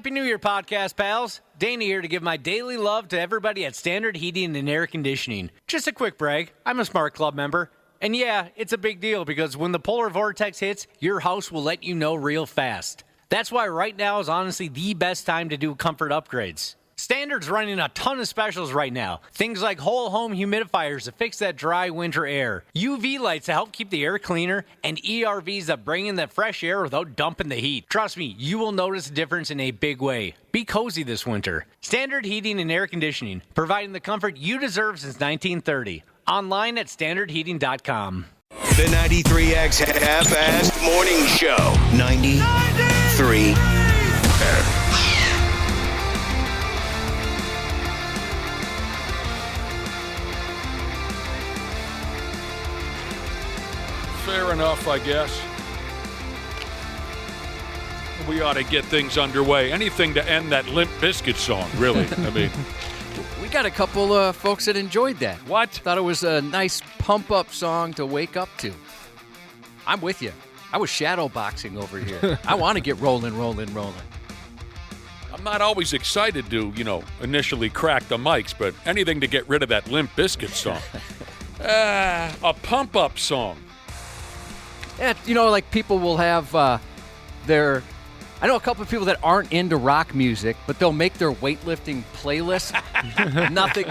Happy New Year, podcast pals. Danny here to give my daily love to everybody at Standard Heating and Air Conditioning. Just a quick brag, I'm a Smart Club member. And yeah, it's a big deal because when the polar vortex hits, your house will let you know real fast. That's why right now is honestly the best time to do comfort upgrades. Standard's running a ton of specials right now. Things like whole home humidifiers to fix that dry winter air, UV lights to help keep the air cleaner, and ERVs that bring in that fresh air without dumping the heat. Trust me, you will notice a difference in a big way. Be cozy this winter. Standard Heating and Air Conditioning, providing the comfort you deserve since 1930. Online at standardheating.com. The 93X Half-Assed Morning Show. 93. Fair enough, I guess. We ought to get things underway. Anything to end that Limp Bizkit song, really. I mean, we got a couple folks that enjoyed that. What? Thought it was a nice pump-up song to wake up to. I'm with you. I was shadow boxing over here. I want to get rolling. I'm not always excited to, initially crack the mics, but anything to get rid of that Limp Bizkit song. A pump-up song. Yeah, like people will have their... I know a couple of people that aren't into rock music, but they'll make their weightlifting playlist. Nothing.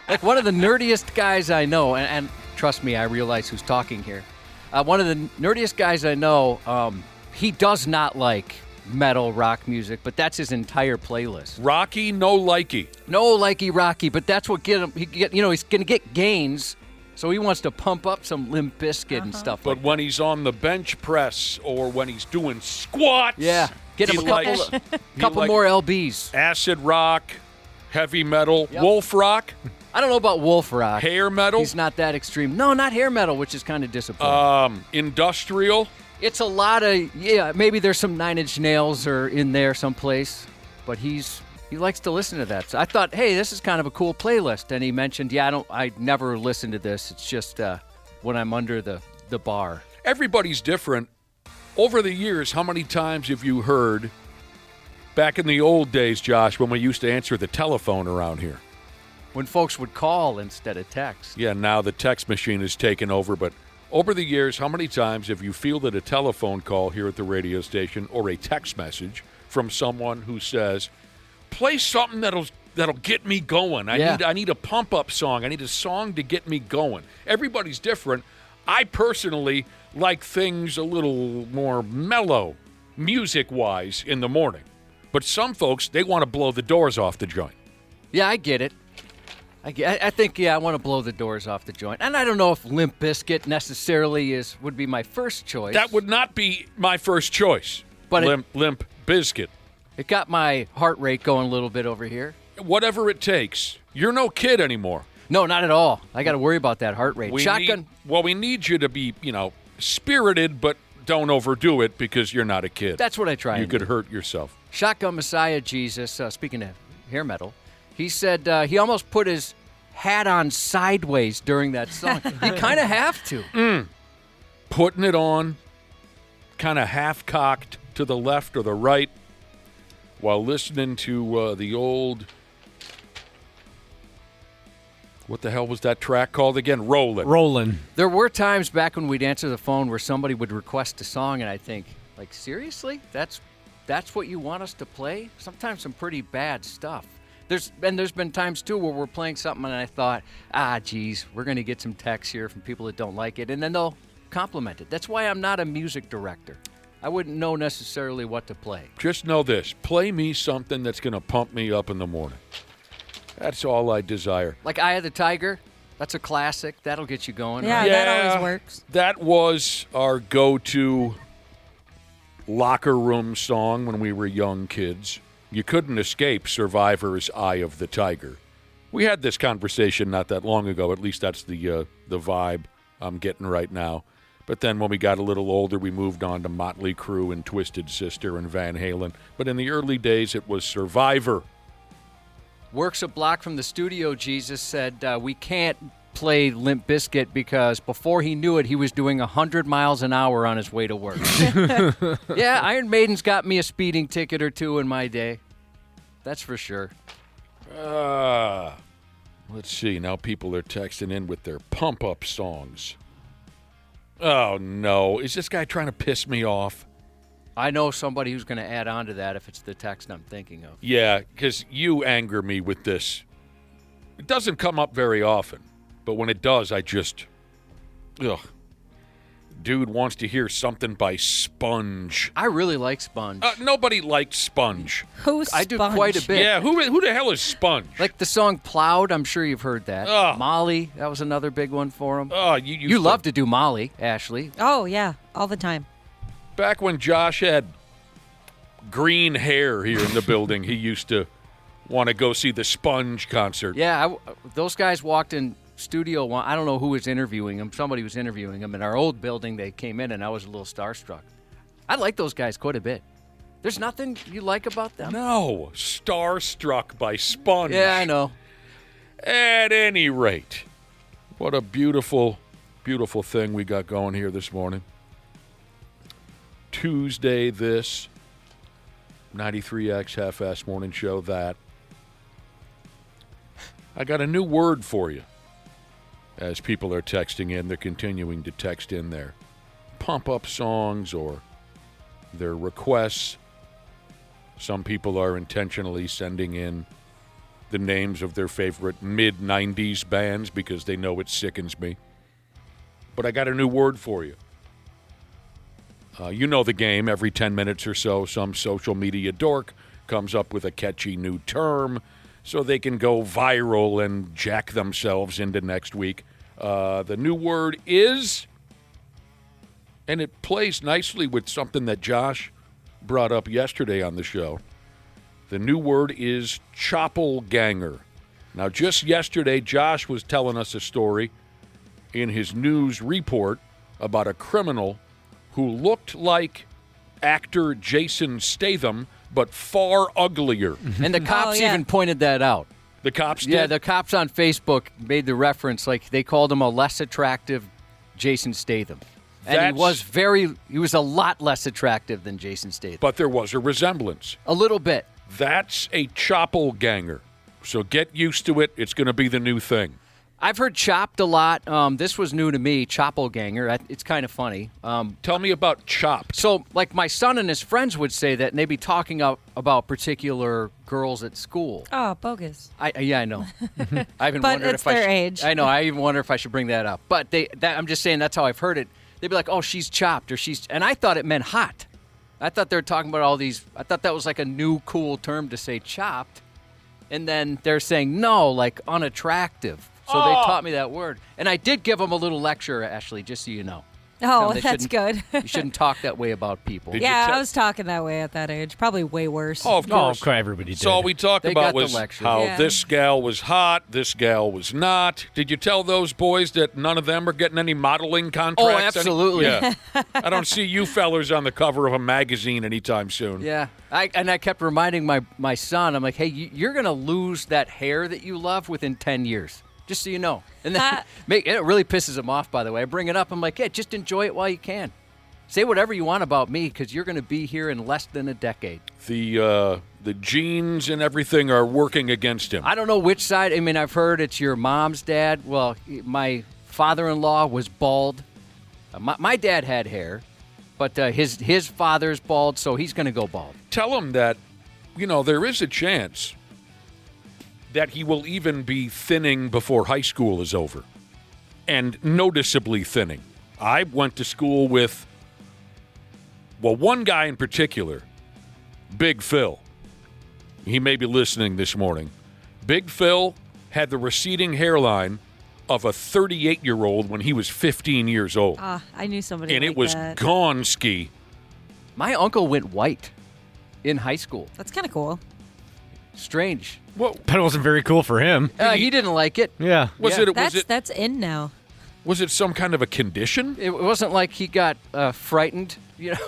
Like one of the nerdiest guys I know, and trust me, I realize who's talking here. One of the nerdiest guys I know, he does not like metal rock music, but that's his entire playlist. Rocky, no likey. No likey Rocky, but that's what get him. He's going to get gains. So he wants to pump up some Limp Bizkit and stuff but like that. But when he's on the bench press or when he's doing squats, get him a couple more LBs. Acid rock, heavy metal, wolf rock. I don't know about wolf rock. Hair metal? He's not that extreme. No, not hair metal, which is kind of disappointing. Industrial? It's a lot of, maybe there's some Nine Inch Nails or in there someplace, but he likes to listen to that. So I thought, hey, this is kind of a cool playlist. And he mentioned, I never listen to this. It's just when I'm under the bar. Everybody's different. Over the years, how many times have you heard, back in the old days, Josh, when we used to answer the telephone around here? When folks would call instead of text. Yeah, now the text machine is taken over. But over the years, how many times have you fielded a telephone call here at the radio station or a text message from someone who says, play something that'll get me going. I need a pump-up song. I need a song to get me going. Everybody's different. I personally like things a little more mellow, music-wise, in the morning. But some folks, they want to blow the doors off the joint. Yeah, I get it. I think, I want to blow the doors off the joint. And I don't know if Limp Bizkit necessarily would be my first choice. That would not be my first choice, but Limp Bizkit. It got my heart rate going a little bit over here. Whatever it takes. You're no kid anymore. No, not at all. I got to worry about that heart rate. We need you to be, spirited, but don't overdo it because you're not a kid. That's what I try. You could hurt yourself. Shotgun Messiah Jesus, speaking of hair metal, he said he almost put his hat on sideways during that song. You kind of have to. Putting it on, kind of half-cocked to the left or the right, while listening to the old, what the hell was that track called again? Rollin'. There were times back when we'd answer the phone where somebody would request a song, and I think, like, seriously? That's what you want us to play? Sometimes some pretty bad stuff. There's been times, too, where we're playing something, and I thought, geez, we're going to get some texts here from people that don't like it, and then they'll compliment it. That's why I'm not a music director. I wouldn't know necessarily what to play. Just know this. Play me something that's going to pump me up in the morning. That's all I desire. Like Eye of the Tiger. That's a classic. That'll get you going. Yeah, right? that always works. That was our go-to locker room song when we were young kids. You couldn't escape Survivor's Eye of the Tiger. We had this conversation not that long ago. At least that's the vibe I'm getting right now. But then when we got a little older, we moved on to Motley Crue and Twisted Sister and Van Halen. But in the early days, it was Survivor. Works a block from the studio, Jesus said, we can't play Limp Bizkit because before he knew it, he was doing 100 miles an hour on his way to work. Yeah, Iron Maiden's got me a speeding ticket or two in my day. That's for sure. Let's see. Now people are texting in with their pump-up songs. Oh, no. Is this guy trying to piss me off? I know somebody who's going to add on to that if it's the text I'm thinking of. Yeah, because you anger me with this. It doesn't come up very often, but when it does, I just... Ugh. Dude wants to hear something by Sponge. I really like Sponge. Nobody liked Sponge. Who's I do Sponge? quite a bit. Yeah, who the hell is Sponge? Like the song Plowed, I'm sure you've heard that. Ugh. Molly, that was another big one for him. Oh, you used You love to do Molly, Ashley. Oh, yeah, all the time. Back when Josh had green hair here in the building, he used to want to go see the Sponge concert. Yeah, those guys walked in studio one. I don't know who was interviewing him. Somebody was interviewing him. In our old building, they came in, and I was a little starstruck. I like those guys quite a bit. There's nothing you like about them? No, starstruck by Sponge. Yeah, I know. At any rate, what a beautiful, beautiful thing we got going here this morning. Tuesday, this 93X Half-Ass Morning Show, that. I got a new word for you. As people are texting in, they're continuing to text in their pump-up songs or their requests. Some people are intentionally sending in the names of their favorite mid-'90s bands because they know it sickens me. But I got a new word for you. You know the game. Every 10 minutes or so, some social media dork comes up with a catchy new term so they can go viral and jack themselves into next week. The new word is, and it plays nicely with something that Josh brought up yesterday on the show. The new word is Choppleganger. Now, just yesterday, Josh was telling us a story in his news report about a criminal who looked like actor Jason Statham, but far uglier. And the cops even pointed that out. The cops did? Yeah, the cops on Facebook made the reference, like they called him a less attractive Jason Statham. And he was a lot less attractive than Jason Statham. But there was a resemblance. A little bit. That's a Choppleganger. So get used to it. It's going to be the new thing. I've heard chopped a lot. This was new to me, Choppleganger. It's kind of funny. Tell me about chopped. So, like, my son and his friends would say that, and they'd be talking about particular girls at school. Oh, bogus. Yeah, I know. I even But wondered it's if their age. I know. I even wonder if I should bring that up. But I'm just saying that's how I've heard it. They'd be like, "Oh, she's chopped," or "she's," and I thought it meant hot. I thought they were talking about all these. I thought that was like a new cool term to say chopped, and then they're saying no, like unattractive. So they taught me that word. And I did give them a little lecture, Ashley, just so you know. Oh, that's good. You shouldn't talk that way about people. Yeah, I was talking that way at that age. Probably way worse. Oh, of course. Everybody did. So all we talked They about got the was lecture. how Yeah. this gal was hot, this gal was not. Did you tell those boys that none of them are getting any modeling contracts? Oh, absolutely. Yeah. I don't see you fellers on the cover of a magazine anytime soon. Yeah. I kept reminding my son, I'm like, hey, you're going to lose that hair that you love within 10 years. Just so you know. And then it really pisses him off, by the way. I bring it up. I'm like, yeah, just enjoy it while you can. Say whatever you want about me because you're going to be here in less than a decade. The genes and everything are working against him. I don't know which side. I mean, I've heard it's your mom's dad. Well, my father-in-law was bald. My dad had hair, but his father's bald, so he's going to go bald. Tell him that, there is a chance that he will even be thinning before high school is over, and noticeably thinning. I went to school with, one guy in particular, Big Phil. He may be listening this morning. Big Phil had the receding hairline of a 38-year-old when he was 15 years old. I knew somebody and like it was that. gone ski. My uncle went white in high school. That's kind of cool. Strange. Well, But it wasn't very cool for him. He didn't like it. Yeah. was That's in now. it some kind of a condition? It wasn't like he got frightened,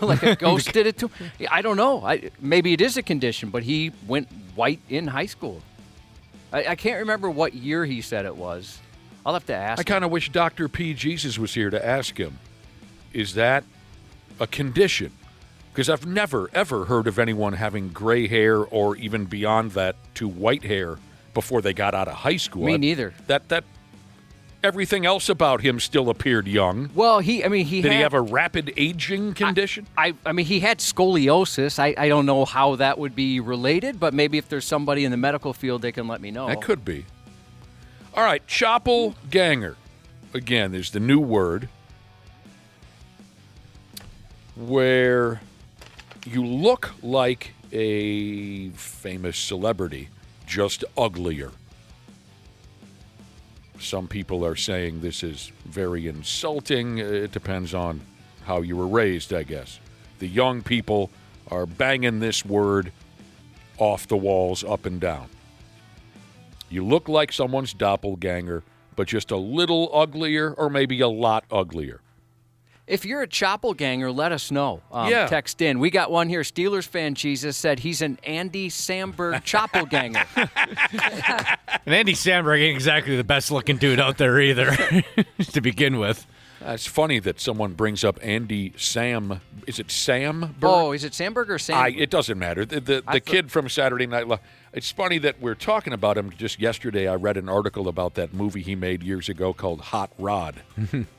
like a ghost did it to him. I don't know. Maybe it is a condition, but he went white in high school. I can't remember what year he said it was. I'll have to ask. I kind of wish Dr. P. Jesus was here to ask him, is that a condition? Because I've never, ever heard of anyone having gray hair or even beyond that to white hair before they got out of high school. Me neither. That everything else about him still appeared young. Well, did Did he have a rapid aging condition? I mean, he had scoliosis. I don't know how that would be related, but maybe if there's somebody in the medical field, they can let me know. That could be. All right, Choppleganger. Again, there's the new word where you look like a famous celebrity, just uglier. Some people are saying this is very insulting. It depends on how you were raised, I guess. The young people are banging this word off the walls up and down. You look like someone's doppelganger, but just a little uglier or maybe a lot uglier. If you're a Choppleganger, let us know. Yeah. Text in. We got one here. Steelers fan Jesus said he's an Andy Samberg Choppleganger. And Andy Samberg ain't exactly the best looking dude out there either, to begin with. It's funny that someone brings up Andy Sam. Is it Sam? Oh, is it Samberg or Sam? It doesn't matter. The kid from Saturday Night Live. It's funny that we're talking about him. Just yesterday, I read an article about that movie he made years ago called Hot Rod.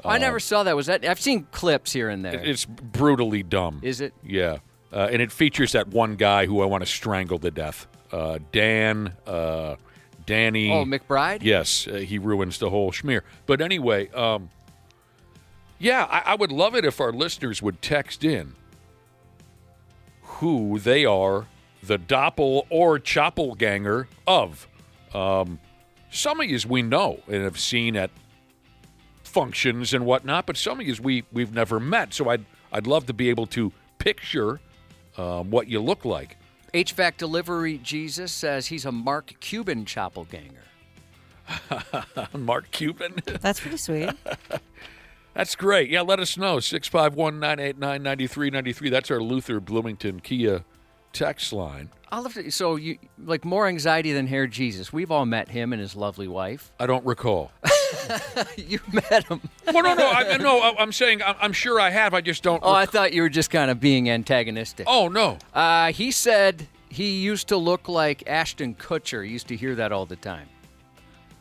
I never saw that. Was that? I've seen clips here and there. It's brutally dumb. Is it? Yeah. And it features that one guy who I want to strangle to death. Danny. Oh, McBride? Yes. He ruins the whole schmear. But anyway, yeah, I would love it if our listeners would text in who they are the doppel or choppleganger of. Some of yous we know and have seen at functions and whatnot, but some of yous we've never met. So I'd love to be able to picture what you look like. HVAC Delivery Jesus says he's a Mark Cuban Choppleganger. Mark Cuban. That's pretty sweet. That's great. Yeah, let us know. 651-989-9393. That's our Luther Bloomington Kia text line. So you like more anxiety than hair Jesus. We've all met him and his lovely wife. I don't recall. You met him. Well, no. I'm saying I'm sure I have. I just don't. Oh, I thought you were just kind of being antagonistic. Oh, no. He said he used to look like Ashton Kutcher. He used to hear that all the time.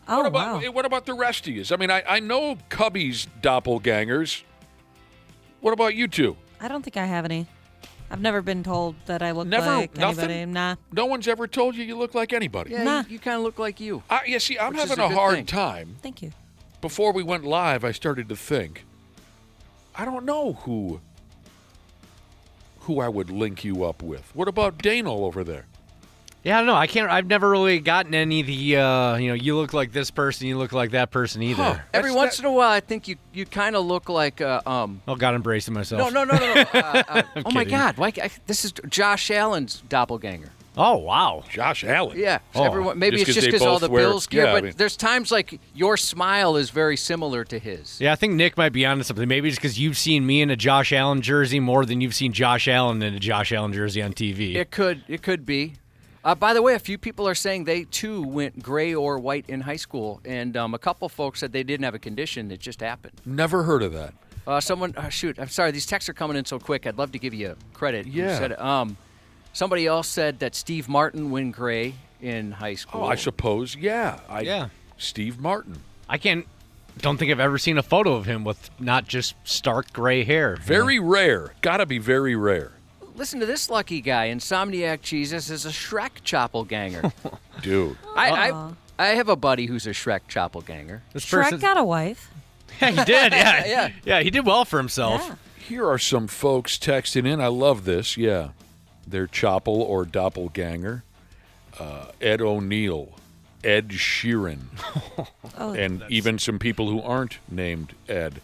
Oh, wow. What about the rest of you? I mean, I know Cubby's doppelgangers. What about you two? I don't think I have any. I've never been told that I look Never? like Nothing? anybody. Nah. No one's ever told you look like anybody? Yeah, Nah. you kind of look like you. Yeah, see, I'm Which is having a a good hard thing. time. Thank you. Before we went live, I started to think, I don't know who I would link you up with. What about Danel over there? Yeah, I don't know. I've never really gotten any of the, you look like this person, you look like that person either. Huh. Every once in a while, I think you kind of look like Oh, God, embracing myself. No. Oh my kidding. God! This is Josh Allen's doppelganger. Oh, wow. Josh Allen. Yeah. Oh, Everyone, maybe just it's 'cause just they because all both the wear- Bills gear, yeah, I but mean- there's times like your smile is very similar to his. Yeah, I think Nick might be onto something. Maybe it's because you've seen me in a Josh Allen jersey more than you've seen Josh Allen in a Josh Allen jersey on TV. It could be. By the way, a few people are saying they too went gray or white in high school, and a couple folks said they didn't have a condition; it just happened. Never heard of that. Shoot, I'm sorry, these texts are coming in so quick. I'd love to give you credit. Yeah. You said it. Somebody else said that Steve Martin went gray in high school. Oh, I suppose, yeah. Yeah. Steve Martin. Don't think I've ever seen a photo of him with not just stark gray hair. Very rare. Gotta be very rare. Listen to this lucky guy. Insomniac Jesus is a Shrek Choppleganger. Dude. I have a buddy who's a Shrek Choppleganger. This Shrek person, got a wife. yeah, he did. Yeah, Yeah. yeah, he did well for himself. Yeah. Here are some folks texting in. I love this. Yeah. They're Chopple or Doppelganger. Ed O'Neill. Ed Sheeran. Oh, And even some people who aren't named Ed.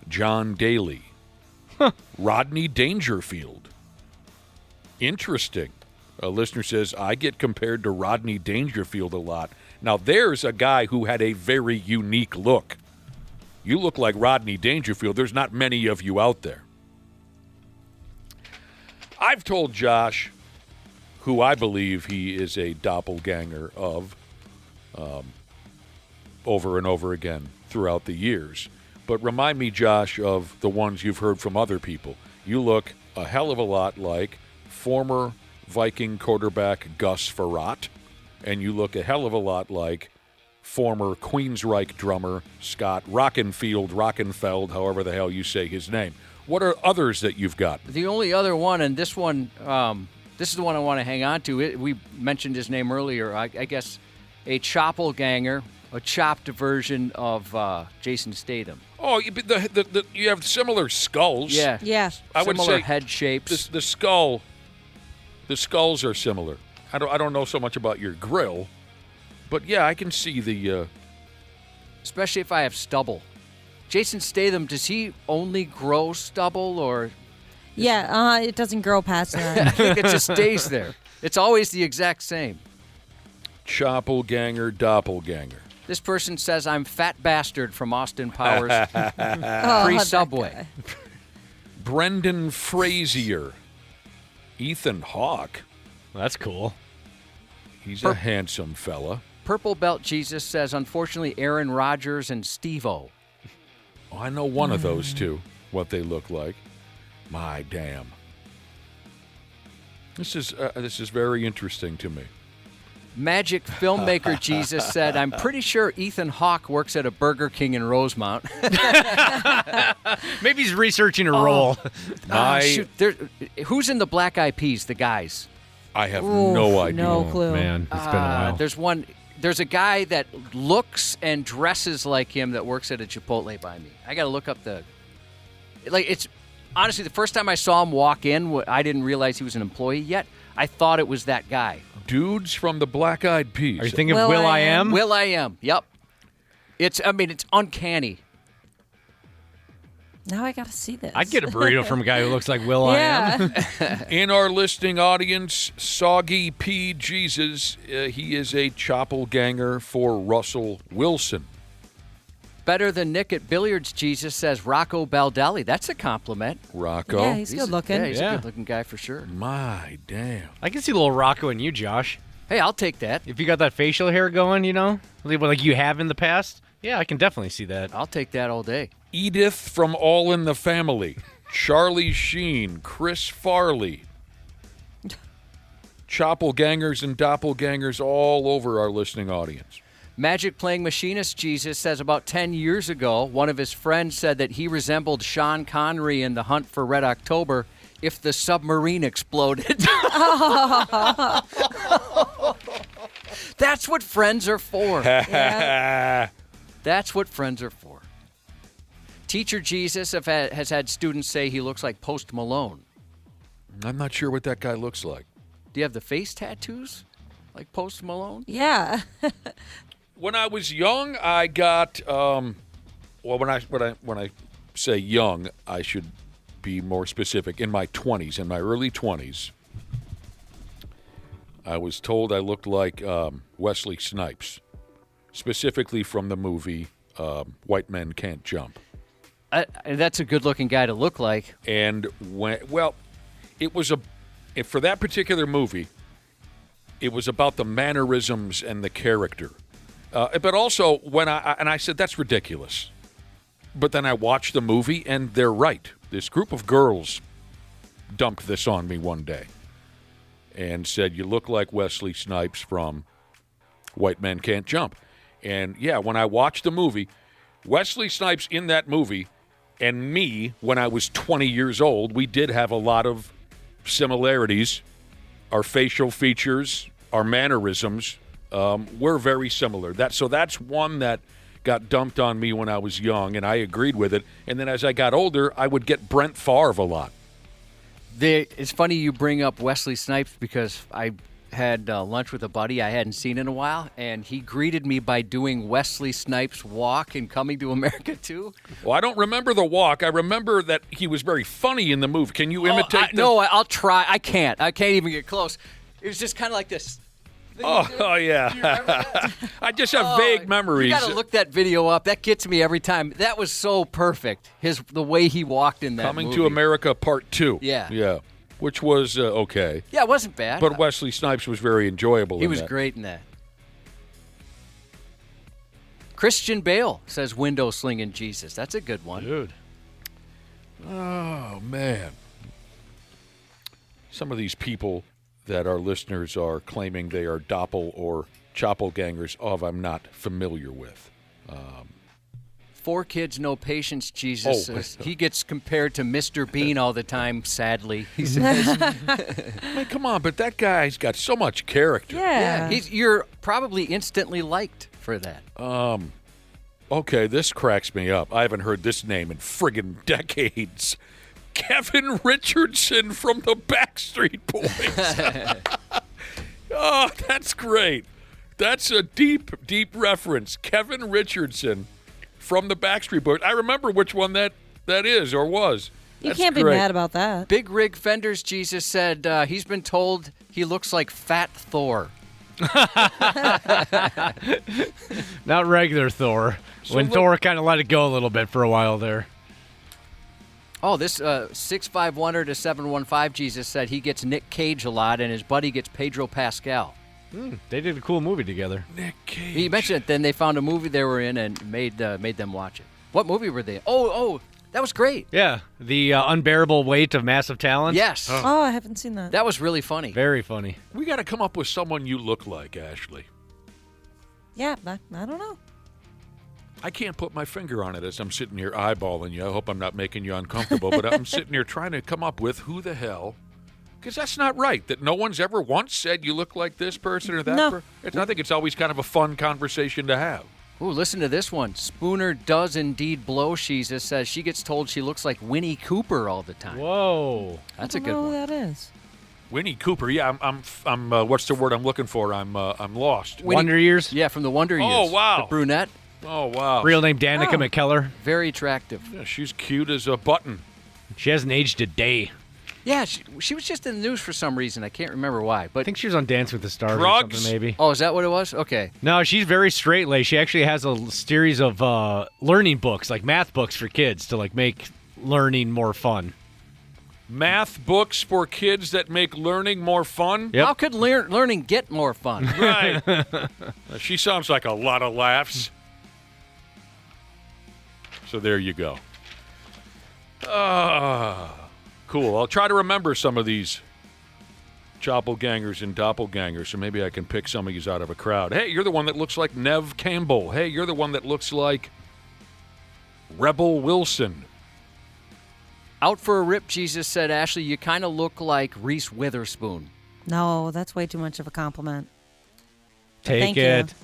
John Daly. Rodney Dangerfield. Interesting. A listener says, I get compared to Rodney Dangerfield a lot. Now, there's a guy who had a very unique look. You look like Rodney Dangerfield. There's not many of you out there. I've told Josh, who I believe he is a doppelganger of, over and over again throughout the years. but remind me, Josh, of the ones you've heard from other people. You look a hell of a lot like former Viking quarterback Gus Frerotte, and you look a hell of a lot like former Queensryche drummer Scott Rockenfeld, however the hell you say his name. What are others that you've got? The only other one, and this one, this is the one I want to hang on to. We mentioned his name earlier. I guess a Choppleganger, a chopped version of Jason Statham. Oh, you have similar skulls. Yeah. Yeah. I would Similar say head shapes. The skulls are similar. I don't know so much about your grill, but yeah, I can see the. Especially if I have stubble. Jason Statham, does he only grow stubble, or Yeah, it doesn't grow past I that. think it just stays there? It's always the exact same. Choppleganger, doppelganger. This person says I'm Fat Bastard from Austin Powers. Oh, Pre-Subway. that guy. Brendan Frazier. Ethan Hawke. That's cool. He's a handsome fella. Purple Belt Jesus says, unfortunately, Aaron Rodgers and Steve-O. Oh, I know one of those two, what they look like. My damn. This is very interesting to me. Magic filmmaker Jesus said, I'm pretty sure Ethan Hawke works at a Burger King in Rosemount. Maybe he's researching a role. Shoot, who's in the Black Eyed Peas, the guys? I have Oof, no idea. no clue. Man, it's been a while. There's a guy that looks and dresses like him that works at a Chipotle by me. I got to look up it's honestly the first time I saw him walk in, I didn't realize he was an employee yet. I thought it was that guy. Dudes from the Black Eyed Peas. Are you thinking of Will I Am? Will I Am. Yep. It's uncanny. Now I got to see this. I'd get a burrito from a guy who looks like Will I Am. Yeah. In our listening audience, Soggy P. Jesus, he is a Choppleganger for Russell Wilson. Better than Nick at Billiards, Jesus says Rocco Baldelli. That's a compliment. Rocco. Yeah, he's good looking. He's Yeah. a good-looking guy for sure. My damn. I can see a little Rocco in you, Josh. Hey, I'll take that. If you got that facial hair going, like you have in the past, yeah, I can definitely see that. I'll take that all day. Edith from All in the Family. Charlie Sheen. Chris Farley. Chopplegangers and doppelgangers all over our listening audience. Magic Playing Machinist Jesus says about 10 years ago, one of his friends said that he resembled Sean Connery in The Hunt for Red October if the submarine exploded. That's what friends are for. Yeah. That's what friends are for. Teacher Jesus has had students say he looks like Post Malone. I'm not sure what that guy looks like. Do you have the face tattoos like Post Malone? Yeah. When I was young, I got when I say young, I should be more specific. In my early 20s, I was told I looked like Wesley Snipes, specifically from the movie White Men Can't Jump. That's a good-looking guy to look like. And it was for that particular movie, it was about the mannerisms and the character. But also, when I said, that's ridiculous. But then I watched the movie, and they're right. This group of girls dumped this on me one day and said, you look like Wesley Snipes from White Men Can't Jump. And, yeah, when I watched the movie, Wesley Snipes in that movie and me, when I was 20 years old, we did have a lot of similarities. Our facial features, our mannerisms, we're very similar. So that's one that got dumped on me when I was young, and I agreed with it. And then as I got older, I would get Brent Favre a lot. It's funny you bring up Wesley Snipes because I had lunch with a buddy I hadn't seen in a while, and he greeted me by doing Wesley Snipes' walk in Coming to America 2. Well, I don't remember the walk. I remember that he was very funny in the movie. Can you imitate No, I'll try. I can't even get close. It was just kind of like this. Oh yeah. I just have vague memories. You got to look that video up. That gets me every time. That was so perfect. The way he walked in that Coming movie. to America Part 2. Yeah. Yeah. Which was okay. Yeah, it wasn't bad. But Wesley Snipes was very enjoyable He in was that. great in that. Christian Bale says window slinging Jesus. That's a good one. Dude. Oh, man. Some of these people that our listeners are claiming they are doppel or chopplegangers of, I'm not familiar with. 4 kids, no patience, Jesus. Says. He gets compared to Mr. Bean all the time, sadly. He says. I mean, come on, but that guy's got so much character. Yeah. You're probably instantly liked for that. Okay, this cracks me up. I haven't heard this name in friggin' decades. Kevin Richardson from the Backstreet Boys. Oh, that's great. That's a deep, deep reference. Kevin Richardson from the Backstreet Boys. I remember which one that is or was. You That's can't be great. mad about that. Big Rig Fenders, Jesus said he's been told he looks like Fat Thor. Not regular Thor. When Thor kind of let it go a little bit for a while there. Oh, this 6510 to 715, Jesus said he gets Nick Cage a lot and his buddy gets Pedro Pascal. They did a cool movie together. Nick Cage. He mentioned it, then they found a movie they were in and made them watch it. What movie were they in? Oh, that was great. Yeah, the unbearable weight of massive talent. Yes. Oh, I haven't seen that. That was really funny. Very funny. We got to come up with someone you look like, Ashley. Yeah, I don't know. I can't put my finger on it as I'm sitting here eyeballing you. I hope I'm not making you uncomfortable, but I'm sitting here trying to come up with who the hell, because that's not right, that no one's ever once said you look like this person or that No. person. I think it's always kind of a fun conversation to have. Ooh, listen to this one. Spooner does indeed blow. Jesus says she gets told she looks like Winnie Cooper all the time. Whoa. That's a I good don't know one. who that is. Winnie Cooper, yeah, I'm what's the word I'm looking for? I'm lost. Wonder Years. Yeah, from the Wonder Years. Oh, wow. The brunette. Oh, wow. Real name Danica Oh. McKellar. Very attractive. Yeah, she's cute as a button. She hasn't aged a day. Yeah, she was just in the news for some reason. I can't remember why. I But think she was on Dance with the Stars or Drugs? something, maybe. oh, is that what it was? Okay. No, she's very straight-laced. She actually has a series of learning books, like math books for kids to like make learning more fun. Math books for kids that make learning more fun? Yep. How could learning get more fun? Right. She sounds like a lot of laughs. So there you go. Cool. I'll try to remember some of these chopplegangers and doppelgangers, so maybe I can pick some of these out of a crowd. Hey, you're the one that looks like Nev Campbell. Hey, you're the one that looks like Rebel Wilson. Out for a rip, Jesus said, Ashley, you kind of look like Reese Witherspoon. No, that's way too much of a compliment. Take Thank it. you.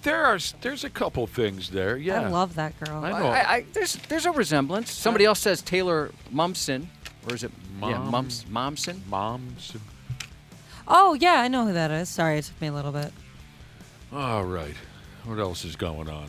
There's a couple things there. Yeah. I love that girl. I know. There's a resemblance. Somebody else says Taylor Mumson, or is it Momson? Moms. Oh, yeah, I know who that is. Sorry, it took me a little bit. All right. What else is going on?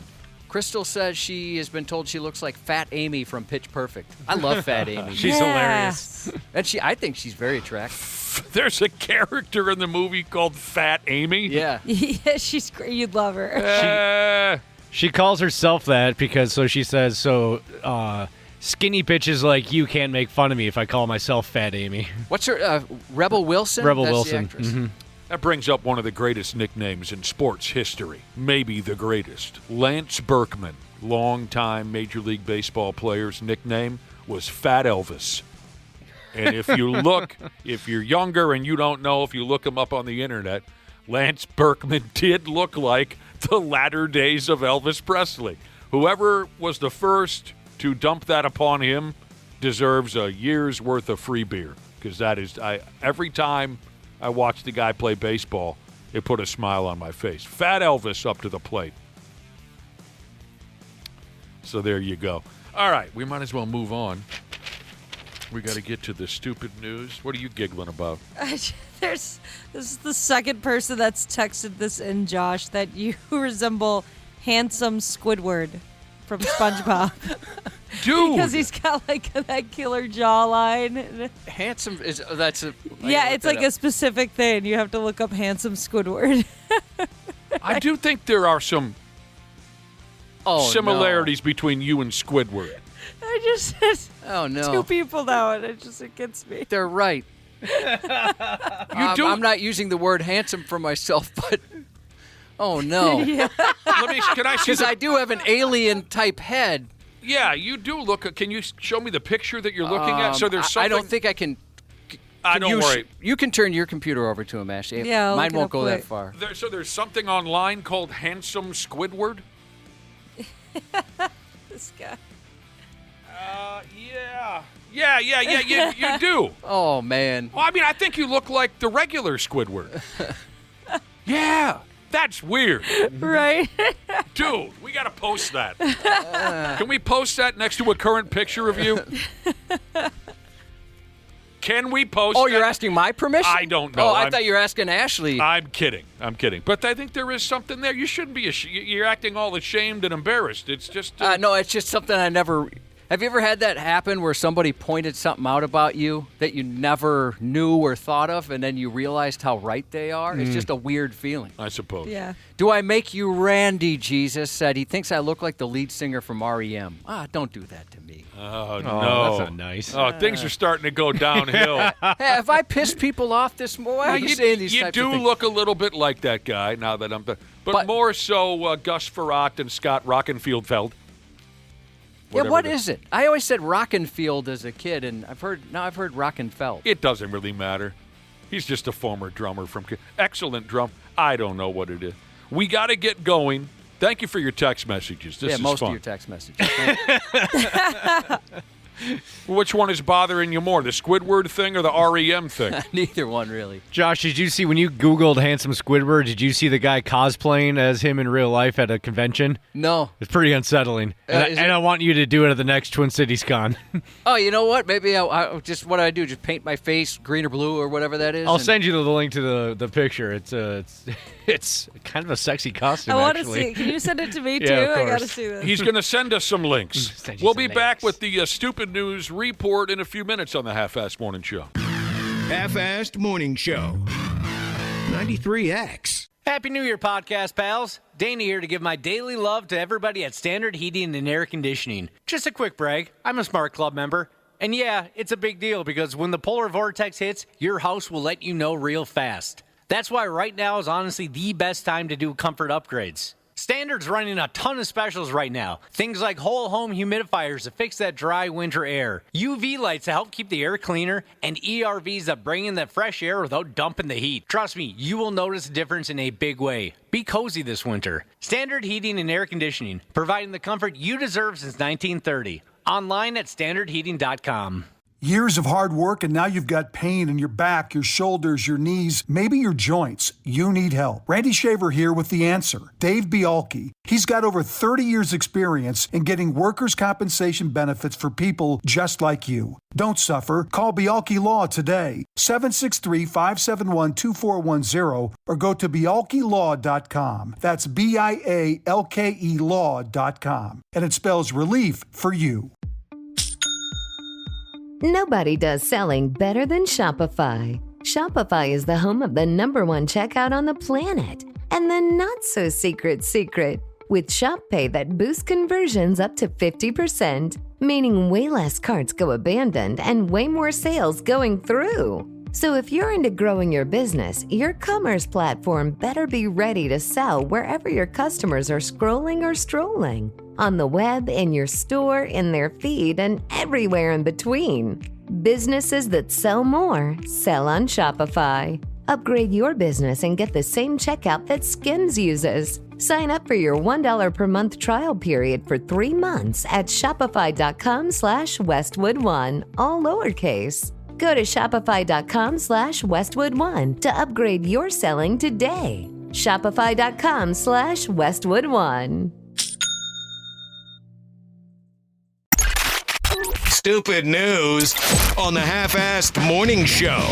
Crystal says she has been told she looks like Fat Amy from Pitch Perfect. I love Fat Amy. She's hilarious. And I think she's very attractive. There's a character in the movie called Fat Amy. Yeah. Yeah, she's great. You'd love her. She calls herself that because she says skinny bitches like you can't make fun of me if I call myself Fat Amy. What's her Rebel Wilson? Rebel That's Wilson. The actress. Mm-hmm. That brings up one of the greatest nicknames in sports history, maybe the greatest. Lance Berkman, longtime Major League Baseball player's nickname was Fat Elvis. And if you're younger and you don't know, if you look him up on the internet, Lance Berkman did look like the latter days of Elvis Presley. Whoever was the first to dump that upon him deserves a year's worth of free beer, because every time I watched the guy play baseball, it put a smile on my face. Fat Elvis up to the plate. So there you go. All right, we might as well move on. We got to get to the stupid news. What are you giggling about? This is the second person that's texted this in, Josh, that you resemble handsome Squidward from SpongeBob. Dude! Because he's got like that killer jawline. Handsome it's like a specific thing. You have to look up handsome Squidward. I do think there are some similarities no. between you and Squidward. I just said Oh no. two people now, and it gets me. They're right. I'm not using the word handsome for myself, but Oh, no. Can I see Because I do have an alien-type head. Yeah, you do look. Can you show me the picture that you're looking at? So there's something. I don't think I can. Don't worry. You can turn your computer over to him, Ashley. Yeah, I'll mine look it won't up go quick. that far. So there's something online called Handsome Squidward? This guy. Yeah, you do. Oh, man. Well, I mean, I think you look like the regular Squidward. Yeah, that's weird. Right? Dude, we got to post that. Can we post that next to a current picture of you? Can we post Oh, that? you're asking my permission? I don't know. Oh, I thought you were asking Ashley. I'm kidding. But I think there is something there. You shouldn't be you're acting all ashamed and embarrassed. It's just... No, it's just something I never... Have you ever had that happen where somebody pointed something out about you that you never knew or thought of, and then you realized how right they are? It's just a weird feeling. I suppose. Yeah. Do I make you Randy, Jesus said. He thinks I look like the lead singer from R.E.M. Don't do that to me. Oh, no. that's not nice. Oh, things are starting to go downhill. Hey, have I pissed people off this morning? Why are you saying these you types do of things? look a little bit like that guy now that I'm... But more so Gus Farrat and Scott Rockenfieldfeld. Yeah, what is it? I always said Rockenfield as a kid, and I've heard Rockenfeld. It doesn't really matter. He's just a former drummer from... Excellent drum. I don't know what it is. We got to get going. Thank you for your text messages. This is most fun. of your text messages. Which one is bothering you more, the Squidward thing or the REM thing? Neither one, really. Josh, did you see when you Googled handsome Squidward, did you see the guy cosplaying as him in real life at a convention? No. It's pretty unsettling. And I want you to do it at the next Twin Cities Con. Oh, you know what? Maybe I just what do I do? Just paint my face green or blue or whatever that is? I'll send you the link to the picture. It's kind of a sexy costume, I want to actually. see it. Can you send it to me, too? Yeah, of I got to course. see this. He's going to send us some links. Send you We'll some be back links. with the Stupid News Report in a few minutes on the Half-Assed Morning Show. Half-Assed Morning Show. 93X. Happy New Year, podcast pals. Dana here to give my daily love to everybody at Standard Heating and Air Conditioning. Just a quick brag, I'm a Smart Club member. And yeah, it's a big deal because when the polar vortex hits, your house will let you know real fast. That's why right now is honestly the best time to do comfort upgrades. Standard's running a ton of specials right now. Things like whole home humidifiers to fix that dry winter air, UV lights to help keep the air cleaner, and ERVs that bring in that fresh air without dumping the heat. Trust me, you will notice a difference in a big way. Be cozy this winter. Standard Heating and Air Conditioning, providing the comfort you deserve since 1930. Online at standardheating.com. Years of hard work, and now you've got pain in your back, your shoulders, your knees, maybe your joints. You need help. Randy Shaver here with the answer. Dave Bialke. He's got over 30 years experience in getting workers' compensation benefits for people just like you. Don't suffer. Call Bialke Law today. 763-571-2410 or go to bialkelaw.com. That's BIALKE law.com. And it spells relief for you. Nobody does selling better than Shopify. Shopify is the home of the #1 checkout on the planet. And the not-so-secret secret, with Shop Pay that boosts conversions up to 50%, meaning way less carts go abandoned and way more sales going through. So if you're into growing your business, your commerce platform better be ready to sell wherever your customers are scrolling or strolling. On the web, in your store, in their feed, and everywhere in between. Businesses that sell more, sell on Shopify. Upgrade your business and get the same checkout that Skims uses. Sign up for your $1 per month trial period for 3 months at shopify.com/Westwood1, all lowercase. Go to shopify.com/Westwood1 to upgrade your selling today. Shopify.com/Westwood1. Stupid news on the Half-Assed Morning Show.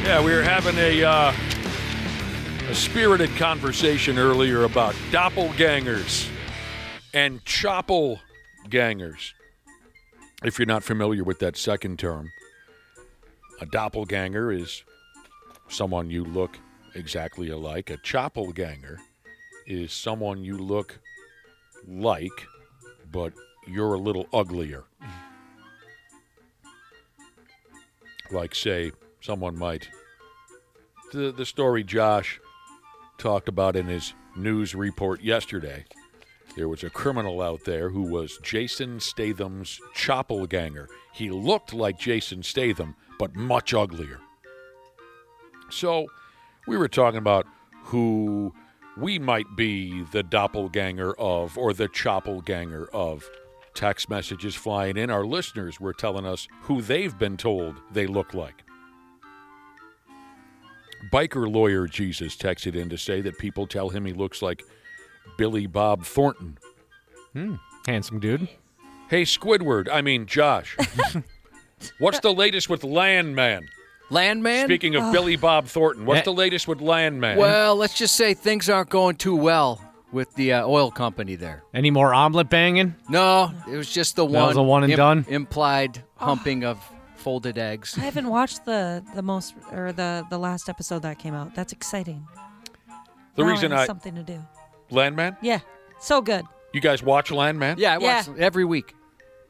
Yeah, we were having a spirited conversation earlier about doppelgangers and chopplegangers. If you're not familiar with that second term, a doppelganger is someone you look exactly alike. A choppleganger is someone you look like, but you're a little uglier. like, say, someone might. The story Josh talked about in his news report yesterday, there was a criminal out there who was Jason Statham's Choppleganger. He looked like Jason Statham, but much uglier. So we were talking about who we might be the doppelganger of or the Choppleganger of. Text messages flying in. Our listeners were telling us who they've been told they look like. Biker lawyer Jesus texted in to say that people tell him he looks like Billy Bob Thornton. Handsome dude. Hey, Squidward, I mean Josh. What's the latest with Landman? Landman? Speaking of Billy Bob Thornton, what's the latest with Landman? Well, let's just say things aren't going too well with the oil company there. Any more omelet banging? No, it was just the one. That was a one and done? Implied humping of folded eggs. I haven't watched the last episode that came out. That's exciting. The Now reason I have I something to do. Landman? Yeah, so good. You guys watch Landman? Yeah, I watch it every week.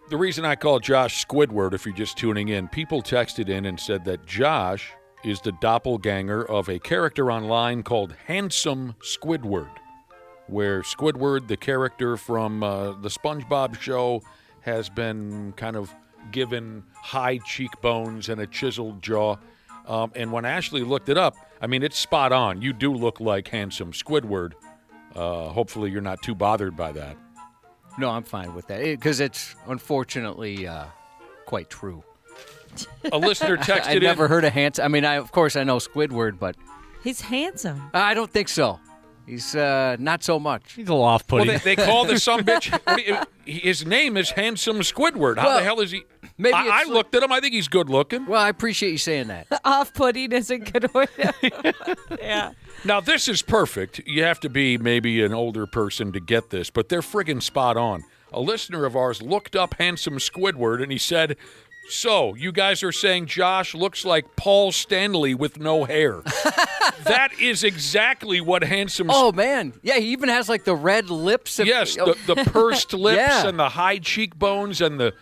The reason I call Josh Squidward, if you're just tuning in, people texted in and said that Josh is the doppelganger of a character online called Handsome Squidward, where Squidward, the character from the SpongeBob show, has been kind of given high cheekbones and a chiseled jaw. And when Ashley looked it up, I mean, it's spot on. You do look like Handsome Squidward. Hopefully you're not too bothered by that. No, I'm fine with that because it's unfortunately quite true. A listener texted I never heard of handsome. I mean, of course I know Squidward, but He's handsome. I don't think so. He's not so much. He's a little off-putting. Well, they call the sumbitch. His name is Handsome Squidward. How the hell is he? Maybe I looked at him. I think he's good looking. Well, I appreciate you saying that. Off-putting is a good word. Yeah. Now, this is perfect. You have to be maybe an older person to get this, but they're friggin' spot on. A listener of ours looked up Handsome Squidward, and he said, so, you guys are saying Josh looks like Paul Stanley with no hair. That is exactly what Handsome Oh, man. Yeah, he even has, like, the red lips. Yes, the pursed lips Yeah. and the high cheekbones and the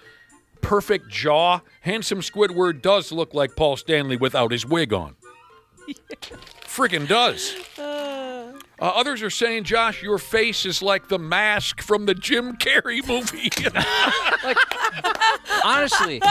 perfect jaw. Handsome Squidward does look like Paul Stanley without his wig on. Friggin' does. Others are saying, Josh, your face is like the mask from the Jim Carrey movie. Honestly,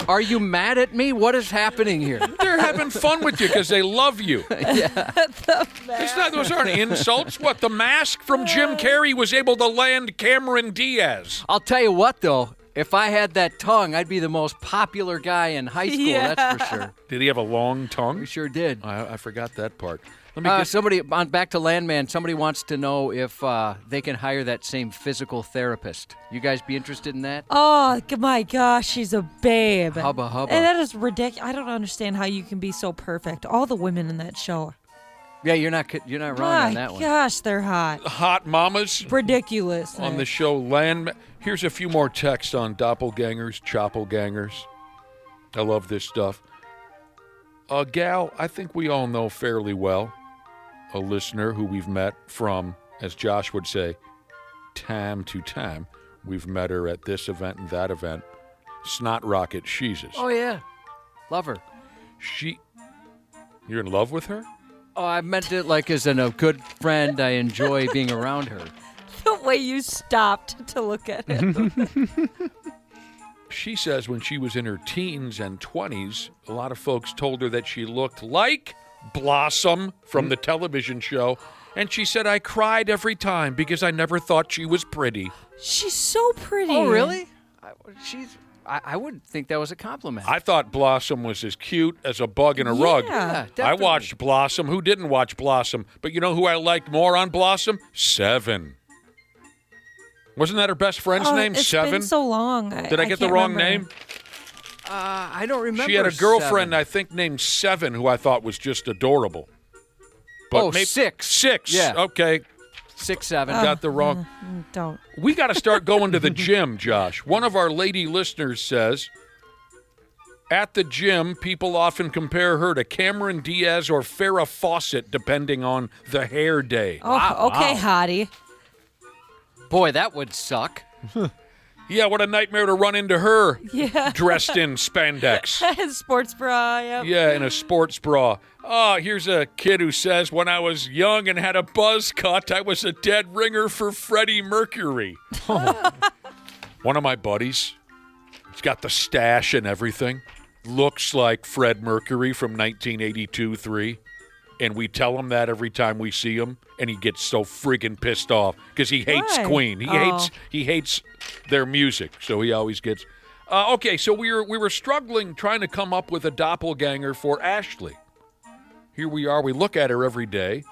are you mad at me? What is happening here? They're having fun with you because they love you. Those aren't insults. What, the mask from Jim Carrey was able to land Cameron Diaz. I'll tell you what, though. If I had that tongue, I'd be the most popular guy in high school, that's for sure. Did he have a long tongue? We sure did. I forgot that part. Let me get Somebody, back to Landman, somebody wants to know if they can hire that same physical therapist. You guys be interested in that? Oh, my gosh, she's a babe. Hubba hubba. And that is ridiculous. I don't understand how you can be so perfect. All the women in that show. Yeah, you're not wrong on that My one. gosh, they're hot. hot mamas Ridiculous. on the show Landman. Here's a few more texts on doppelgangers, chopplegangers. I love this stuff. A gal I think we all know fairly well, a listener who we've met from, as Josh would say, time to time. We've met her at this event and that event. Snot Rocket Sheezes. Oh, yeah. Love her. You're in love with her? Oh, I meant it like as a good friend. I enjoy being around her. The way you stopped to look at it. She says when she was in her teens and 20s, a lot of folks told her that she looked like Blossom from the television show. And she said, I cried every time because I never thought she was pretty. She's so pretty. Oh, really? I would think that was a compliment. I thought Blossom was as cute as a bug in a rug. Yeah, I definitely. watched Blossom. Who didn't watch Blossom? But you know who I liked more on Blossom? Seven. Wasn't that her best friend's name? It's Seven? been so long. Did I get the can't wrong remember. name? I don't remember. She had a girlfriend, Seven. I think, named Seven, who I thought was just adorable. But Oh, Six. Six. Yeah. Okay. 6, 7. Got the wrong. Don't. We got to start going to the gym, Josh. One of our lady listeners says, at the gym, people often compare her to Cameron Diaz or Farrah Fawcett, depending on the hair day. Oh, okay, hottie. Boy, that would suck. Yeah, what a nightmare to run into her Yeah. dressed in spandex. Sports bra, yep. Yeah, in a sports bra. Oh, here's a kid who says, when I was young and had a buzz cut, I was a dead ringer for Freddie Mercury. One of my buddies, he's got the stash and everything, looks like Fred Mercury from 1982-3. And we tell him that every time we see him, and he gets so friggin' pissed off because he hates Why? Queen. He hates their music, so he always gets. Okay, so we were struggling trying to come up with a doppelganger for Ashley. Here we are. We look at her every day,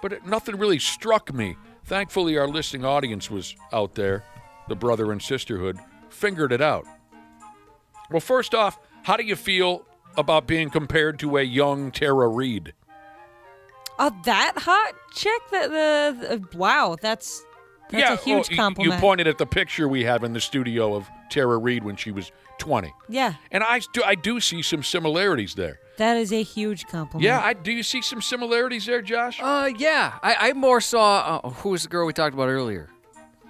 but nothing really struck me. Thankfully, our listening audience was out there. The brother and sisterhood figured it out. Well, first off, how do you feel about being compared to a young Tara Reid? Oh, that hot chick? Wow, that's a huge compliment. You pointed at the picture we have in the studio of Tara Reid when she was 20. Yeah, And I do see some similarities there. that is a huge compliment. Yeah, do you see some similarities there, Josh? Yeah. I more saw who was the girl we talked about earlier?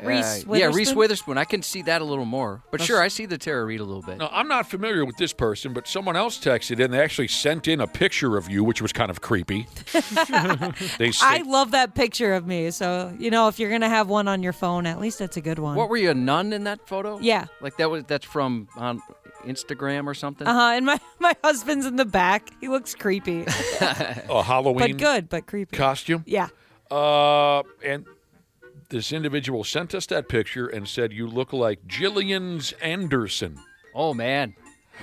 Reese Yeah, Reese Witherspoon? Witherspoon. I can see that a little more. But sure, I see the Tara Reid a little bit. Now, I'm not familiar with this person, but someone else texted in. They actually sent in a picture of you, which was kind of creepy. I love that picture of me. So, if you're going to have one on your phone, at least it's a good one. What were you, a nun in that photo? Yeah. Like that's from on Instagram or something? And my husband's in the back. He looks creepy. a Halloween But good, but creepy. costume. Yeah. And this individual sent us that picture and said, you look like Jillian Anderson. Oh, man.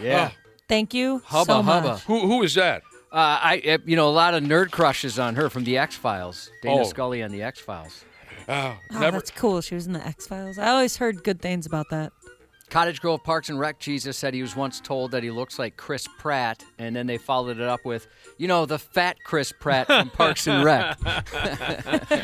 Yeah. Thank you Hubba so hubba. much. Who is that? A lot of nerd crushes on her from the X-Files. Dana Oh. Scully on the X-Files. Oh, Never. that's cool. She was in the X-Files. I always heard good things about that. Cottage Grove Parks and Rec Jesus said he was once told that he looks like Chris Pratt, and then they followed it up with, the fat Chris Pratt from Parks and Rec.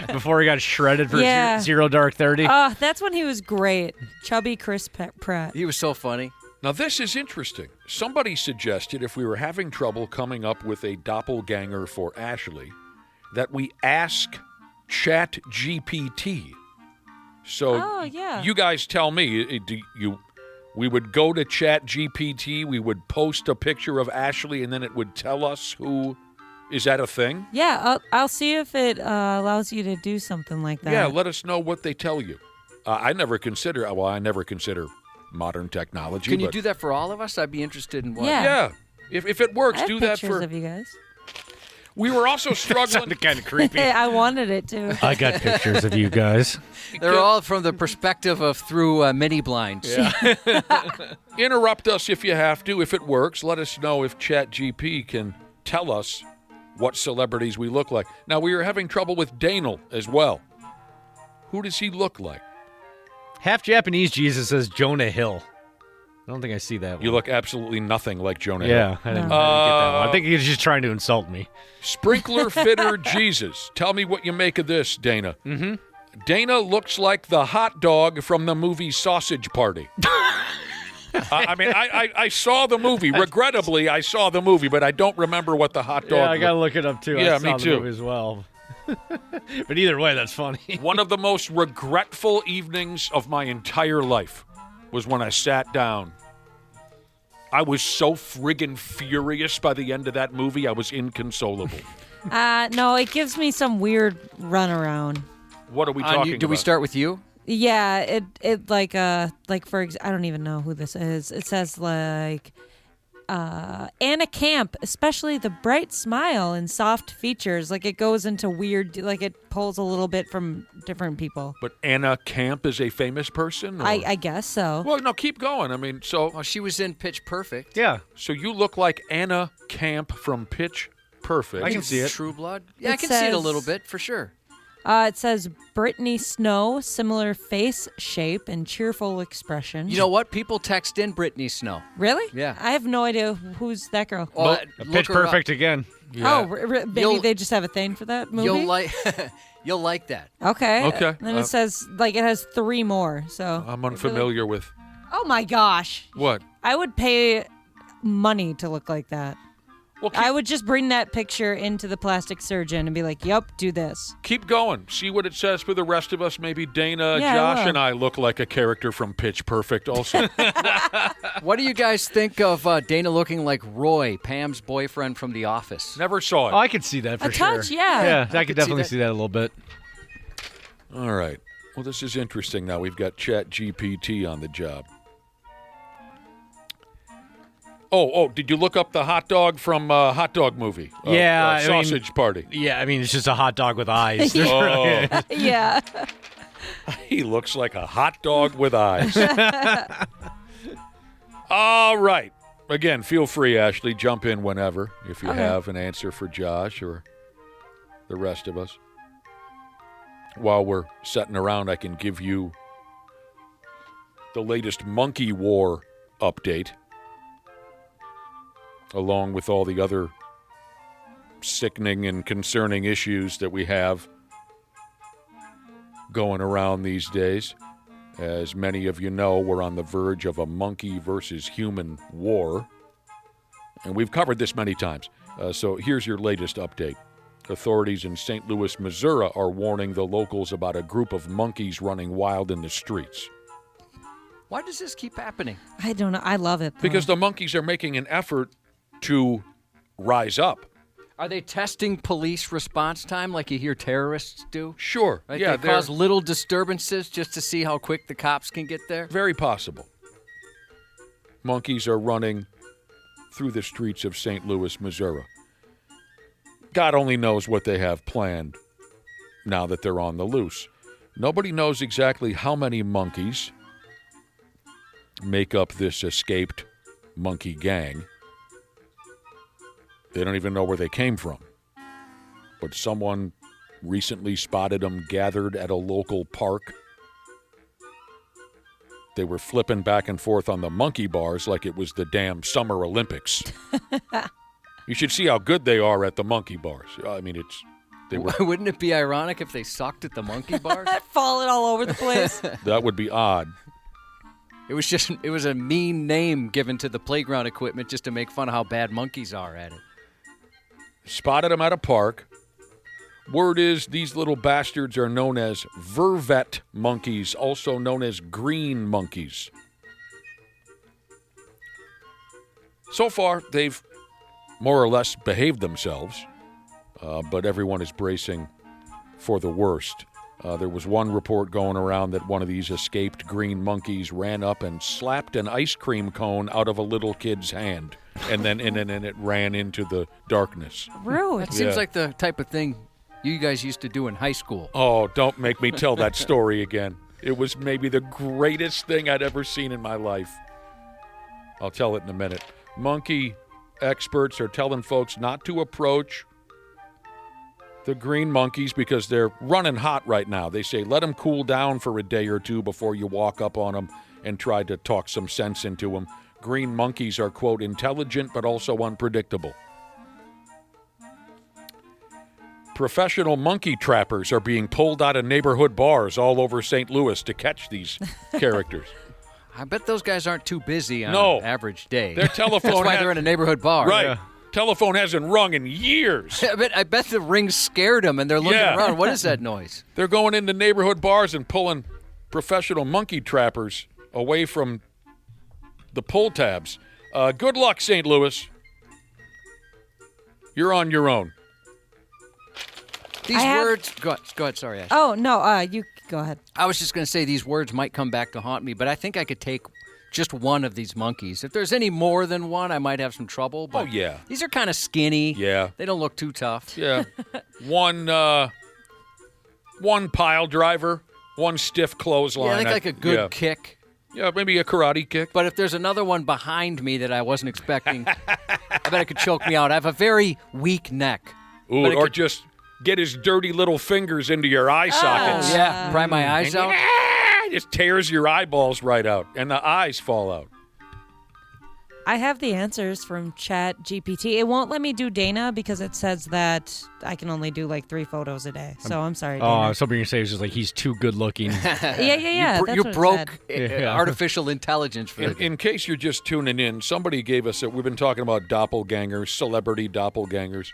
Before he got shredded for Yeah. Zero Dark 30. That's when he was great. Chubby Chris Pratt. He was so funny. Now, this is interesting. Somebody suggested if we were having trouble coming up with a doppelganger for Ashley, that we ask ChatGPT. So Oh, yeah. you guys tell me, we would go to ChatGPT, we would post a picture of Ashley, and then it would tell us who. Is that a thing? Yeah, I'll see if it allows you to do something like that. Yeah, let us know what they tell you. I never consider modern technology. Can you but do that for all of us? I'd be interested in what. Yeah. Yeah. If it works, I have do that pictures for. of you guys. We were also struggling. Kind of creepy. I wanted it to. I got pictures of you guys. They're all from the perspective of through mini blinds. Interrupt us if you have to. If it works, let us know if ChatGPT can tell us what celebrities we look like. Now, we are having trouble with Daniel as well. Who does he look like? Half Japanese Jesus says Jonah Hill. I don't think I see that one. You look absolutely nothing like Jonah Yeah, Hill. I didn't get that one. I think he's just trying to insult me. Sprinkler fitter Jesus. Tell me what you make of this, Dana. Mm-hmm. Dana looks like the hot dog from the movie Sausage Party. I saw the movie. Regrettably, I saw the movie, but I don't remember what the hot dog Yeah, I got to look it up, too. Yeah, I saw me the too. movie as well. But either way, that's funny. One of the most regretful evenings of my entire life was when I sat down. I was so friggin' furious by the end of that movie, I was inconsolable. No, it gives me some weird runaround. What are we talking Do we about? start with you? Yeah, it like for I don't even know who this is. It says like Anna Camp, especially the bright smile and soft features. Like it goes into weird, like it pulls a little bit from different people. But Anna Camp is a famous person? Or? I guess so. Well, no, keep going. I mean, Oh, she was in Pitch Perfect. Yeah. so you look like Anna Camp from Pitch Perfect. I can see it. True Blood. Yeah, I It can see it a says- little bit for sure. It says Brittany Snow, similar face shape and cheerful expression. You know what? People text in Brittany Snow. Really? Yeah. I have no idea who's that girl. Well, Pitch Perfect again. Oh, maybe You'll- they just have a thing for that movie. You'll like, you'll like that. Okay. Okay. Then it says like it has 3 more. So I'm unfamiliar with Oh my gosh! what? I would pay money to look like that. Well, I would just bring that picture into the plastic surgeon and be like, "Yep, do this." keep going. See what it says for the rest of us. Maybe Dana, Yeah, I Josh, will. and I look like a character from Pitch Perfect also. What do you guys think of Dana looking like Roy, Pam's boyfriend from The Office? Never saw it. Oh, I could see that for A sure. touch, yeah. Yeah, I could could see definitely that. see that a little bit. All right. Well, this is interesting now. We've got Chat GPT on the job. Oh, did you look up the hot dog from Hot Dog Movie? Yeah, I mean- Sausage Party. Yeah, I mean, it's just a hot dog with eyes. Oh, Yeah. he looks like a hot dog with eyes. All right. Again, feel free, Ashley. Jump in whenever if you have an answer for Josh or the rest of us. While we're sitting around, I can give you the latest monkey war update, along with all the other sickening and concerning issues that we have going around these days. As many of you know, we're on the verge of a monkey versus human war. And we've covered this many times. So here's your latest update. Authorities in St. Louis, Missouri are warning the locals about a group of monkeys running wild in the streets. Why does this keep happening? I don't know. I love it. Though. Because the monkeys are making an effort to rise up. Are they testing police response time like you hear terrorists do? Sure. Right? Yeah, They they're cause little disturbances just to see how quick the cops can get there? very possible. Monkeys are running through the streets of St. Louis, Missouri. God only knows what they have planned now that they're on the loose. Nobody knows exactly how many monkeys make up this escaped monkey gang. They don't even know where they came from. But someone recently spotted them gathered at a local park. They were flipping back and forth on the monkey bars like it was the damn Summer Olympics. You should see how good they are at the monkey bars. I mean, they were. Wouldn't it be ironic if they sucked at the monkey bars? falling all over the place. That would be odd. It was a mean name given to the playground equipment just to make fun of how bad monkeys are at it. Spotted them at a park. Word is these little bastards are known as vervet monkeys, also known as green monkeys. So far, they've more or less behaved themselves, but everyone is bracing for the worst. There was one report going around that one of these escaped green monkeys ran up and slapped an ice cream cone out of a little kid's hand, and then it ran into the darkness. Rude. That seems Yeah. like the type of thing you guys used to do in high school. Oh, don't make me tell that story again. It was maybe the greatest thing I'd ever seen in my life. I'll tell it in a minute. Monkey experts are telling folks not to approach the green monkeys because they're running hot right now. They say let them cool down for a day or two before you walk up on them and try to talk some sense into them. Green monkeys are, quote, intelligent but also unpredictable. Professional monkey trappers are being pulled out of neighborhood bars all over St. Louis to catch these characters. I bet those guys aren't too busy on No. an average day. Their telephone That's why has- they're in a neighborhood bar. Right. Telephone hasn't rung in years. I bet the ring scared them and they're looking Yeah. around. What is that noise? They're going into neighborhood bars and pulling professional monkey trappers away from the pull tabs. Good luck, St. Louis. You're on your own. These I have- words. Go ahead. Sorry, Ash. Oh no, you go ahead. I was just going to say these words might come back to haunt me, but I think I could take just one of these monkeys. If there's any more than one, I might have some trouble. But Oh, yeah. these are kind of skinny. Yeah. They don't look too tough. Yeah. one pile driver, one stiff clothesline. Yeah, I think like a good kick. Yeah, maybe a karate kick. But if there's another one behind me that I wasn't expecting, I bet it could choke me out. I have a very weak neck. Ooh, but it or could- just get his dirty little fingers into your eye sockets. Yeah, pry my eyes And out. just tears your eyeballs right out, and the eyes fall out. I have the answers from Chat GPT. It won't let me do Dana because it says that I can only do like 3 photos a day. So I'm sorry, Oh, Dana. something you're saying is just like he's too good looking. Yeah. That's You what it broke said. artificial intelligence for In case you're just tuning in, somebody gave us we've been talking about doppelgangers, celebrity doppelgangers.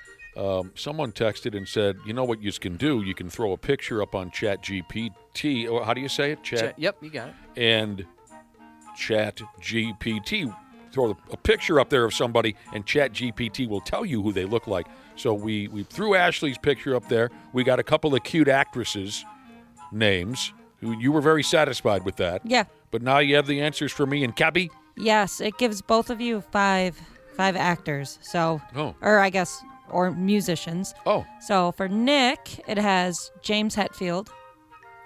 Someone texted and said, you know what you can do? You can throw a picture up on Chat GPT. Or how do you say it? Yep, you got it. And Chat GPT. Throw a picture up there of somebody, and Chat GPT will tell you who they look like. So we threw Ashley's picture up there. We got a couple of cute actresses' names. You were very satisfied with that. Yeah. But now you have the answers for me and Cabby. Yes, it gives both of you five actors. So, or musicians. Oh. So for Nick, it has James Hetfield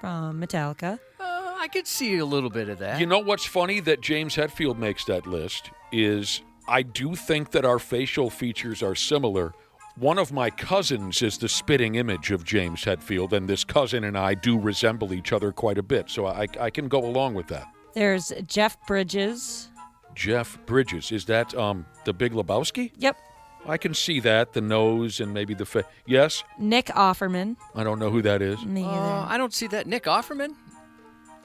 from Metallica. I could see a little bit of that. You know what's funny that James Hetfield makes that list is I do think that our facial features are similar. One of my cousins is the spitting image of James Hetfield, and this cousin and I do resemble each other quite a bit, so I can go along with that. There's Jeff Bridges. Jeff Bridges. Is that the Big Lebowski? Yep. I can see that, the nose and maybe the face. Yes? Nick Offerman. I don't know who that is. Me either. I don't see that. Nick Offerman?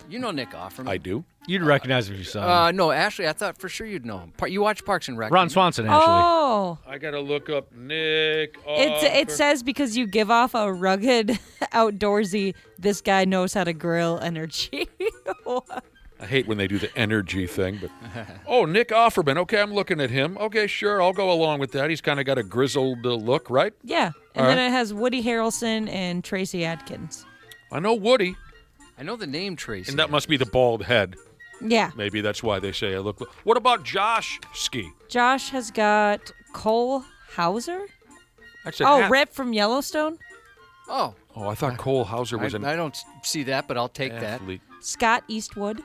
You know Nick Offerman. I do. You'd recognize him if you saw him. No, Ashley, I thought for sure you'd know him. You watch Parks and Rec. Ron Swanson, actually. Oh. I got to look up Nick. It says because you give off a rugged, outdoorsy, this guy knows how to grill energy. I hate when they do the energy thing, but Nick Offerman. Okay, I'm looking at him. Okay, sure, I'll go along with that. He's kind of got a grizzled look, right? Yeah, and All then right. it has Woody Harrelson and Tracy Adkins. I know Woody, I know the name Tracy. and that must be the bald head. Yeah. Maybe that's why they say I look. What about Josh Ski? Josh has got Cole Hauser. I said, Rip from Yellowstone. Oh, I thought Cole Hauser was an I don't see that, but I'll take athlete. Scott Eastwood.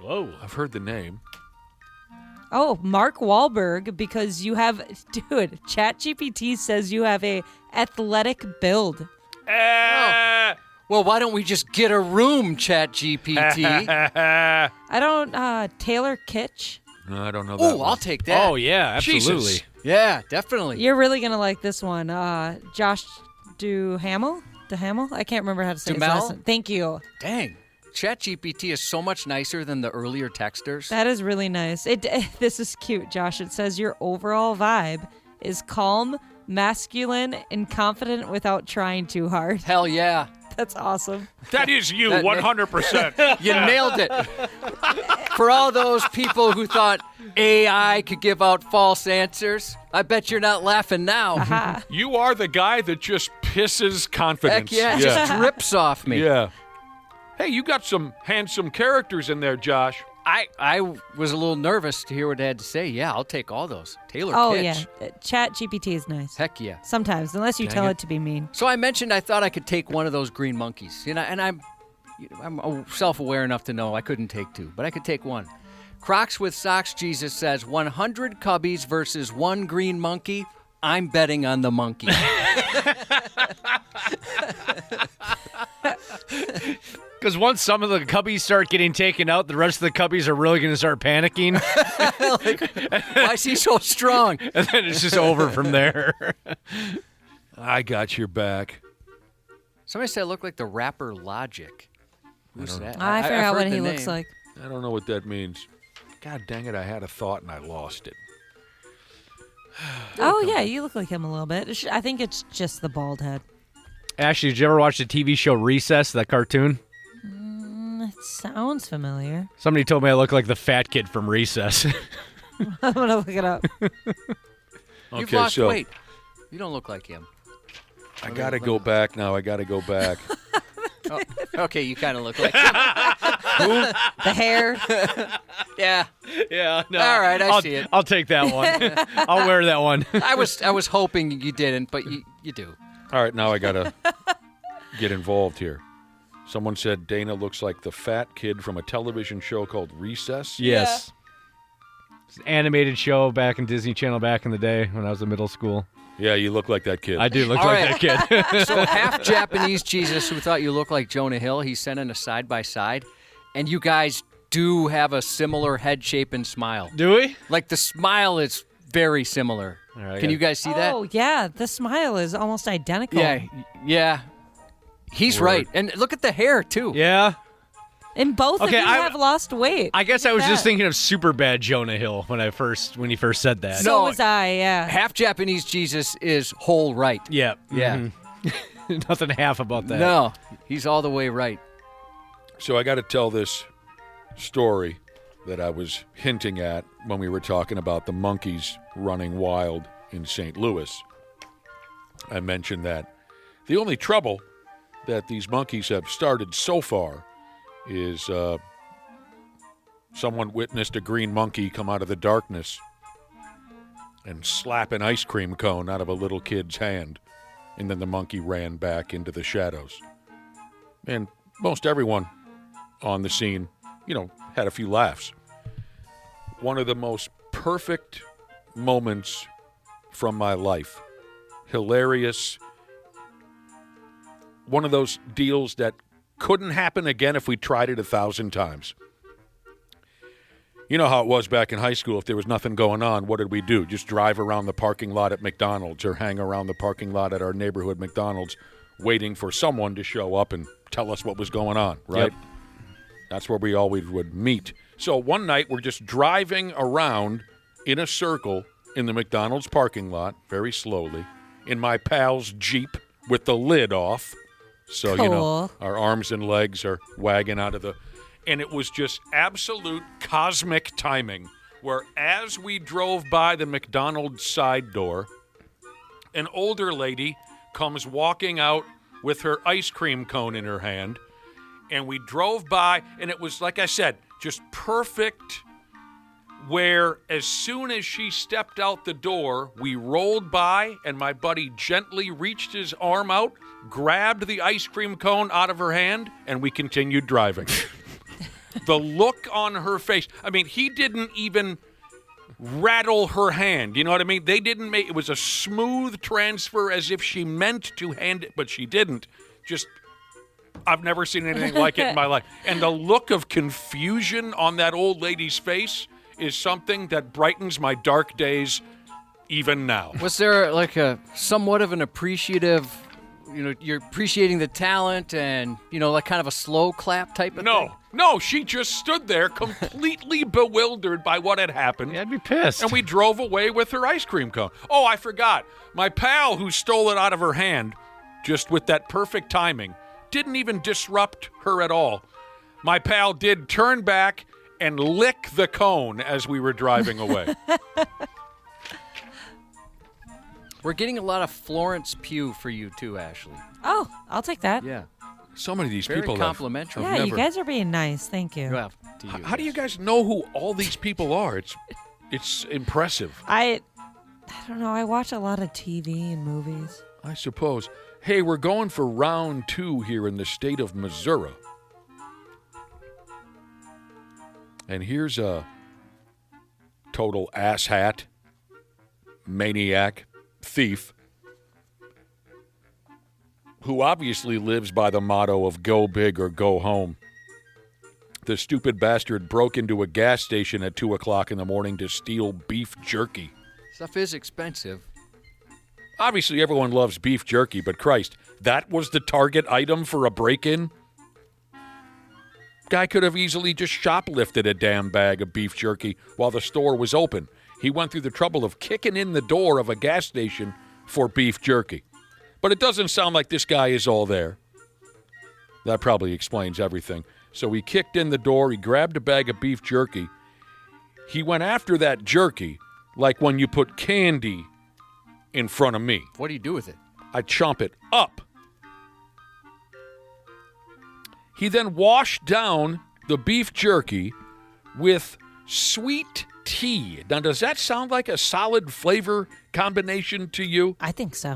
Whoa. I've heard the name. Oh, Mark Wahlberg, because you have, dude, ChatGPT says you have a athletic build. that. Well, why don't we just get a room, ChatGPT? I don't, Taylor Kitsch. No, I don't know that. Oh, one. I'll take that. Oh, yeah, absolutely. Jesus. Yeah, definitely. You're really going to like this one. Josh Duhamel? I can't remember how to say his Duhamel? last name. Thank you. Dang. ChatGPT is so much nicer than the earlier texters. That is really nice. This is cute, Josh. It says your overall vibe is calm, masculine, and confident without trying too hard. Hell yeah. That's awesome. That is you, That- 100%. You nailed it. For all those people who thought AI could give out false answers, I bet you're not laughing now. You are the guy that just pisses confidence. Heck yeah, it just drips off me. Yeah. Hey, you got some handsome characters in there, Josh. I was a little nervous to hear what it had to say. Yeah, I'll take all those. Taylor Oh, Kitsch. yeah. ChatGPT is nice. Heck yeah. Sometimes, unless you tell it to be mean. So I mentioned I thought I could take one of those green monkeys. And I'm self-aware enough to know I couldn't take 2, but I could take 1. Crocs with Socks Jesus says 100 cubbies versus 1 green monkey. I'm betting on the monkey. Because once some of the cubbies start getting taken out, the rest of the cubbies are really going to start panicking. Why is he so strong? And then it's just over from there. I got your back. Somebody said I look like the rapper Logic. Who's that? I I've forgot heard what the he looks name. like. I don't know what that means. God dang it, I had a thought and I lost it. Oh, yeah, you look like him a little bit. I think it's just the bald head. Ashley, did you ever watch the TV show Recess, that cartoon? It sounds familiar. Somebody told me I look like the fat kid from Recess. I'm going to look it up. You've lost weight. You don't look like him. I got to go back now. I got to go back. Oh, okay, you kind of look like him. The hair. Yeah. Yeah, no. All right, I I'll, see it. I'll take that one. I'll wear that one. I was hoping you didn't, but you do. All right, now I got to get involved here. Someone said Dana looks like the fat kid from a television show called Recess. Yes. It's an animated show back in Disney Channel back in the day when I was in middle school. Yeah, you look like that kid. I do look All like right. that kid. So half Japanese Jesus who thought you looked like Jonah Hill, he sent in a side-by-side, and you guys do have a similar head shape and smile. Do we? Like the smile is very similar. All right, Can you guys see that? Oh, yeah. The smile is almost identical. Yeah. He's right. And look at the hair, too. Yeah. And both of Okay, you have lost weight. I guess Look I was at just that. thinking of Superbad Jonah Hill when you first said that. So was I, yeah. Half Japanese Jesus is whole right. Yeah. Yeah. Nothing half about that. No, he's all the way right. So I got to tell this story that I was hinting at when we were talking about the monkeys running wild in St. Louis. I mentioned that the only trouble that these monkeys have started so far is someone witnessed a green monkey come out of the darkness and slap an ice cream cone out of a little kid's hand, and then the monkey ran back into the shadows. And most everyone on the scene, had a few laughs. One of the most perfect moments from my life. Hilarious. One of those deals that couldn't happen again if we tried it 1,000 times. You know how it was back in high school. If there was nothing going on, what did we do? Just drive around the parking lot at McDonald's or hang around the parking lot at our neighborhood McDonald's waiting for someone to show up and tell us what was going on, right? Yep. That's where we always would meet. So one night we're just driving around in a circle in the McDonald's parking lot, very slowly, in my pal's Jeep with the lid off. So, Cool. our arms and legs are wagging out of the... And it was just absolute cosmic timing where as we drove by the McDonald's side door, an older lady comes walking out with her ice cream cone in her hand, and we drove by, and it was, like I said, just perfect, where as soon as she stepped out the door, we rolled by, and my buddy gently reached his arm out, grabbed the ice cream cone out of her hand, and we continued driving. The look on her face, I mean, he didn't even rattle her hand, you know what I mean? They didn't make, it was a smooth transfer as if she meant to hand it, but she didn't. Just, I've never seen anything like it in my life. And the look of confusion on that old lady's face is something that brightens my dark days even now. Was there like a somewhat of an appreciative, you're appreciating the talent and, like kind of a slow clap type of thing? No, she just stood there completely bewildered by what had happened. Yeah, I'd be pissed. And we drove away with her ice cream cone. Oh, I forgot. My pal who stole it out of her hand, just with that perfect timing, didn't even disrupt her at all. My pal did turn back and lick the cone as we were driving away. We're getting a lot of Florence Pugh for you too, Ashley. Oh, I'll take that. Yeah. So many of these Very people complimentary. Yeah, you guys are being nice. Thank you. Well, to you, How do you yes. guys know who all these people are? It's impressive, I don't know. I watch a lot of TV and movies. I suppose. Hey, we're going for round 2 here in the state of Missouri. And here's a total asshat, maniac, thief, who obviously lives by the motto of go big or go home. The stupid bastard broke into a gas station at 2 o'clock in the morning to steal beef jerky. Stuff is expensive. Obviously, everyone loves beef jerky, but Christ, that was the target item for a break-in? Guy could have easily just shoplifted a damn bag of beef jerky while the store was open. He went through the trouble of kicking in the door of a gas station for beef jerky. But it doesn't sound like this guy is all there. That probably explains everything. So he kicked in the door, he grabbed a bag of beef jerky. He went after that jerky like when you put candy in front of me. What do you do with it? I chomp it up. He then washed down the beef jerky with sweet tea. Now, does that sound like a solid flavor combination to you? I think so.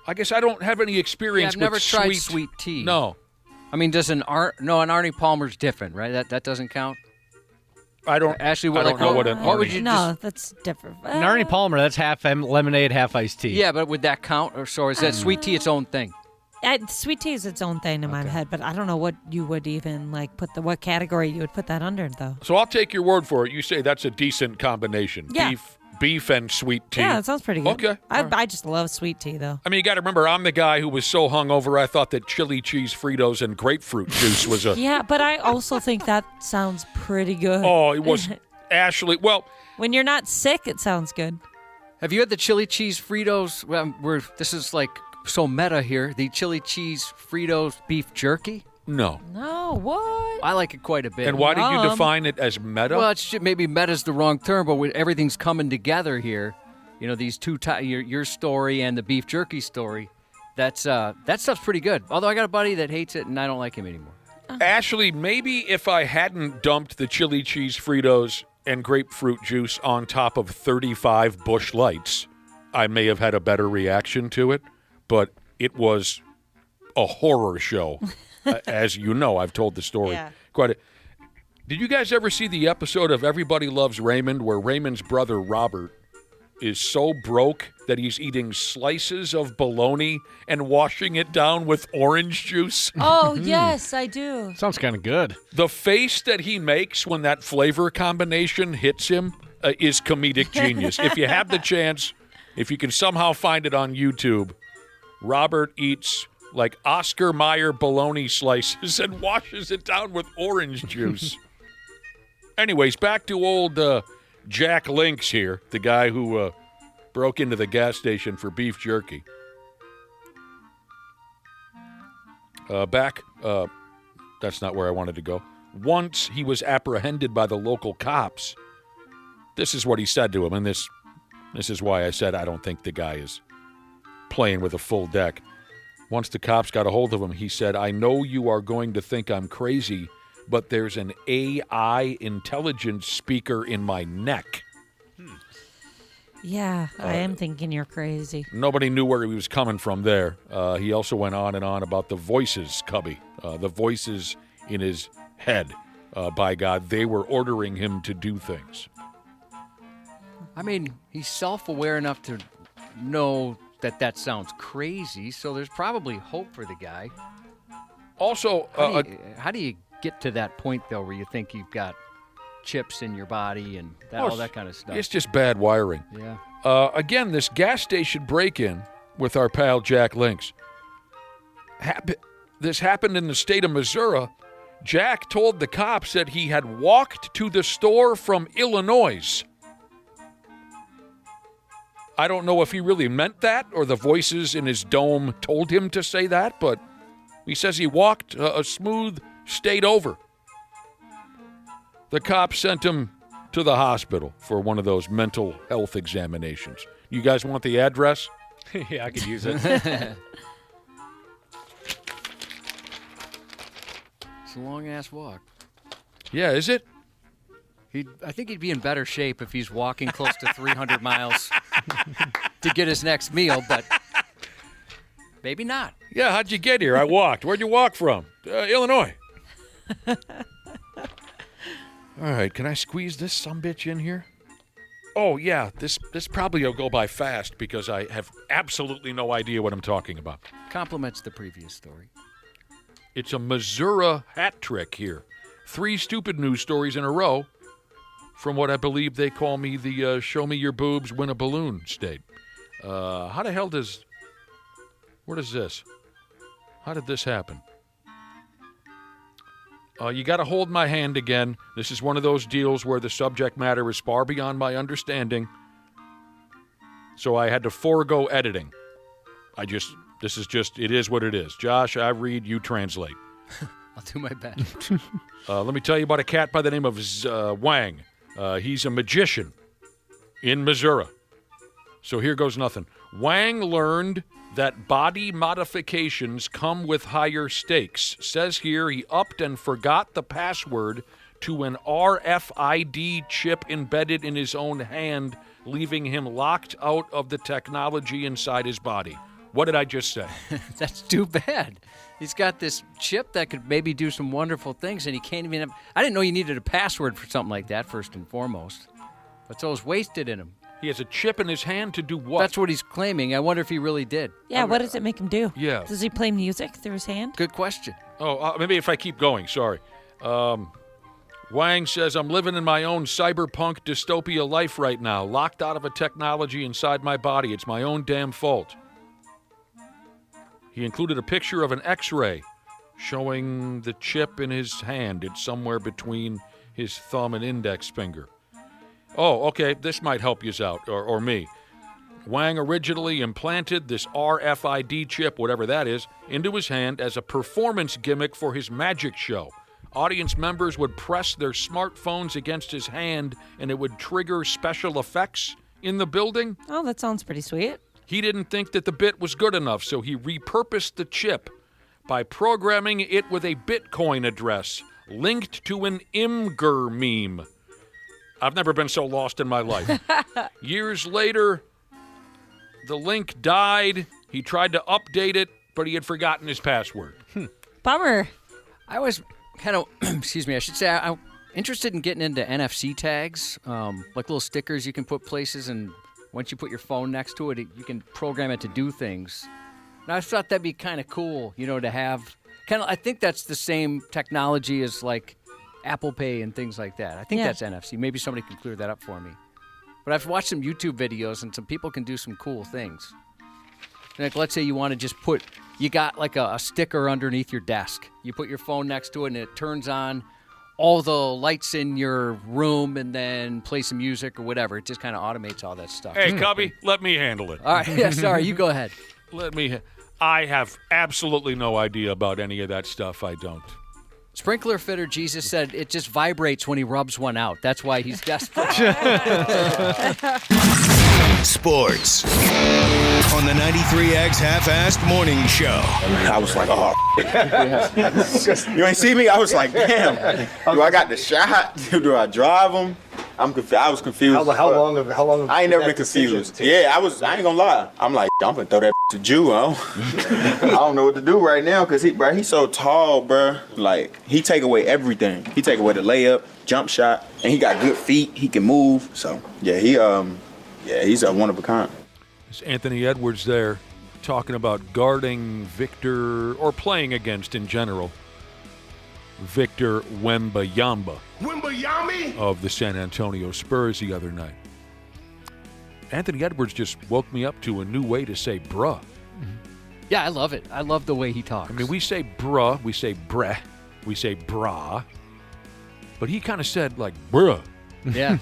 I guess I don't have any experience I've never with tried sweet tea. No. I mean, does an Arnie Palmer's different, right? That doesn't count. I don't. Ashley, I don't know what an what would Arnie- you No, that's different. An Arnie Palmer, that's half lemonade, half iced tea. Yeah, but would that count, or is that sweet tea its own thing? Sweet tea is its own thing in my head, but I don't know what you would even what category you would put that under though. So I'll take your word for it. You say that's a decent combination. Yeah. Beef and sweet tea. Yeah, that sounds pretty good. Okay. I just love sweet tea though. I mean, you got to remember, I'm the guy who was so hungover I thought that chili cheese Fritos and grapefruit juice was a. Yeah, but I also think that sounds pretty good. Oh, it was Ashley. Well, when you're not sick, it sounds good. Have you had the chili cheese Fritos? Well, this is like so meta here. The chili cheese Fritos beef jerky. no. No, what? I like it quite a bit. And why did you define it as meta? Well, maybe meta's the wrong term, but everything's coming together here. You know, these two, your story and the beef jerky story. That stuff's pretty good. Although I got a buddy that hates it, and I don't like him anymore. Ashley, maybe if I hadn't dumped the chili cheese Fritos and grapefruit juice on top of 35 Busch Lights, I may have had a better reaction to it. But it was a horror show. As you know, I've told the story quite a. Did you guys ever see the episode of Everybody Loves Raymond where Raymond's brother Robert is so broke that he's eating slices of bologna and washing it down with orange juice? Oh, yes, I do. Sounds kind of good. The face that he makes when that flavor combination hits him is comedic genius. If you have the chance, if you can somehow find it on YouTube, Robert eats like Oscar Mayer bologna slices and washes it down with orange juice. Anyways, back to old Jack Lynx here, the guy who broke into the gas station for beef jerky. That's not where I wanted to go. Once he was apprehended by the local cops. This is what he said to him, and this is why I said I don't think the guy is playing with a full deck. Once the cops got a hold of him, he said, "I know you are going to think I'm crazy, but there's an AI intelligence speaker in my neck." Yeah, I am thinking you're crazy. Nobody knew where he was coming from there. He also went on and on about the voices, Cubby. The voices in his head. By God, they were ordering him to do things. I mean, he's self-aware enough to know that sounds crazy, so there's probably hope for the guy. Also, how do you get to that point, though, where you think you've got chips in your body and all that kind of stuff? It's just bad wiring. Yeah. Again, this gas station break-in with our pal Jack Lynx. This happened in the state of Missouri. Jack told the cops that he had walked to the store from Illinois. I don't know if he really meant that or the voices in his dome told him to say that, but he says he walked a smooth state over. The cops sent him to the hospital for one of those mental health examinations. You guys want the address? Yeah, I could use it. It's a long-ass walk. Yeah, is it? I think he'd be in better shape if he's walking close to 300 miles to get his next meal, but maybe not. Yeah, how'd you get here? I walked. Where'd you walk from? Illinois. All right, can I squeeze this sumbitch in here? Oh, yeah, this probably will go by fast because I have absolutely no idea what I'm talking about. Compliments the previous story. It's a Missouri hat trick here. 3 stupid news stories in a row from what I believe they call me the show me your boobs, win a balloon state. How the hell what is this? How did this happen? You got to hold my hand again. This is one of those deals where the subject matter is far beyond my understanding. So I had to forego editing. It is what it is. Josh, I read, you translate. I'll do my best. Let me tell you about a cat by the name of Wang. He's a magician in Missouri. So here goes nothing. Wang learned that body modifications come with higher stakes. Says here he upped and forgot the password to an RFID chip embedded in his own hand, leaving him locked out of the technology inside his body. What did I just say? That's too bad. He's got this chip that could maybe do some wonderful things, and he can't even I didn't know you needed a password for something like that, first and foremost. But so it's wasted in him. He has a chip in his hand to do what? That's what he's claiming. I wonder if he really did. Yeah, what does it make him do? Yeah. Does he play music through his hand? Good question. Oh, maybe if I keep going. Sorry. Wang says, I'm living in my own cyberpunk dystopia life right now, locked out of a technology inside my body. It's my own damn fault. He included a picture of an X-ray showing the chip in his hand. It's somewhere between his thumb and index finger. Oh, okay, this might help you out, or me. Wang originally implanted this RFID chip, whatever that is, into his hand as a performance gimmick for his magic show. Audience members would press their smartphones against his hand, and it would trigger special effects in the building. Oh, that sounds pretty sweet. He didn't think that the bit was good enough, so he repurposed the chip by programming it with a Bitcoin address linked to an Imgur meme. I've never been so lost in my life. Years later, the link died. He tried to update it, but he had forgotten his password. Bummer. I was kind of, excuse me, I should say, I'm interested in getting into NFC tags, like little stickers you can put places, and once you put your phone next to it, you can program it to do things. And I thought that'd be kind of cool, to have. I think that's the same technology as like Apple Pay and things like that. I think that's NFC. Maybe somebody can clear that up for me. But I've watched some YouTube videos, and some people can do some cool things. Like, let's say you want to just you got like a sticker underneath your desk. You put your phone next to it, and it turns on all the lights in your room and then play some music or whatever. It just kind of automates all that stuff. Hey, Cubby, let me handle it. All right. Yeah, sorry. You go ahead. I have absolutely no idea about any of that stuff. I don't. Sprinkler fitter Jesus said it just vibrates when he rubs one out. That's why he's desperate. Sports on the 93X Half-Assed Morning Show. I was like, oh, you ain't see me? I was like, damn, do I got the shot? Do I drive him? I was confused. How long? I ain't never been confused. Yeah, I ain't gonna lie. I'm like, I'm gonna throw that to Jew, I don't know what to do right now, because he's so tall, bro. Like, he take away everything. He take away the layup, jump shot, and he got good feet. He can move. So, yeah, he's a one of a kind. It's Anthony Edwards there talking about guarding Victor, or playing against in general, Victor Wembanyama of the San Antonio Spurs the other night. Anthony Edwards just woke me up to a new way to say bruh. Yeah, I love it. I love the way he talks. I mean, we say bruh, we say breh, we say brah, but he kind of said like bruh. Yeah.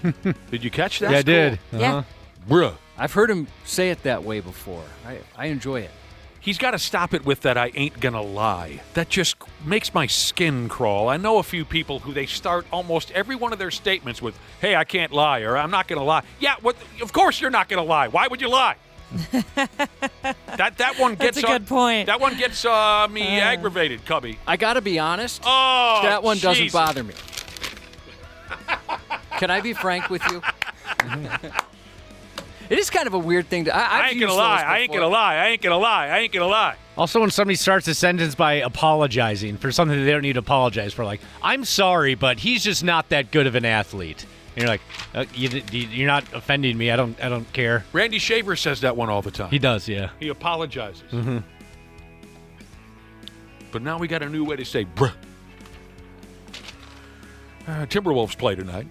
Did you catch that? Yeah, I did. Yeah. Bruh. I've heard him say it that way before. I enjoy it. He's got to stop it with that I ain't gonna lie. That just makes my skin crawl. I know a few people who they start almost every one of their statements with, hey, I can't lie, or I'm not gonna lie. Yeah, of course you're not gonna lie. Why would you lie? that one gets That's a good point. That one gets me aggravated, Cubby. I got to be honest. Oh, that one doesn't Jesus. bother me. Can I be frank with you? It is kind of a weird thing to. I ain't gonna lie. I ain't gonna lie. I ain't gonna lie. I ain't gonna lie. Also, when somebody starts a sentence by apologizing for something that they don't need to apologize for, like, I'm sorry, but he's just not that good of an athlete. And you're like, you're not offending me. I don't care. Randy Shaver says that one all the time. He does, yeah. He apologizes. Mm-hmm. But now we got a new way to say bruh. Timberwolves play tonight.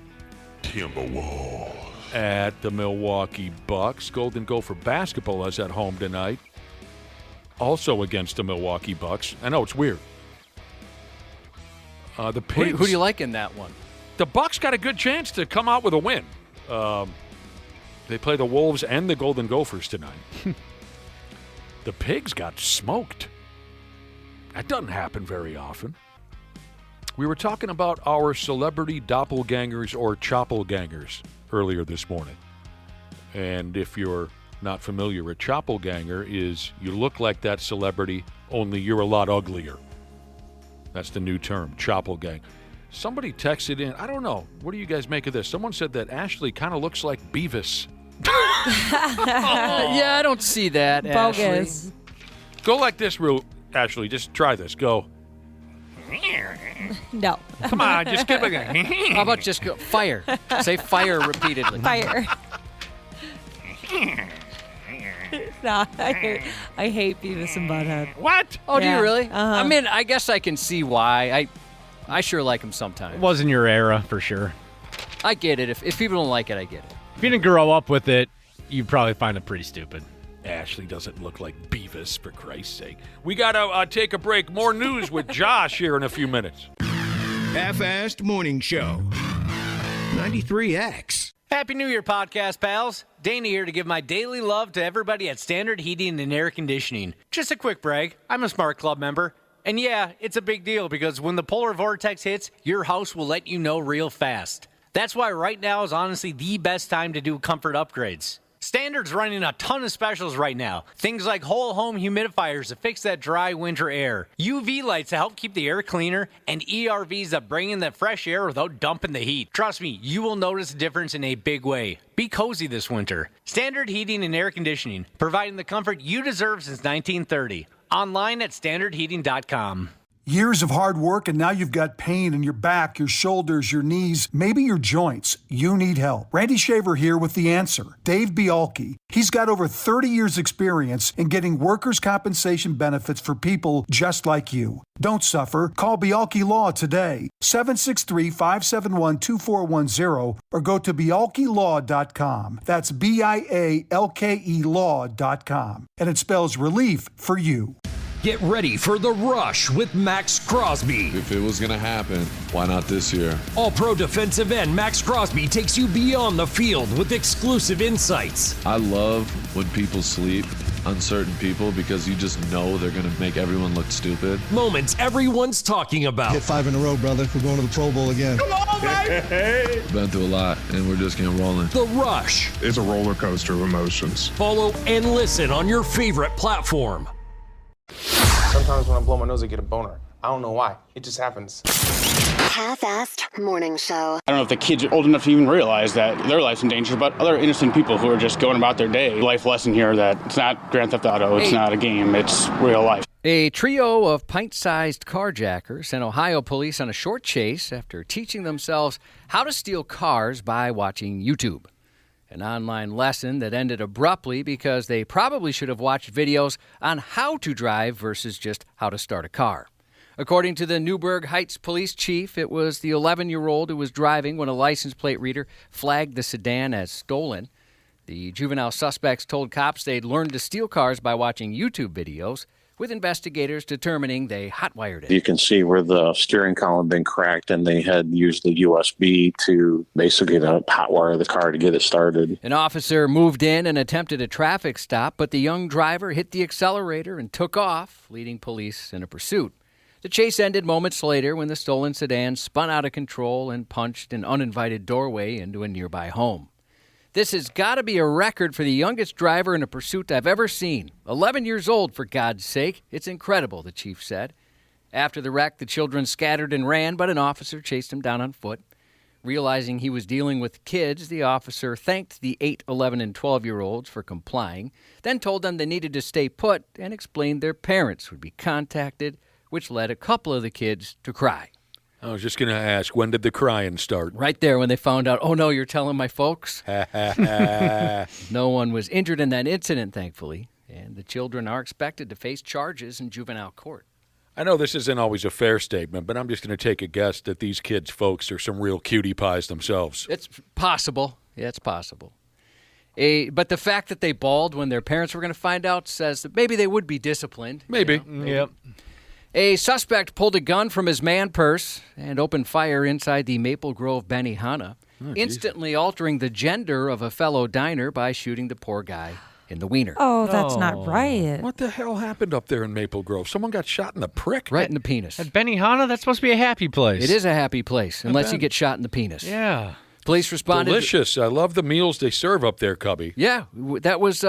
Timberwolves. At the Milwaukee Bucks. Golden Gopher basketball is at home tonight. Also against the Milwaukee Bucks. I know, it's weird. The Pigs. Who do you like in that one? The Bucks got a good chance to come out with a win. They play the Wolves and the Golden Gophers tonight. The Pigs got smoked. That doesn't happen very often. We were talking about our celebrity doppelgangers or chopplegangers earlier this morning. And if you're not familiar, a choppleganger is you look like that celebrity, only you're a lot uglier. That's the new term, chopplegang. Somebody texted in, I don't know, what do you guys make of this? Someone said that Ashley kind of looks like Beavis. Yeah, I don't see that, Bogus. Ashley. Go like this, Ashley. Just try this. Go. No. Come on, just give it a How about just go fire? Say fire repeatedly. Fire. No, I hate Beavis and Butthead. What? Oh, do Yeah. you really? Uh-huh. I mean, I guess I can see why. I sure like them sometimes. It wasn't your era, for sure. I get it. If people don't like it, I get it. If you didn't grow up with it, you'd probably find it pretty stupid. Ashley doesn't look like Beavis, for Christ's sake. We got to take a break. More news with Josh here in a few minutes. Half-assed Morning Show. 93X. Happy New Year, podcast pals. Dana here to give my daily love to everybody at Standard Heating and Air Conditioning. Just a quick brag, I'm a Smart Club member. And yeah, it's a big deal because when the polar vortex hits, your house will let you know real fast. That's why right now is honestly the best time to do comfort upgrades. Standard's running a ton of specials right now. Things like whole home humidifiers to fix that dry winter air, UV lights to help keep the air cleaner, and ERVs that bring in that fresh air without dumping the heat. Trust me, you will notice a difference in a big way. Be cozy this winter. Standard Heating and Air Conditioning, providing the comfort you deserve since 1930. Online at standardheating.com. Years of hard work, and now you've got pain in your back, your shoulders, your knees, maybe your joints. You need help. Randy Shaver here with the answer. Dave Bialke. He's got over 30 years experience in getting workers' compensation benefits for people just like you. Don't suffer. Call Bialke Law today. 763-571-2410 or go to bialkelaw.com. That's BIALKE law.com. And it spells relief for you. Get ready for The Rush with Max Crosby. If it was going to happen, why not this year? All-pro defensive end Max Crosby takes you beyond the field with exclusive insights. I love when people sleep, uncertain people, because you just know they're going to make everyone look stupid. Moments everyone's talking about. Hit 5 in a row, brother. We're going to the Pro Bowl again. Come on, baby! Been through a lot, and we're just getting rolling. The Rush. It's a roller coaster of emotions. Follow and listen on your favorite platform. Sometimes when I blow my nose, I get a boner. I don't know why. It just happens. Half-assed Morning Show. I don't know if the kids are old enough to even realize that their life's in danger, but other innocent people who are just going about their day. Life lesson here that it's not Grand Theft Auto, it's not a game, it's real life. A trio of pint-sized carjackers sent Ohio police on a short chase after teaching themselves how to steal cars by watching YouTube. An online lesson that ended abruptly because they probably should have watched videos on how to drive versus just how to start a car. According to the Newburgh Heights police chief, it was the 11-year-old who was driving when a license plate reader flagged the sedan as stolen. The juvenile suspects told cops they'd learned to steal cars by watching YouTube videos, with investigators determining they hotwired it. You can see where the steering column had been cracked, and they had used the USB to basically hotwire the car to get it started. An officer moved in and attempted a traffic stop, but the young driver hit the accelerator and took off, leading police in a pursuit. The chase ended moments later when the stolen sedan spun out of control and punched an uninvited doorway into a nearby home. This has got to be a record for the youngest driver in a pursuit I've ever seen. 11 years old, for God's sake. It's incredible, the chief said. After the wreck, the children scattered and ran, but an officer chased them down on foot. Realizing he was dealing with kids, the officer thanked the 8, 11, and 12-year-olds for complying, then told them they needed to stay put and explained their parents would be contacted, which led a couple of the kids to cry. I was just going to ask, when did the crying start? Right there when they found out, oh no, you're telling my folks? No one was injured in that incident, thankfully, and the children are expected to face charges in juvenile court. I know this isn't always a fair statement, but I'm just going to take a guess that these kids' folks are some real cutie pies themselves. It's possible. Yeah, it's possible. But the fact that they bawled when their parents were going to find out says that maybe they would be disciplined. Maybe. Yep. A suspect pulled a gun from his man purse and opened fire inside the Maple Grove Benihana, instantly altering the gender of a fellow diner by shooting the poor guy in the wiener. Oh, that's not right. What the hell happened up there in Maple Grove? Someone got shot in the prick? Right in the penis. At Benihana, that's supposed to be a happy place. It is a happy place, unless you get shot in the penis. Yeah. Police responded. Delicious. I love the meals they serve up there, Cubby. Yeah, that was,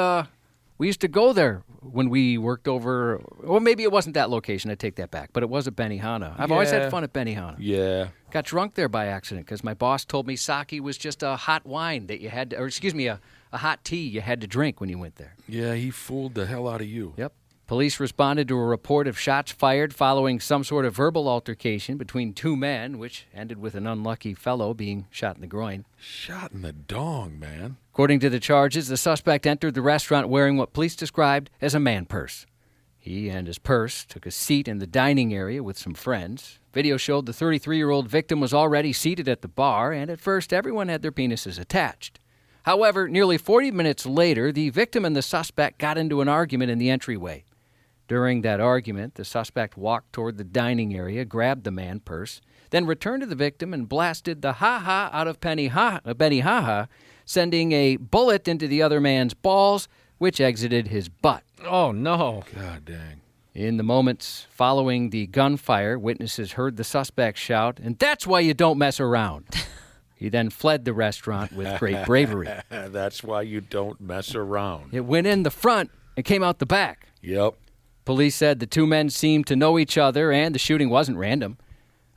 we used to go there when we worked over, well, maybe it wasn't that location. I take that back, but it was at Benihana. I've always had fun at Benihana. Yeah. Got drunk there by accident because my boss told me sake was just a hot wine that you had to, or excuse me, a hot tea you had to drink when you went there. Yeah, he fooled the hell out of you. Yep. Police responded to a report of shots fired following some sort of verbal altercation between two men, which ended with an unlucky fellow being shot in the groin. Shot in the dong, man. According to the charges, the suspect entered the restaurant wearing what police described as a man purse. He and his purse took a seat in the dining area with some friends. Video showed the 33-year-old victim was already seated at the bar, and at first everyone had their penises attached. However, nearly 40 minutes later, the victim and the suspect got into an argument in the entryway. During that argument, the suspect walked toward the dining area, grabbed the man purse, then returned to the victim and blasted the ha-ha out of Benny Ha-ha, sending a bullet into the other man's balls, which exited his butt. Oh, no. God dang. In the moments following the gunfire, witnesses heard the suspect shout, "And that's why you don't mess around." He then fled the restaurant with great bravery. That's why you don't mess around. It went in the front and came out the back. Yep. Police said the two men seemed to know each other and the shooting wasn't random.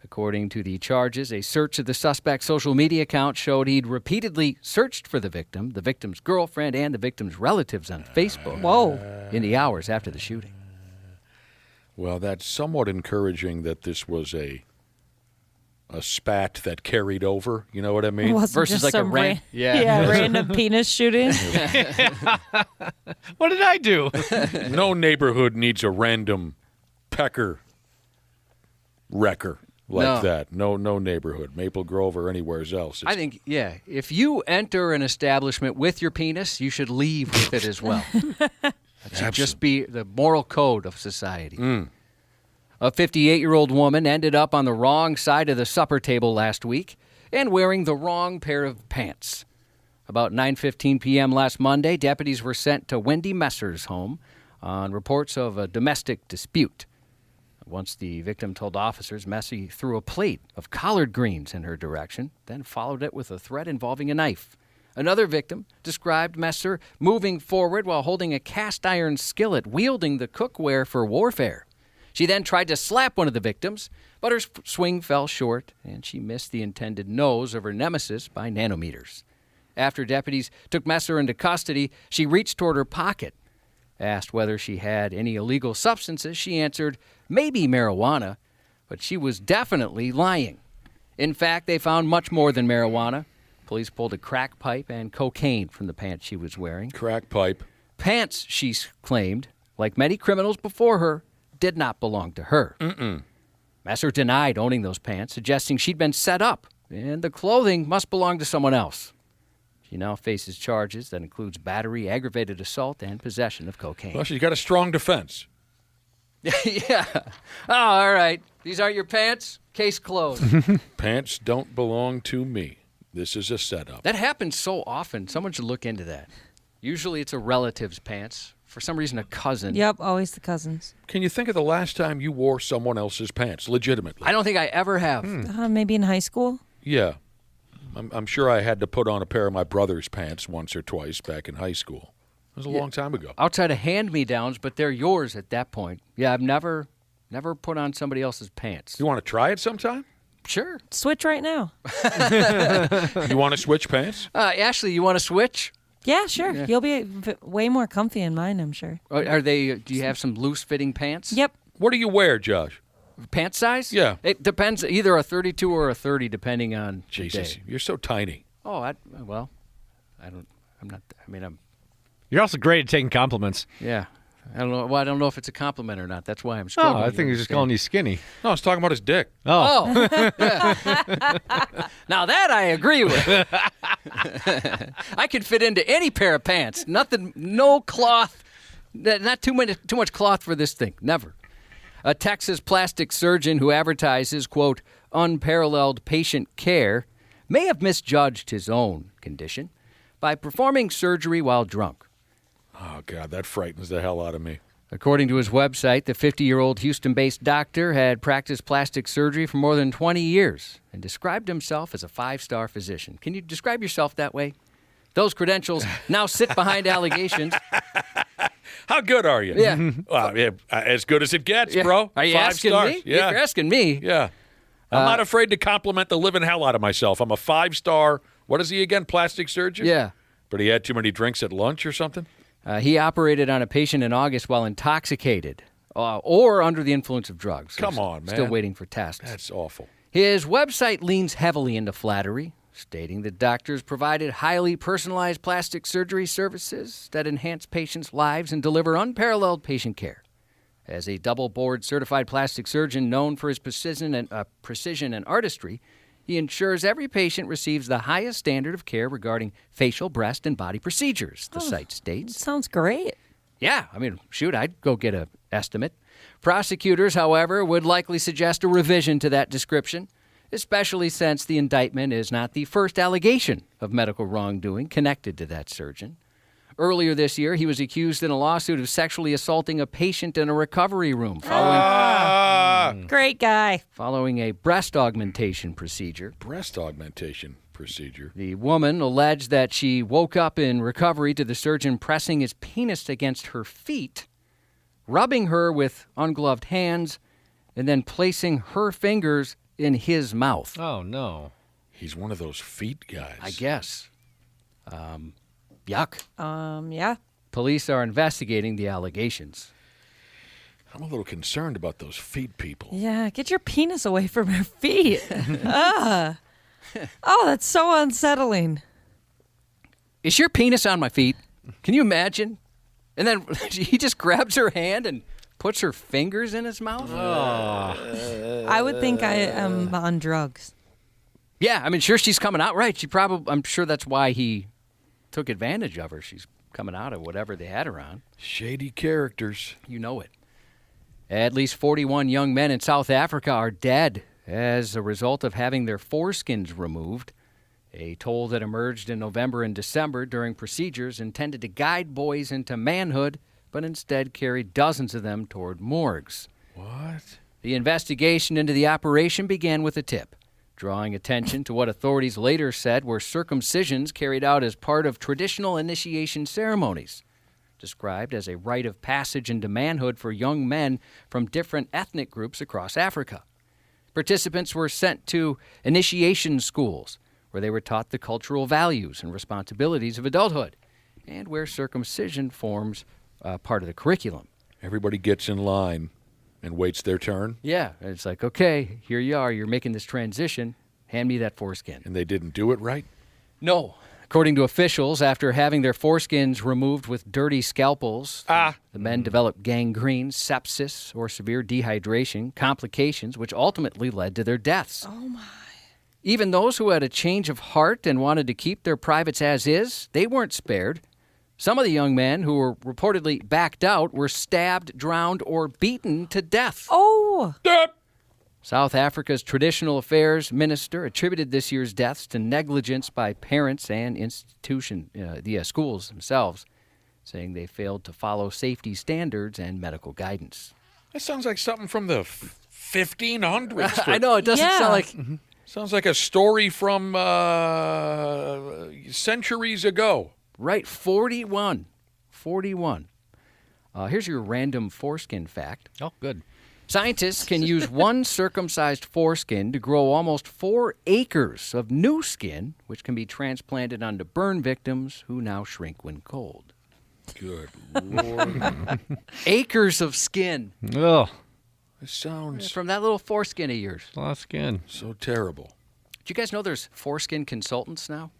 According to the charges, a search of the suspect's social media account showed he'd repeatedly searched for the victim's girlfriend, and the victim's relatives on Facebook. Whoa. In the hours after the shooting. Well, that's somewhat encouraging that this was a spat that carried over. You know what I mean? It wasn't versus just like a some random penis shooting. What did I do? No neighborhood needs a random Pecker wrecker like that. No neighborhood, Maple Grove or anywhere else. I think, if you enter an establishment with your penis, you should leave with it as well. That should just be the moral code of society. A 58-year-old woman ended up on the wrong side of the supper table last week and wearing the wrong pair of pants. About 9:15 p.m. last Monday, deputies were sent to Wendy Messer's home on reports of a domestic dispute. Once the victim told officers, Messi threw a plate of collard greens in her direction, then followed it with a threat involving a knife. Another victim described Messer moving forward while holding a cast-iron skillet, wielding the cookware for warfare. She then tried to slap one of the victims, but her swing fell short, and she missed the intended nose of her nemesis by nanometers. After deputies took Messer into custody, she reached toward her pocket. Asked whether she had any illegal substances, she answered, maybe marijuana, but she was definitely lying. In fact, they found much more than marijuana. Police pulled a crack pipe and cocaine from the pants she was wearing. Crack pipe. Pants, she claimed, like many criminals before her, did not belong to her. Messer denied owning those pants, suggesting she'd been set up, and the clothing must belong to someone else. She now faces charges that includes battery, aggravated assault, and possession of cocaine. Well, she's got a strong defense. Yeah. Oh, all right. These aren't your pants? Case closed. Pants don't belong to me. This is a setup. That happens so often. Someone should look into that. Usually it's a relative's pants. For some reason, a cousin. Yep, always the cousins. Can you think of the last time you wore someone else's pants, legitimately? I don't think I ever have. Maybe in high school? Yeah. I'm sure I had to put on a pair of my brother's pants once or twice back in high school. It was a long time ago. Outside of hand-me-downs, but they're yours at that point. Yeah, I've never put on somebody else's pants. You want to try it sometime? Sure. Switch right now. You want to switch pants? Ashley, you want to switch? Yeah, sure. Yeah. You'll be way more comfy in mine, I'm sure. Are they? Do you have some loose-fitting pants? Yep. What do you wear, Josh? Pant size? Yeah. It depends, either a 32 or a 30, depending on Jesus, the day. You're so tiny. Oh, I'm You're also great at taking compliments. Yeah. I don't know. Well, I don't know if it's a compliment or not. That's why I'm struggling. Oh, I think he's just calling you skinny. No, I was talking about his dick. Oh. Yeah. Now that I agree with. I could fit into any pair of pants. Nothing, no cloth, not too much cloth for this thing. Never. A Texas plastic surgeon who advertises, quote, unparalleled patient care may have misjudged his own condition by performing surgery while drunk. Oh, God, that frightens the hell out of me. According to his website, the 50-year-old Houston-based doctor had practiced plastic surgery for more than 20 years and described himself as a 5-star physician. Can you describe yourself that way? Those credentials now sit behind allegations. How good are you? Yeah. Well, yeah, as good as it gets, Yeah. bro. Are you 5 asking stars. me? Yeah. If you're asking me. Yeah. I'm not afraid to compliment the living hell out of myself. I'm a 5-star, what is he again, plastic surgeon? Yeah. But he had too many drinks at lunch or something? He operated on a patient in August while intoxicated or under the influence of drugs. Come on, man. Still waiting for tests. That's awful. His website leans heavily into flattery, stating that doctors provided highly personalized plastic surgery services that enhance patients' lives and deliver unparalleled patient care. As a double-board certified plastic surgeon known for his precision and artistry, he ensures every patient receives the highest standard of care regarding facial, breast, and body procedures, the site states. Sounds great. Yeah, I mean, shoot, I'd go get an estimate. Prosecutors, however, would likely suggest a revision to that description, especially since the indictment is not the first allegation of medical wrongdoing connected to that surgeon. Earlier this year, he was accused in a lawsuit of sexually assaulting a patient in a recovery room Great guy. following a breast augmentation procedure. Breast augmentation procedure. The woman alleged that she woke up in recovery to the surgeon pressing his penis against her feet, rubbing her with ungloved hands, and then placing her fingers in his mouth. Oh, no. He's one of those feet guys. I guess. Yuck. Yeah. Police are investigating the allegations. I'm a little concerned about those feet people. Yeah, get your penis away from her feet. Oh, that's so unsettling. Is your penis on my feet? Can you imagine? And then he just grabs her hand and puts her fingers in his mouth? I would think I am on drugs. Yeah, I mean, sure, she's coming out right. I'm sure that's why he took advantage of her. She's coming out of whatever they had her on. Shady characters. You know it. At least 41 young men in South Africa are dead as a result of having their foreskins removed, a toll that emerged in November and December during procedures intended to guide boys into manhood, but instead carried dozens of them toward morgues. What? The investigation into the operation began with a tip, drawing attention to what authorities later said were circumcisions carried out as part of traditional initiation ceremonies, described as a rite of passage into manhood for young men from different ethnic groups across Africa. Participants were sent to initiation schools, where they were taught the cultural values and responsibilities of adulthood, and where circumcision forms part of the curriculum. Everybody gets in line and waits their turn? Yeah, and it's like, okay, here you are, you're making this transition, hand me that foreskin. And they didn't do it right? No. According to officials, after having their foreskins removed with dirty scalpels, the men developed gangrene, sepsis, or severe dehydration, complications which ultimately led to their deaths. Oh, my. Even those who had a change of heart and wanted to keep their privates as is, they weren't spared. Some of the young men who were reportedly backed out were stabbed, drowned, or beaten to death. Oh! South Africa's Traditional Affairs Minister attributed this year's deaths to negligence by parents and the schools themselves, saying they failed to follow safety standards and medical guidance. That sounds like something from the 1500s. I know, it doesn't sound like... Sounds like a story from centuries ago. Right, 41. Here's your random foreskin fact. Oh, good. Scientists can use one circumcised foreskin to grow almost 4 acres of new skin, which can be transplanted onto burn victims who now shrink when cold. Good Lord. Acres of skin. Oh, It sounds From that little foreskin of yours. a lot of skin. so terrible. Do you guys know there's foreskin consultants now?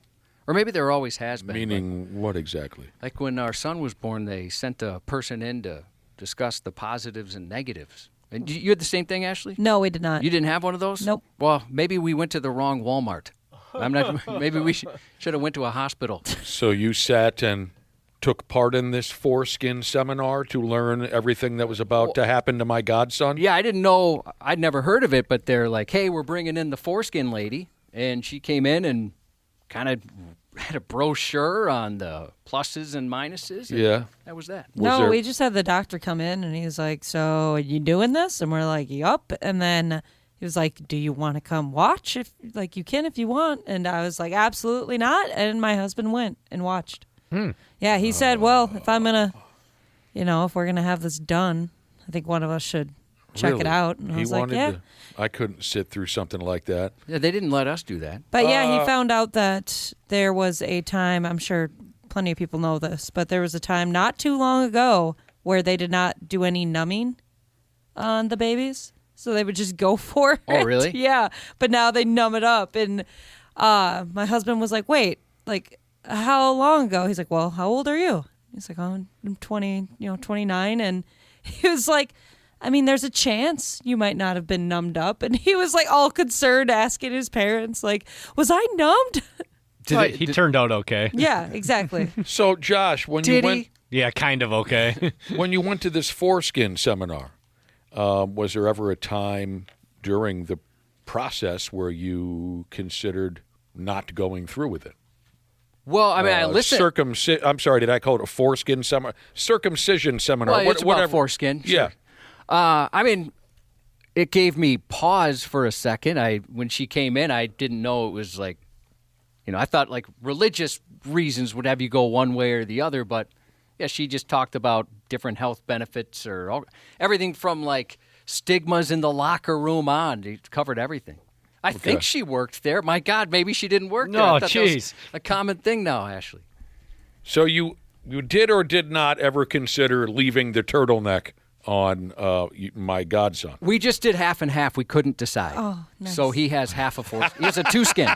Or maybe there always has been. Meaning what exactly? Like when our son was born, they sent a person in to discuss the positives and negatives. And you had the same thing, Ashley? No, we did not. You didn't have one of those? Nope. Well, maybe we went to the wrong Walmart. I'm not. Maybe we should have went to a hospital. So you sat and took part in this foreskin seminar to learn everything that was about to happen to my godson? Yeah, I didn't know. I'd never heard of it, but they're like, hey, we're bringing in the foreskin lady. And she came in and kind of had a brochure on the pluses and minuses. And Yeah. that was that. No, we just had the doctor come in, and he's like, so are you doing this? And we're like, yup. And then he was like, do you want to come watch? If like you can if you want. And I was like, absolutely not. And my husband went and watched. Yeah, he said, well, if I'm going to, if we're going to have this done, I think one of us should check Really? it out. And I He was like, wanted yeah. to. I couldn't sit through something like that. Yeah, they didn't let us do that. But yeah, he found out that there was a time, I'm sure plenty of people know this, but there was a time not too long ago where they did not do any numbing on the babies. So they would just go for it. Oh, really? Yeah. But now they numb it up. And my husband was like, wait, like, how long ago? He's like, well, how old are you? He's like, oh, I'm 29. And he was like, I mean, there's a chance you might not have been numbed up. And he was like all concerned, asking his parents, like, was I numbed? He turned out okay. Yeah, exactly. So, Josh, when you went... Yeah, kind of okay. When you went to this foreskin seminar, was there ever a time during the process where you considered not going through with it? Well, I mean, I listened. I'm sorry, did I call it a foreskin seminar? Circumcision seminar. Well, it's about foreskin. Sure. Yeah. I mean, it gave me pause for a second. When she came in, I didn't know it was like, I thought like religious reasons would have you go one way or the other, but yeah, she just talked about different health benefits or everything from like stigmas in the locker room on. It covered everything. I think she worked there. My God, maybe she didn't work there. No, jeez. A common thing now, Ashley. So you did or did not ever consider leaving the turtleneck on my godson? We just did half and half. We couldn't decide. Oh, nice. So he has half a foreskin. He has a two-skin.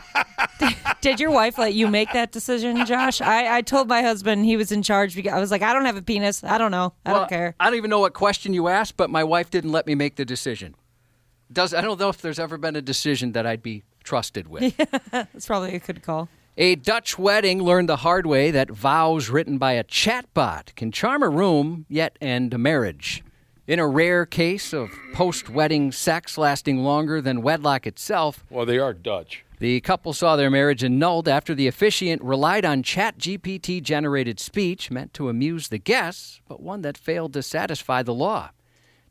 Did your wife let you make that decision, Josh? I told my husband he was in charge because I was like, I don't have a penis. I don't know. I don't care. I don't even know what question you asked, but my wife didn't let me make the decision. I don't know if there's ever been a decision that I'd be trusted with. Yeah, that's probably a good call. A Dutch wedding learned the hard way that vows written by a chatbot can charm a room yet end a marriage. In a rare case of post-wedding sex lasting longer than wedlock itself, well, they are Dutch. The couple saw their marriage annulled after the officiant relied on ChatGPT-generated speech meant to amuse the guests, but one that failed to satisfy the law.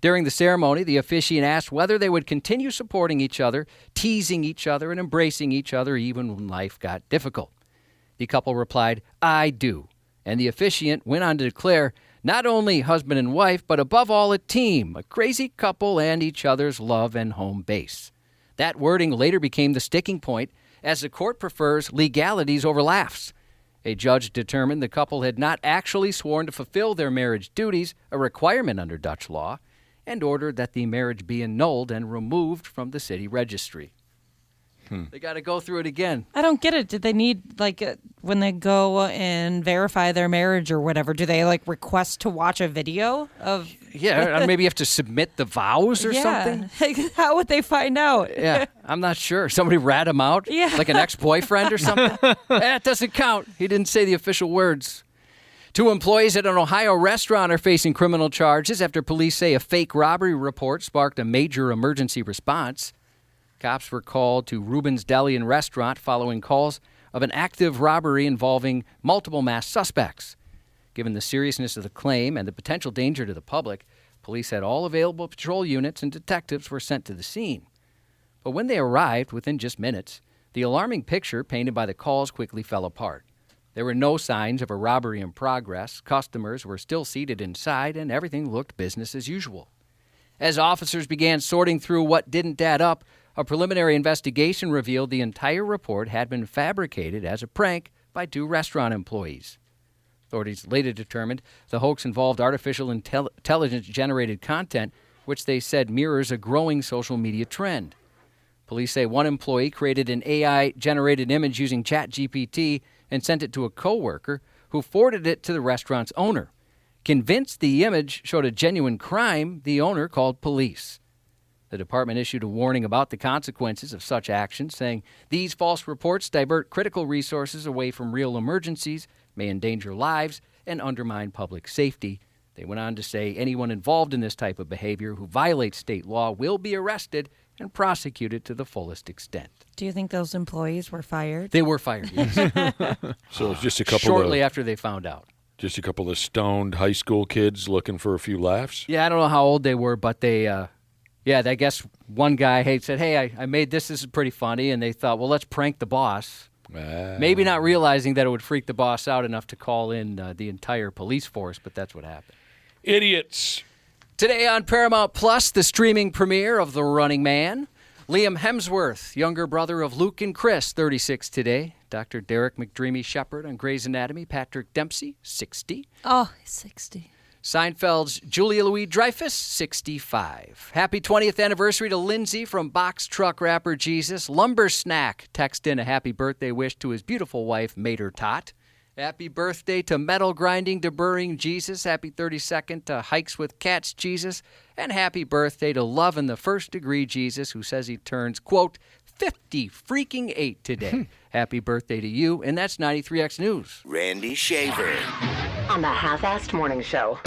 During the ceremony, the officiant asked whether they would continue supporting each other, teasing each other, and embracing each other even when life got difficult. The couple replied, "I do." And the officiant went on to declare, not only husband and wife, but above all a team, a crazy couple and each other's love and home base. That wording later became the sticking point, as the court prefers legalities over laughs. A judge determined the couple had not actually sworn to fulfill their marriage duties, a requirement under Dutch law, and ordered that the marriage be annulled and removed from the city registry. They got to go through it again. I don't get it. Did they need, like, when they go and verify their marriage or whatever, do they, like, request to watch a video of... Yeah, or maybe you have to submit the vows or something. How would they find out? Yeah, I'm not sure. Somebody rat him out? Yeah. Like an ex-boyfriend or something? That doesn't count. He didn't say the official words. 2 employees at an Ohio restaurant are facing criminal charges after police say a fake robbery report sparked a major emergency response. Cops were called to Rubens Deli and Restaurant following calls of an active robbery involving multiple masked suspects. Given the seriousness of the claim and the potential danger to the public, police had all available patrol units and detectives were sent to the scene. But when they arrived, within just minutes, the alarming picture painted by the calls quickly fell apart. There were no signs of a robbery in progress, customers were still seated inside, and everything looked business as usual. As officers began sorting through what didn't add up, a preliminary investigation revealed the entire report had been fabricated as a prank by 2 restaurant employees. Authorities later determined the hoax involved artificial intelligence-generated content, which they said mirrors a growing social media trend. Police say one employee created an AI-generated image using ChatGPT and sent it to a coworker who forwarded it to the restaurant's owner. Convinced the image showed a genuine crime, the owner called police. The department issued a warning about the consequences of such actions, saying these false reports divert critical resources away from real emergencies, may endanger lives, and undermine public safety. They went on to say anyone involved in this type of behavior who violates state law will be arrested and prosecuted to the fullest extent. Do you think those employees were fired? They were fired, yes. So it's just a couple shortly after they found out. Just a couple of stoned high school kids looking for a few laughs? Yeah, I don't know how old they were, but they, I guess one guy said, hey, I made this is pretty funny, and they thought, well, let's prank the boss. Maybe not realizing that it would freak the boss out enough to call in the entire police force, but that's what happened. Idiots. Today on Paramount Plus, the streaming premiere of The Running Man. Liam Hemsworth, younger brother of Luke and Chris, 36 today. Dr. Derek McDreamy Shepherd on Grey's Anatomy. Patrick Dempsey, 60. Oh, 60. Seinfeld's Julia Louis-Dreyfus, 65. Happy 20th anniversary to Lindsay from Box Truck Rapper Jesus. Lumber Snack text in a happy birthday wish to his beautiful wife, Mater Tot. Happy birthday to Metal Grinding Deburring Jesus. Happy 32nd to Hikes with Cats Jesus. And happy birthday to Love in the First Degree Jesus, who says he turns, quote, 50 freaking 8 today. Happy birthday to you, and that's 93X News. Randy Shaver. On the Half-Assed Morning Show.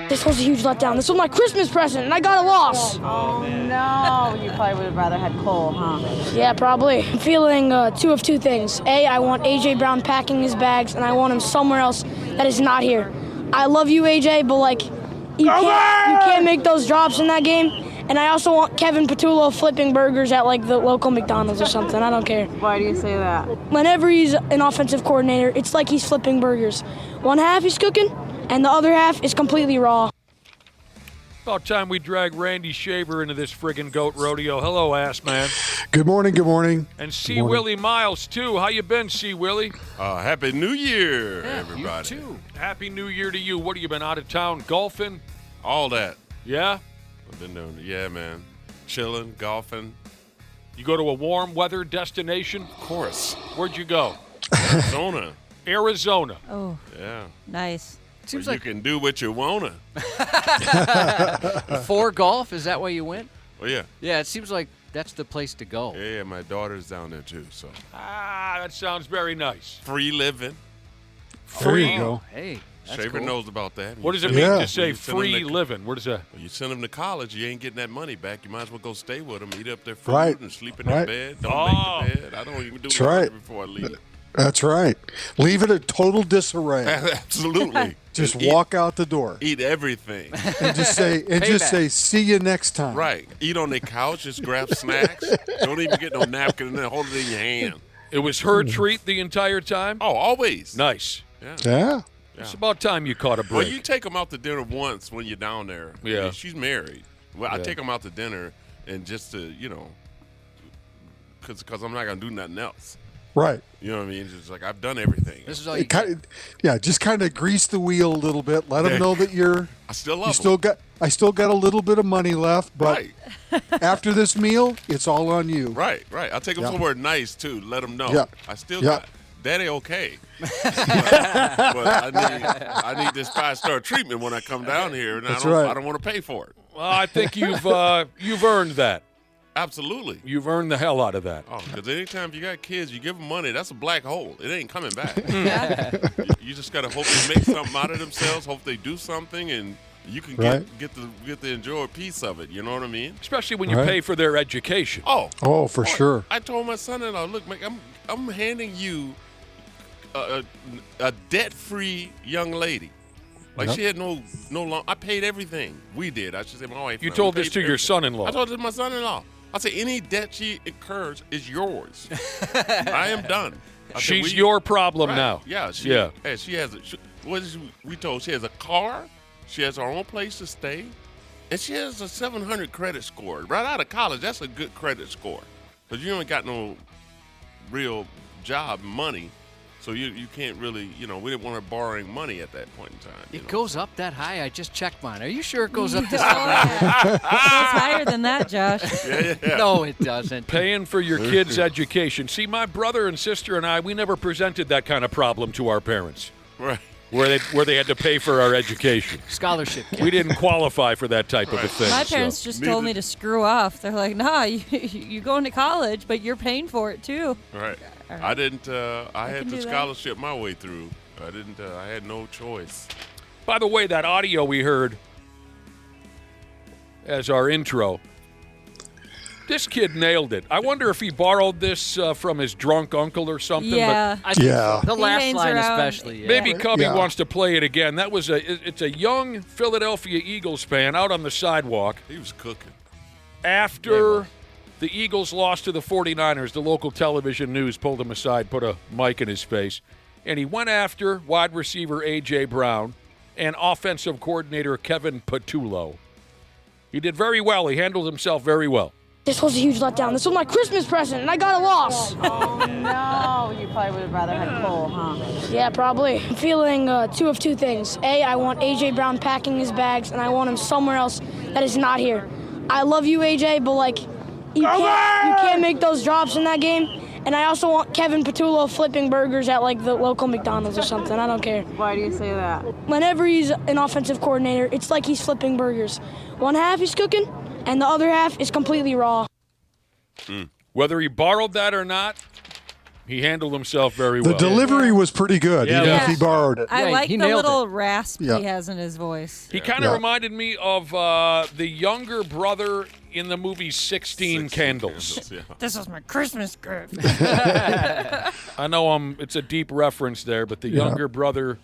This was a huge letdown. This was my Christmas present, and I got a loss. Oh, no. You probably would have rather had Cole, huh? Yeah, probably. I'm feeling two of two things. A, I want A.J. Brown packing his bags, and I want him somewhere else that is not here. I love you, A.J., but, like, you can't make those drops in that game. And I also want Kevin Patullo flipping burgers at, like, the local McDonald's or something. I don't care. Why do you say that? Whenever he's an offensive coordinator, it's like he's flipping burgers. One half he's cooking, and the other half is completely raw. About time we drag Randy Shaver into this friggin' goat rodeo. Hello, ass man. Good morning, good morning. And C. Willie Miles, too. How you been, C. Willie? Happy New Year, everybody. You too. Happy New Year to you. What have you been out of town golfing? All that. Yeah? I've been doing it. Yeah, man. Chilling, golfing. You go to a warm weather destination? Of course. Where'd you go? Arizona. Arizona. Oh. Yeah. Nice. Seems like you can do what you wanna. For golf? Is that why you went? Oh, yeah. Yeah, it seems like that's the place to go. Yeah, my daughter's down there, too, so. That sounds very nice. Free living. There you go. Hey. Shaver cool. knows about that. What does it mean to say free living? What is that? Well, you send them to college, you ain't getting that money back. You might as well go stay with them, eat up their food, Right. and sleep in their bed. Don't make the bed. I don't even do it before I leave. That's right. Leave it in total disarray. Absolutely. Just walk out the door. Eat everything. And just say, see you next time. Right. Eat on the couch, just grab snacks. Don't even get no napkin and then hold it in your hand. It was her treat the entire time? Oh, always. Nice. Yeah. It's about time you caught a break. Well, you take them out to dinner once when you're down there. Yeah. I mean, she's married. Well, I Yeah. take them out to dinner and just to, because I'm not going to do nothing else. Right. You know what I mean? Just like, I've done everything. This is all you just kind of grease the wheel a little bit. Let them know that I still love I still got a little bit of money left, but after this meal, it's all on you. Right. I'll take them somewhere nice, too. Let them know. Yeah. I still Yeah. got Daddy okay. but I need this 5-star treatment when I come down here, and That's I don't want to pay for it. Well, I think you've earned that. Absolutely. You've earned the hell out of that. Oh, because anytime you got kids, you give them money, that's a black hole. It ain't coming back. You just got to hope they make something out of themselves, hope they do something, and you can get to enjoy a piece of it. You know what I mean? Especially when you pay for their education. Oh, for sure. I told my son-in-law, look, Mike, I'm handing you a debt-free young lady. Like she had no long. I paid everything. We did. I should say my wife. You told this to your son-in-law. I told this to my son-in-law. I said any debt she incurs is yours. I am done. She's your problem now. Yeah. She has we told she has a car. She has her own place to stay, and she has a 700 credit score. Right out of college, that's a good credit score because you ain't got no real job, money. So you can't really, we didn't want her borrowing money at that point in time. It goes up that high? I just checked mine. Are you sure it goes up this high? It goes higher than that, Josh. Yeah. No, it doesn't. Paying for your kids' education. See, my brother and sister and I, we never presented that kind of problem to our parents. Right. Where they had to pay for our education. Scholarship. We didn't qualify for that type of a thing. My parents just told me to screw off. They're like, nah, you're going to college, but you're paying for it too. Right. I didn't. I had to scholarship my way through. I didn't. I had no choice. By the way, that audio we heard as our intro, this kid nailed it. I wonder if he borrowed this from his drunk uncle or something. Yeah. But the last line especially. Yeah. Maybe Cubby wants to play it again. That was it's a young Philadelphia Eagles fan out on the sidewalk. He was cooking. After the Eagles lost to the 49ers, the local television news pulled him aside, put a mic in his face, and he went after wide receiver A.J. Brown and offensive coordinator Kevin Patullo. He did very well. He handled himself very well. This was a huge letdown. This was my Christmas present, and I got a loss. Oh, no. You probably would have rather had Cole, huh? Yeah, probably. I'm feeling two of two things. A, I want A.J. Brown packing his bags, and I want him somewhere else that is not here. I love you, A.J., but, like, you can't make those drops in that game. And I also want Kevin Patullo flipping burgers at, like, the local McDonald's or something. I don't care. Why do you say that? Whenever he's an offensive coordinator, it's like he's flipping burgers. One half he's cooking, and the other half is completely raw. Whether he borrowed that or not, he handled himself very well. The delivery was pretty good, even if he borrowed it. I like he the nailed little rasp Yeah. he has in his voice. He kind of reminded me of the younger brother in the movie 16 Candles. This is my Christmas gift. I know it's a deep reference there, but the younger brother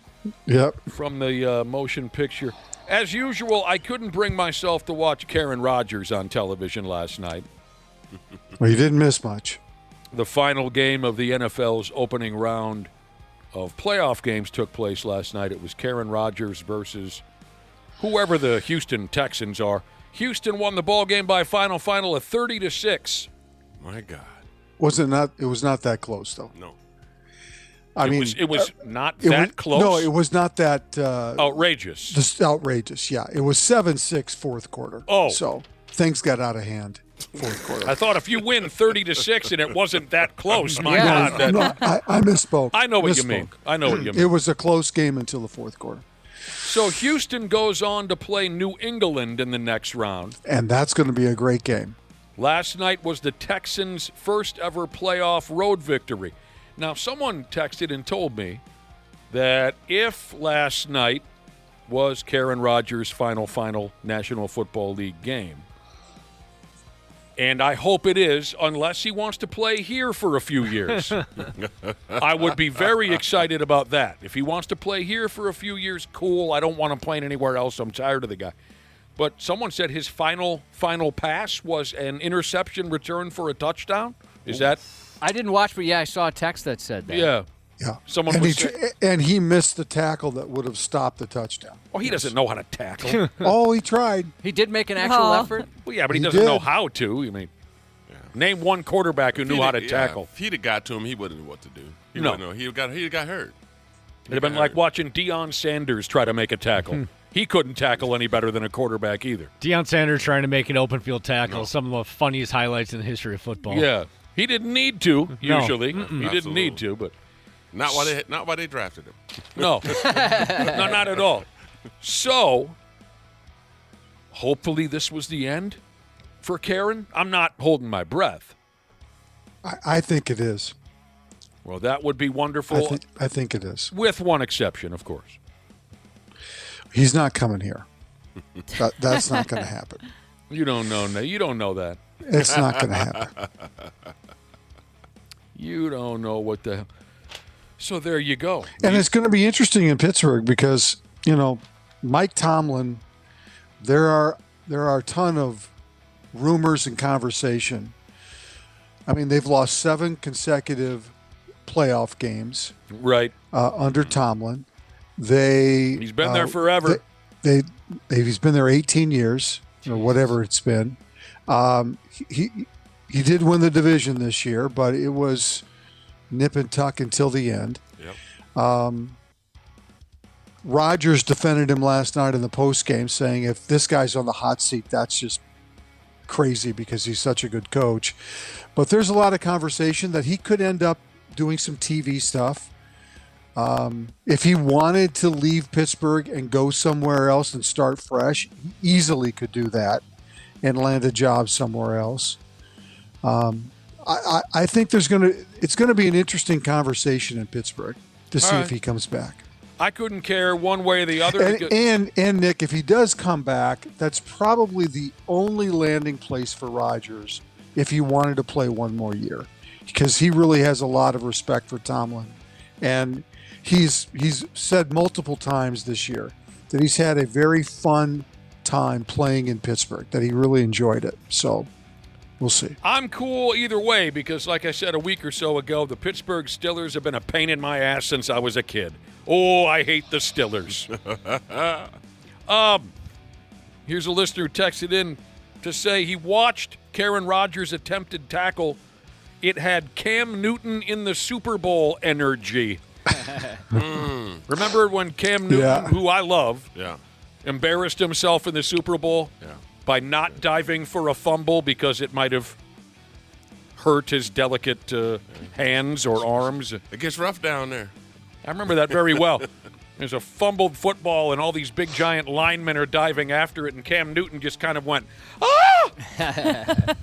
from the motion picture. As usual, I couldn't bring myself to watch Karen Rodgers on television last night. Well, you didn't miss much. The final game of the NFL's opening round of playoff games took place last night. It was Karen Rodgers versus whoever the Houston Texans are. Houston won the ball game by final of 30-6. My God. It was not that close, though. No. It was not that close. No, it was not that outrageous. Outrageous, yeah. It was 7-6 fourth quarter. Oh. So things got out of hand fourth quarter. I thought if you win 30-6 and it wasn't that close, my God. I misspoke. I know what you mean. It was a close game until the fourth quarter. So Houston goes on to play New England in the next round. And that's going to be a great game. Last night was the Texans' first ever playoff road victory. Now, someone texted and told me that if last night was Karen Rodgers' final National Football League game, and I hope it is, unless he wants to play here for a few years. I would be very excited about that. If he wants to play here for a few years, cool. I don't want him playing anywhere else. I'm tired of the guy. But someone said his final pass was an interception return for a touchdown. Is that? I didn't watch, but yeah, I saw a text that said that. Yeah. Yeah. And he missed the tackle that would have stopped the touchdown. Oh, he doesn't know how to tackle. Oh, he tried. He did make an actual effort. Well, yeah, but he doesn't know how to. I mean, name one quarterback who knew how to tackle. If he'd have got to him, he wouldn't know what to do. He No. wouldn't know. He'd got hurt. It'd have been like watching Deion Sanders try to make a tackle. He couldn't tackle any better than a quarterback either. Deion Sanders trying to make an open field tackle. Some of the funniest highlights in the history of football. Yeah. He didn't need to, usually. No. He didn't need to, but. Not why they drafted him. No. No, not at all. So, hopefully this was the end for Karen. I'm not holding my breath. I think it is. Well, that would be wonderful. I think it is. With one exception, of course. He's not coming here. That's not going to happen. You don't know. You don't know that. It's not going to happen. You don't know what the hell. So there you go. And it's going to be interesting in Pittsburgh because, Mike Tomlin, there are a ton of rumors and conversation. I mean, they've lost 7 consecutive playoff games. Right. Under Tomlin. He's been there forever. He's been there 18 years, or whatever it's been. He did win the division this year, but it was nip and tuck until the end. Yep. Rodgers defended him last night in the postgame, saying if this guy's on the hot seat, that's just crazy because he's such a good coach. But there's a lot of conversation that he could end up doing some TV stuff. If he wanted to leave Pittsburgh and go somewhere else and start fresh, he easily could do that and land a job somewhere else. I think it's going to be an interesting conversation in Pittsburgh to see if he comes back. I couldn't care one way or the other. And Nick, if he does come back, that's probably the only landing place for Rodgers if he wanted to play one more year, because he really has a lot of respect for Tomlin, and he's said multiple times this year that he's had a very fun time playing in Pittsburgh, that he really enjoyed it. So we'll see. I'm cool either way because, like I said a week or so ago, the Pittsburgh Steelers have been a pain in my ass since I was a kid. Oh, I hate the Steelers. Here's a listener who texted in. to say he watched Karen Rodgers' attempted tackle. It had Cam Newton in the Super Bowl energy. Remember when Cam Newton, who I love, embarrassed himself in the Super Bowl by not diving for a fumble because it might have hurt his delicate hands or arms? It gets rough down there. I remember that very well. There's a fumbled football, and all these big, giant linemen are diving after it, and Cam Newton just kind of went, ah!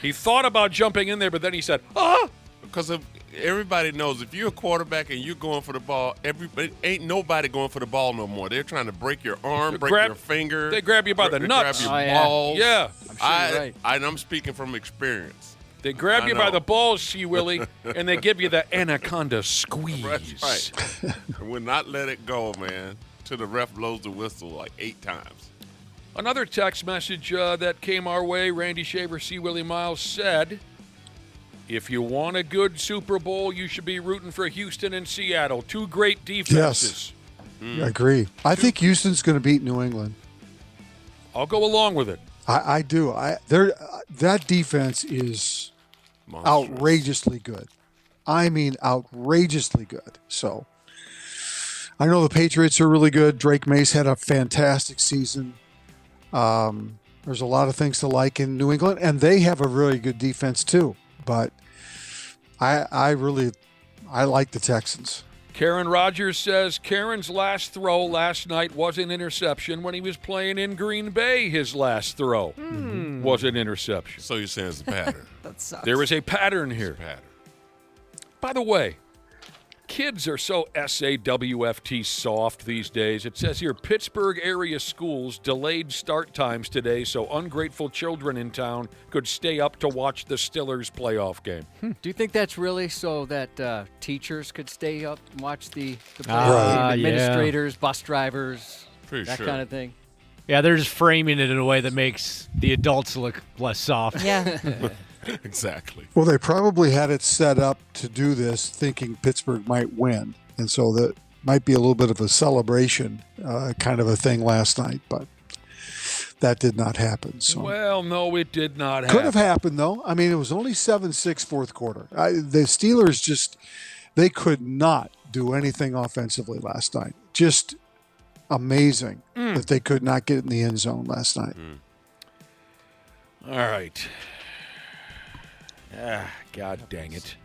He thought about jumping in there, but then he said, ah! Because everybody knows if you're a quarterback and you're going for the ball, ain't nobody going for the ball no more. They're trying to break your arm, break your finger. They grab you by the nuts. Grab your balls. Yeah. I'm sure I'm speaking from experience. They grab you by the balls, Shea Willie, and they give you the anaconda squeeze. That's right. And we'll not let it go, man, till the ref blows the whistle like 8 times. Another text message that came our way, Randy Shaver, C. Willie Miles said, if you want a good Super Bowl, you should be rooting for Houston and Seattle. 2 great defenses. Yes, I agree. I think Houston's going to beat New England. I'll go along with it. I do. That defense is outrageously good. I mean, outrageously good. So I know the Patriots are really good. Drake Mace had a fantastic season. There's a lot of things to like in New England, and they have a really good defense too. But I like the Texans. Karen Rodgers says Karen's last throw last night was an interception. When he was playing in Green Bay, his last throw was an interception. So you're saying it's a pattern. That sucks. There is a pattern here. By the way, kids are so SAWFT soft these days. It says here, Pittsburgh area schools delayed start times today so ungrateful children in town could stay up to watch the Stillers playoff game. Do you think that's really so that teachers could stay up and watch the playoff Right. game? Administrators, bus drivers, that sure. kind of thing? Yeah, they're just framing it in a way that makes the adults look less soft. Yeah. Exactly. Well, they probably had it set up to do this thinking Pittsburgh might win. And so that might be a little bit of a celebration kind of a thing last night, but that did not happen. So. Well, no, it did not happen. Could have happened, though. I mean, it was only 7-6 fourth quarter. The Steelers they could not do anything offensively last night. Just amazing that they could not get in the end zone last night. All right. God dang it.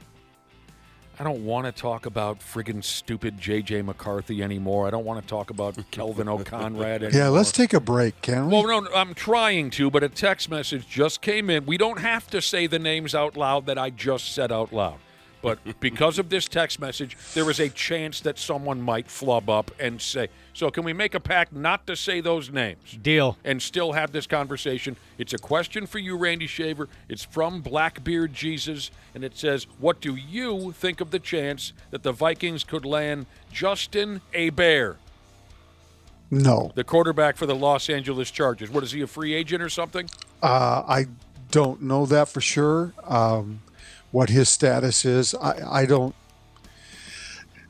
I don't want to talk about friggin' stupid J.J. McCarthy anymore. I don't want to talk about Kelvin O'Conrad anymore. Yeah, let's take a break, can we? Well, no, I'm trying to, but a text message just came in. We don't have to say the names out loud that I just said out loud. But because of this text message, there is a chance that someone might flub up and say. So can we make a pact not to say those names? Deal. And still have this conversation. It's a question for you, Randy Shaver. It's from Blackbeard Jesus, and it says, what do you think of the chance that the Vikings could land Justin Herbert? No. The quarterback for the Los Angeles Chargers. What, is he a free agent or something? I don't know that for sure. What his status is, I don't.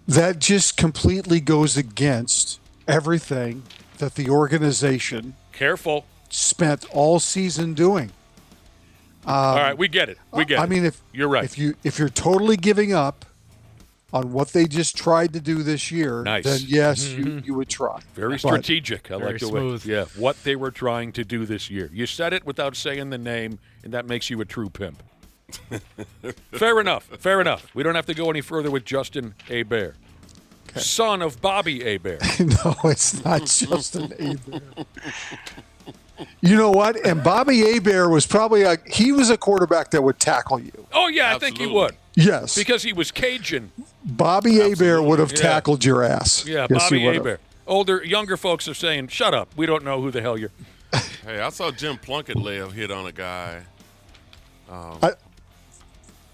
That just completely goes against everything that the organization spent all season doing. All right, we get it. We get it. I mean, you're right. If you're totally giving up on what they just tried to do this year, then yes, you would try. Very strategic. I like the smooth. way. Yeah, what they were trying to do this year. You said it without saying the name, and that makes you a true pimp. Fair enough. Fair enough. We don't have to go any further with Justin Herbert. Okay. Son of Bobby Hebert. No, it's not Justin Hebert. You know what? And Bobby Hebert was probably he was a quarterback that would tackle you. Oh, yeah, I think he would. Yes. Because he was Cajun. Bobby Hebert would have tackled your ass. Yeah, yes, Bobby Hebert. Younger folks are saying, shut up. We don't know who the hell you're. Hey, I saw Jim Plunkett lay a hit on a guy.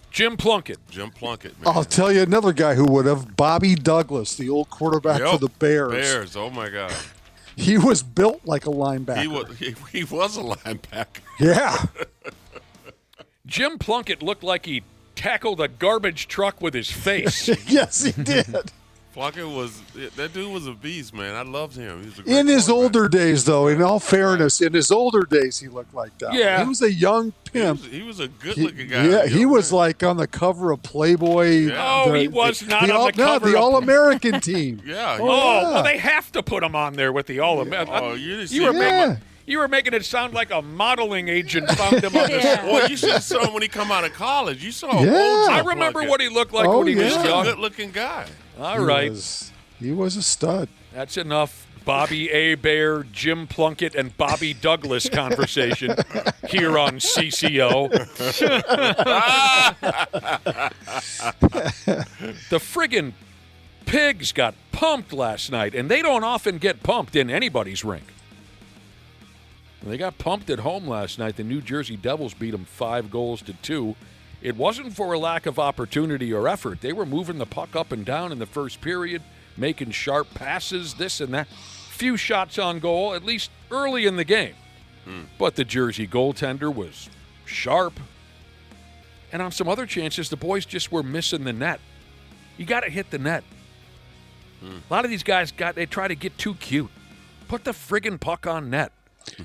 Jim Plunkett. Jim Plunkett, man. I'll tell you another guy who would have. Bobby Douglas, the old quarterback for the Bears. Bears, oh my God. He was built like a linebacker. He was a linebacker. Yeah. Jim Plunkett looked like he tackled a garbage truck with his face. Yes, he did. That dude was a beast, man. I loved him. He was a great In his quarterback. older days, though, in all fairness, in his older days, he looked like that. Yeah. He was a young pimp. He was a good-looking guy. Yeah, he was like on the cover of Playboy. Yeah. Oh, he was not on the cover. the All-American team. Yeah. Well, they have to put him on there with the All-American. Oh, you didn't see You were making it sound like a modeling agent found him on this. Well, you should have saw him when he come out of college. You saw I remember what he looked like when he was He's a young. good-looking guy. All right. He was a stud. That's enough Bobby Bear, Jim Plunkett, and Bobby Douglas conversation here on CCO. The friggin' Pigs got pumped last night, and they don't often get pumped in anybody's rink. They got pumped at home last night. The New Jersey Devils beat them 5-2. It wasn't for a lack of opportunity or effort. They were moving the puck up and down in the first period, making sharp passes, this and that. Few shots on goal, at least early in the game. But the Jersey goaltender was sharp. And on some other chances, the boys just were missing the net. You got to hit the net. A lot of these guys they try to get too cute. Put the friggin' puck on net.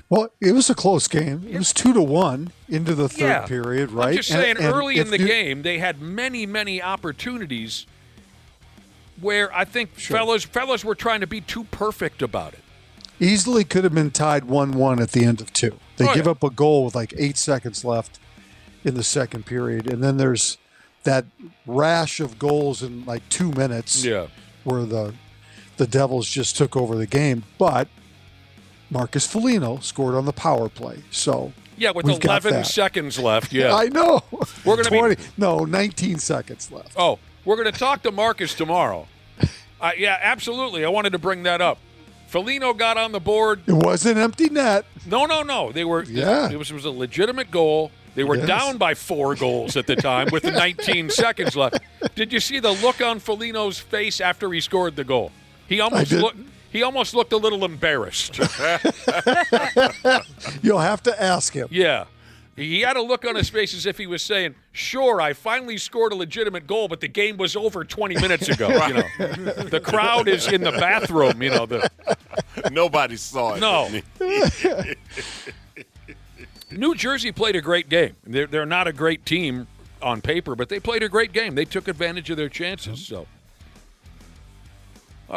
Well, it was a close game. It was 2-1 into the third period, right? I'm just saying, And early in the you- game, they had many, many opportunities where I think fellas were trying to be too perfect about it. Easily could have been tied 1-1 at the end of 2. They give up a goal with like 8 seconds left in the second period, and then there's that rash of goals in like 2 minutes where the Devils just took over the game. But Marcus Foligno scored on the power play. So with we've got 11 that. seconds left, I know. We're gonna 19 seconds left. Oh, we're going to talk to Marcus tomorrow. Yeah, absolutely. I wanted to bring that up. Foligno got on the board. It was an empty net. No. They were. It was a legitimate goal. They were down by 4 goals at the time with 19 seconds left. Did you see the look on Foligno's face after he scored the goal? He almost looked a little embarrassed. You'll have to ask him. Yeah. He had a look on his face as if he was saying, sure, I finally scored a legitimate goal, but the game was over 20 minutes ago. You know, the crowd is in the bathroom. You know, Nobody saw it. No. New Jersey played a great game. They're not a great team on paper, but they played a great game. They took advantage of their chances. So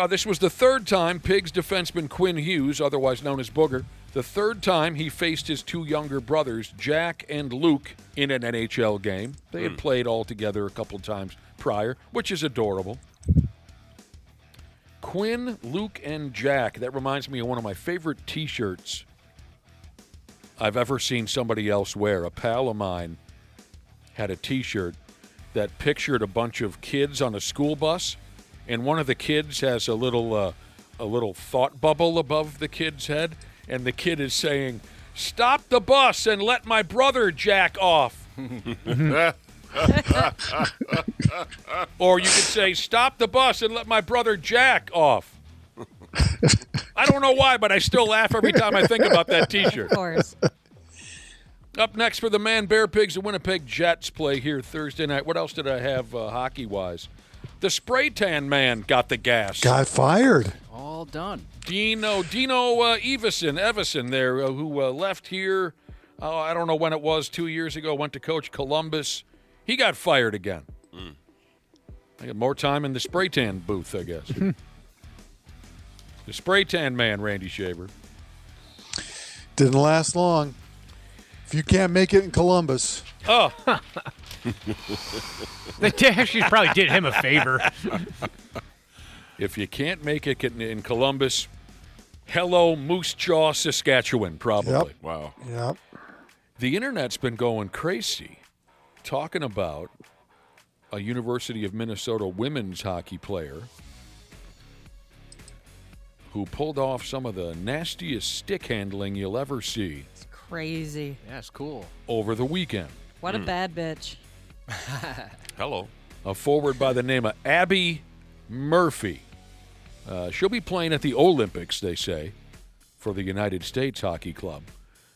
this was the third time Pigs defenseman Quinn Hughes, otherwise known as Booger, the third time he faced his 2 younger brothers, Jack and Luke, in an NHL game. They had played all together a couple times prior, which is adorable. Quinn, Luke, and Jack. That reminds me of one of my favorite T-shirts I've ever seen somebody else wear. A pal of mine had a T-shirt that pictured a bunch of kids on a school bus, and one of the kids has a little thought bubble above the kid's head, and the kid is saying, "Stop the bus and let my brother jack off." Or you could say, "Stop the bus and let my brother jack off." I don't know why, but I still laugh every time I think about that T-shirt. Of course. Up next for the Man-Bear Pigs, the Winnipeg Jets play here Thursday night. What else did I have hockey-wise? The spray tan man got the gas. Got fired. All done. Dino Evison there, who left here, I don't know when it was, 2 years ago, went to coach Columbus. He got fired again. I got more time in the spray tan booth, I guess. The spray tan man, Randy Shaver. Didn't last long. If you can't make it in Columbus. Oh. They actually probably did him a favor. If you can't make it in Columbus, hello, Moose Jaw, Saskatchewan, probably. Yep. Wow. Yep. The internet's been going crazy talking about a University of Minnesota women's hockey player who pulled off some of the nastiest stick handling you'll ever see. It's crazy. Yeah, it's cool. Over the weekend. What a bad bitch. Hello. A forward by the name of Abby Murphy. She'll be playing at the Olympics, they say, for the United States Hockey Club.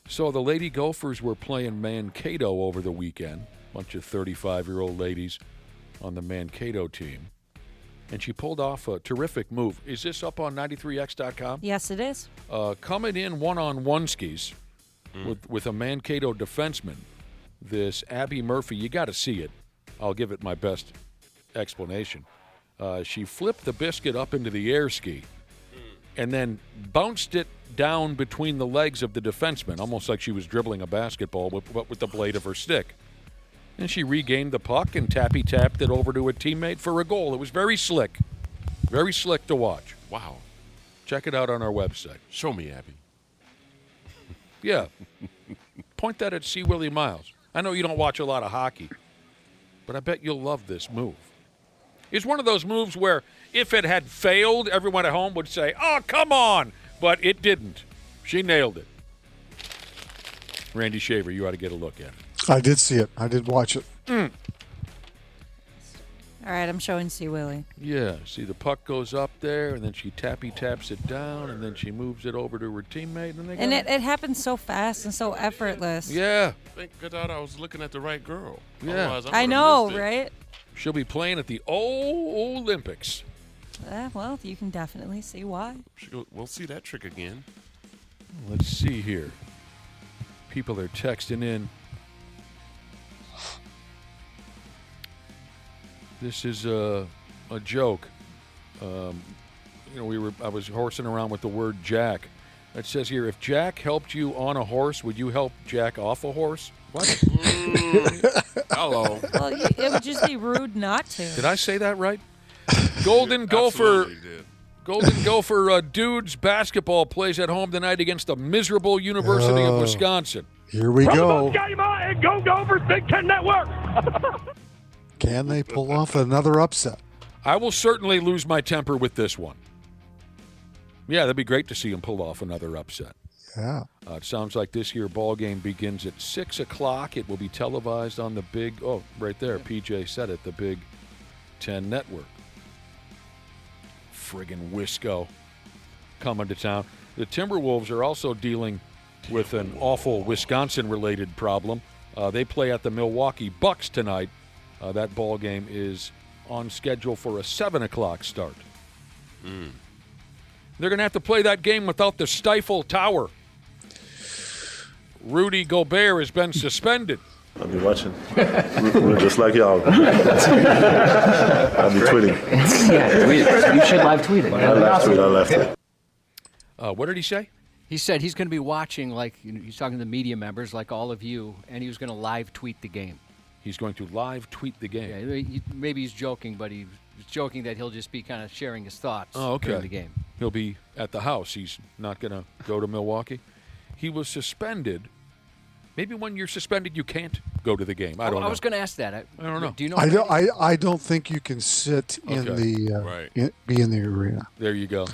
So the Lady Gophers were playing Mankato over the weekend. Bunch of 35-year-old ladies on the Mankato team. and she pulled off a terrific move. Is this up on 93x.com? Yes, it is. Coming in one-on-one skis with a Mankato defenseman, this Abby Murphy, you got to see it. I'll give it my best explanation. She flipped the biscuit up into the air ski and then bounced it down between the legs of the defenseman, almost like she was dribbling a basketball with the blade of her stick. And she regained the puck and tapped it over to a teammate for a goal. It was very slick to watch. Wow. Check it out on our website. Show me, Abby. Yeah. Point that at C. Willie Miles. I know you don't watch a lot of hockey, but I bet you'll love this move. It's one of those moves where if it had failed, everyone at home would say, oh, come on. But it didn't. She nailed it. Randy Shaver, you ought to get a look at it. I did see it. I did watch it. All right, I'm showing C. Willie. Yeah, see the puck goes up there, and then she taps it down, and then she moves it over to her teammate. And it happens so fast and so effortless. Yeah. Thank God I was looking at the right girl. Yeah. Otherwise, I know, right? She'll be playing at the Olympics. Well, you can definitely see why. We'll see that trick again. Let's see here. People are texting in. This is a joke. I was horsing around with the word Jack. It says here, if Jack helped you on a horse, would you help Jack off a horse? What? Hello. Well, it would just be rude not to. Did I say that right? Golden Gopher dudes basketball plays at home tonight against the miserable University of Wisconsin. Here we go. Go Gophers, Big Ten Network. Can they pull off another upset? I will certainly lose my temper with this one. Yeah, that'd be great to see them pull off another upset. Yeah. It sounds like this year ball game begins at 6 o'clock. It will be televised on the big, right there, PJ said it, the Big Ten Network. Friggin' Wisco coming to town. The Timberwolves are also dealing with an awful Wisconsin-related problem. They play at the Milwaukee Bucks tonight. That ball game is on schedule for a 7 o'clock start. They're going to have to play that game without the Stifle Tower. Rudy Gobert has been suspended. I'll be watching. Just like y'all. I'll be tweeting. Yeah, you should live tweet it. I'll live tweet. What did he say? He said he's going to be watching, he's talking to the media members, like all of you, and he was going to live tweet the game. He's going to live tweet the game. Yeah, maybe he's joking, but he's joking that he'll just be kind of sharing his thoughts during the game. He'll be at the house. He's not going to go to Milwaukee. He was suspended. Maybe when you're suspended, you can't go to the game. I don't know. I was going to ask that. I don't know. Do you know? I don't think you can sit in the be in the arena. There you go.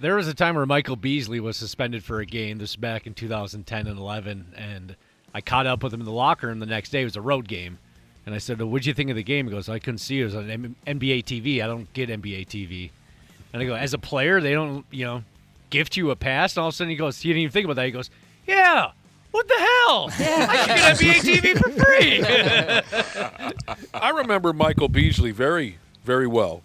There was a time where Michael Beasley was suspended for a game. This was back in 2010 and 11, and I caught up with him in the locker room the next day. It was a road game. And I said, what'd you think of the game? He goes, I couldn't see it. It was on NBA TV. I don't get NBA TV. And I go, as a player, they don't, gift you a pass. And all of a sudden he goes, you didn't even think about that. He goes, yeah, what the hell? Yeah. I should get NBA TV for free. I remember Michael Beasley very, very well.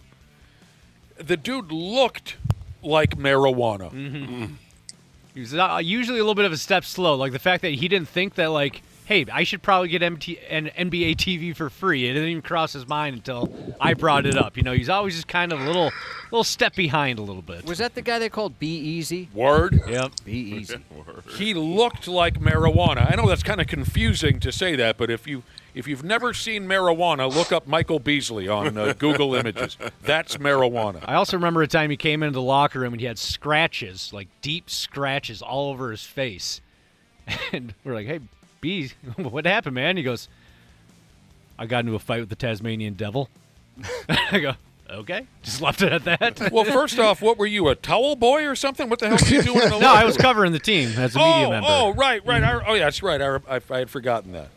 The dude looked like marijuana. Mm-hmm. He was usually a little bit of a step slow. Like the fact that he didn't think that, hey, I should probably get an NBA TV for free. It didn't even cross his mind until I brought it up. He's always just kind of a little step behind a little bit. Was that the guy they called Be Easy? Word? Yep. Be Easy. He looked like marijuana. I know that's kind of confusing to say that, but if you've never seen marijuana, look up Michael Beasley on Google Images. That's marijuana. I also remember a time he came into the locker room and he had scratches, like deep scratches all over his face. And we're like, hey, B, what happened, man? He goes, I got into a fight with the Tasmanian devil. I go, okay. Just left it at that. Well, first off, what were you, a towel boy or something? What the hell were you doing in the No, I was covering the team as a media member. Oh, right. Mm-hmm. Yeah, that's right. I had forgotten that.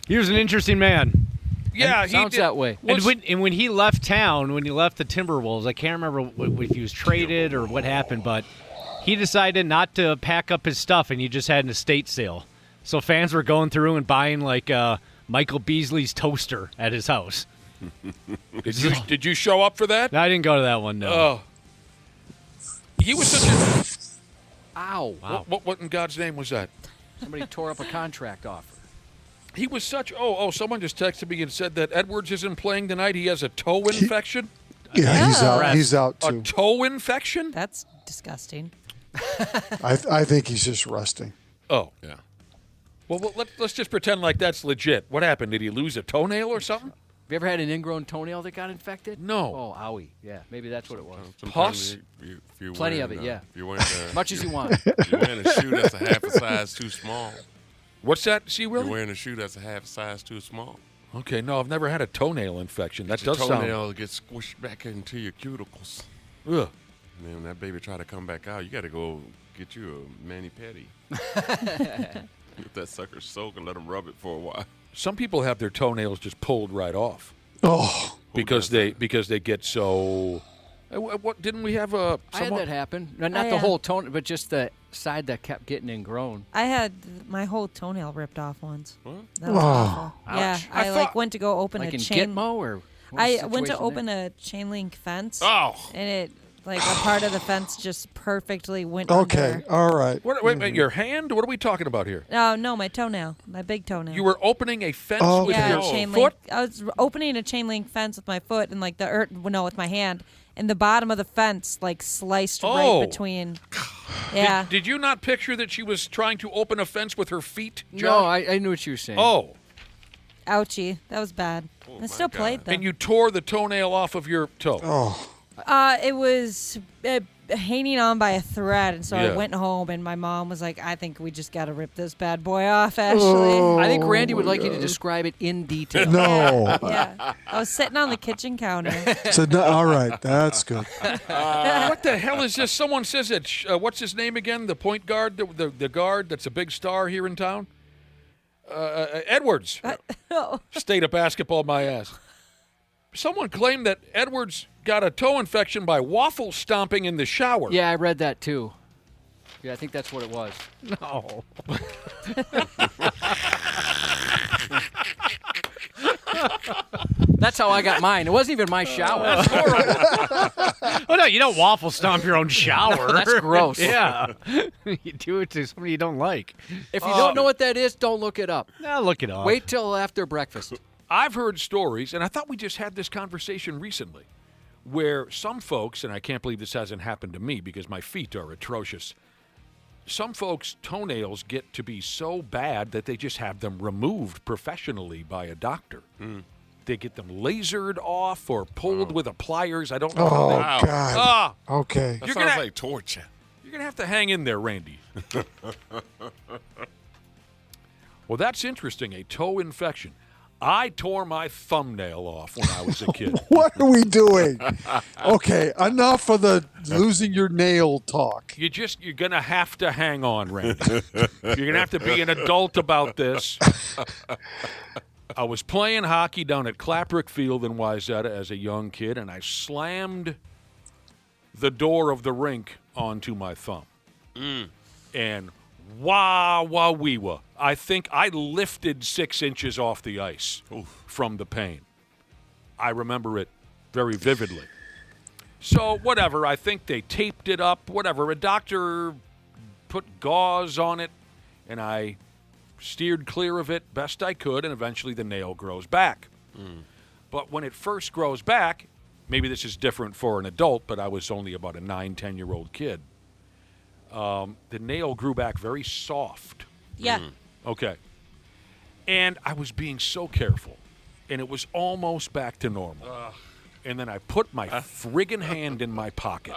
He was an interesting man. Yeah, he sounds that way. And when he left town, when he left the Timberwolves, I can't remember if he was traded or what happened, but he decided not to pack up his stuff, and he just had an estate sale. So fans were going through and buying Michael Beasley's toaster at his house. Did you show up for that? No, I didn't go to that one. No. Oh. He was such a. Ow! Wow. What in God's name was that? Somebody tore up a contract offer. He was such. Someone just texted me and said that Edwards isn't playing tonight. He has a toe infection. Yeah, he's out. He's out too. A toe infection? That's disgusting. I think he's just resting. Oh, yeah. Well, let's just pretend like that's legit. What happened? Did he lose a toenail or something? Have you ever had an ingrown toenail that got infected? No. Oh, owie. Yeah, maybe that's what it was. Pus? Plenty of it, yeah. If you're wearing much as you want. You're wearing a shoe that's a half a size too small. What's that? See, Willie? You're wearing a shoe that's a half a size too small. Okay, no, I've never had a toenail infection. That Your does sound. toenail gets squished back into your cuticles. Ugh. And then when that baby try to come back out, you got to go get you a mani-pedi. Get that sucker soak and let them rub it for a while. Some people have their toenails just pulled right off. Oh, because they get so. What didn't we have a? I had that happen. Not the whole toenail, but just the side that kept getting ingrown. I had my whole toenail ripped off once. What? That was awful. Yeah, Ouch. I went to go open like a in chain. Gitmo or I went to open a chain link fence. Oh. And it a part of the fence just perfectly went Okay, under. all right. Wait, your hand? What are we talking about here? No, my toenail, my big toenail. You were opening a fence with yeah, your chain foot? link. I was opening a chain link fence with my foot and with my hand, and the bottom of the fence sliced right between. Yeah. Did you not picture that she was trying to open a fence with her feet, Josh? No, I knew what you were saying. Oh. Ouchie, that was bad. I still played though. And you tore the toenail off of your toe. Oh. It was hanging on by a thread, and so Yeah. I went home, and my mom was like, "I think we just got to rip this bad boy off, Ashley." Oh, I think Randy would like you to describe it in detail. No. Yeah, I was sitting on the kitchen counter. So, no, all right, that's good. What the hell is this? Someone says that. What's his name again? The point guard, the guard that's a big star here in town. Edwards. State of basketball, my ass. Someone claimed that Edwards got a toe infection by waffle stomping in the shower. Yeah, I read that too. Yeah, I think that's what it was. No. That's how I got mine. It wasn't even my shower. That's horrible. Oh, no, you don't waffle stomp your own shower. That's gross. Yeah. You do it to somebody you don't like. If you don't know what that is, don't look it up. No, look it up. Wait till after breakfast. I've heard stories, and I thought we just had this conversation recently, where some folks, and I can't believe this hasn't happened to me because my feet are atrocious, some folks' toenails get to be so bad that they just have them removed professionally by a doctor. They get them lasered off or pulled with a pliers. I don't know. Oh, how they, God. Okay. That sounds like torture. You're going to have to hang in there, Randy. Well, that's interesting, a toe infection. I tore my thumbnail off when I was a kid. What are we doing? Okay, enough of the losing your nail talk. You're going to have to hang on, Randy. You're going to have to be an adult about this. I was playing hockey down at Claperick Field in Wayzata as a young kid, and I slammed the door of the rink onto my thumb. And wah-wah-wee-wah. I think I lifted 6 inches off the ice from the pain. I remember it very vividly. So, whatever, I think they taped it up, whatever. A doctor put gauze on it, and I steered clear of it best I could, and eventually the nail grows back. But when it first grows back, maybe this is different for an adult, but I was only about a 9, 10-year-old kid. The nail grew back very soft. Yeah. Okay. And I was being so careful, and it was almost back to normal. And then I put my friggin' hand in my pocket,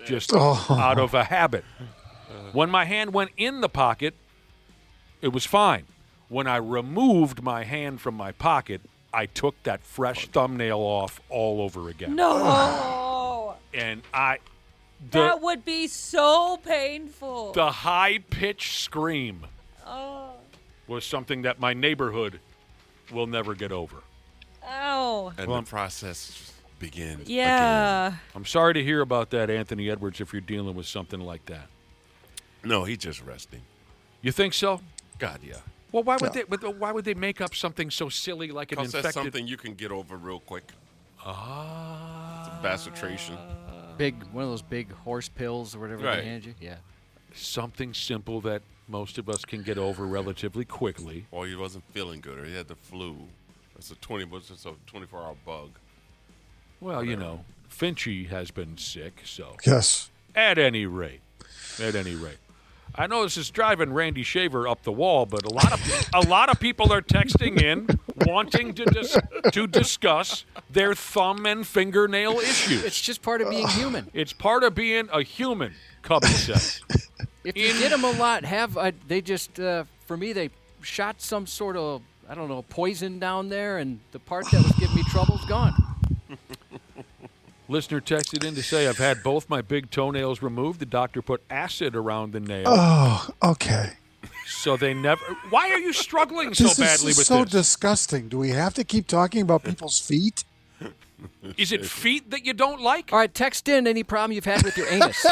just out of a habit. When my hand went in the pocket, it was fine. When I removed my hand from my pocket, I took that fresh thumbnail off all over again. No. And that would be so painful. the high-pitched scream was something that my neighborhood will never get over. Ow. And the process begins. Yeah. Again. I'm sorry to hear about that, Anthony Edwards, if you're dealing with something like that. No, he's just resting. You think so? God, yeah. Well, why would they make up something so silly like an Because infected? that's something you can get over real quick. It's a bacitration. One of those big horse pills or whatever Right. they hand you. Yeah. Something simple that most of us can get over relatively quickly. Or he wasn't feeling good, or he had the flu. It's a 24-hour bug. Well, Finchie has been sick, so. Yes. At any rate. I know this is driving Randy Shaver up the wall, but a lot of people are texting in wanting to discuss their thumb and fingernail issues. It's just part of being human. It's part of being a human, Cubby says. If you get them a lot, they just, for me, they shot some sort of, I don't know, poison down there, and the part that was giving me trouble's gone. Listener texted in to say, I've had both my big toenails removed. The doctor put acid around the nail. Oh, okay. So they never. Why are you struggling so badly with This is so this? disgusting. Do we have to keep talking about people's feet? Is it feet that you don't like? All right, text in any problem you've had with your anus.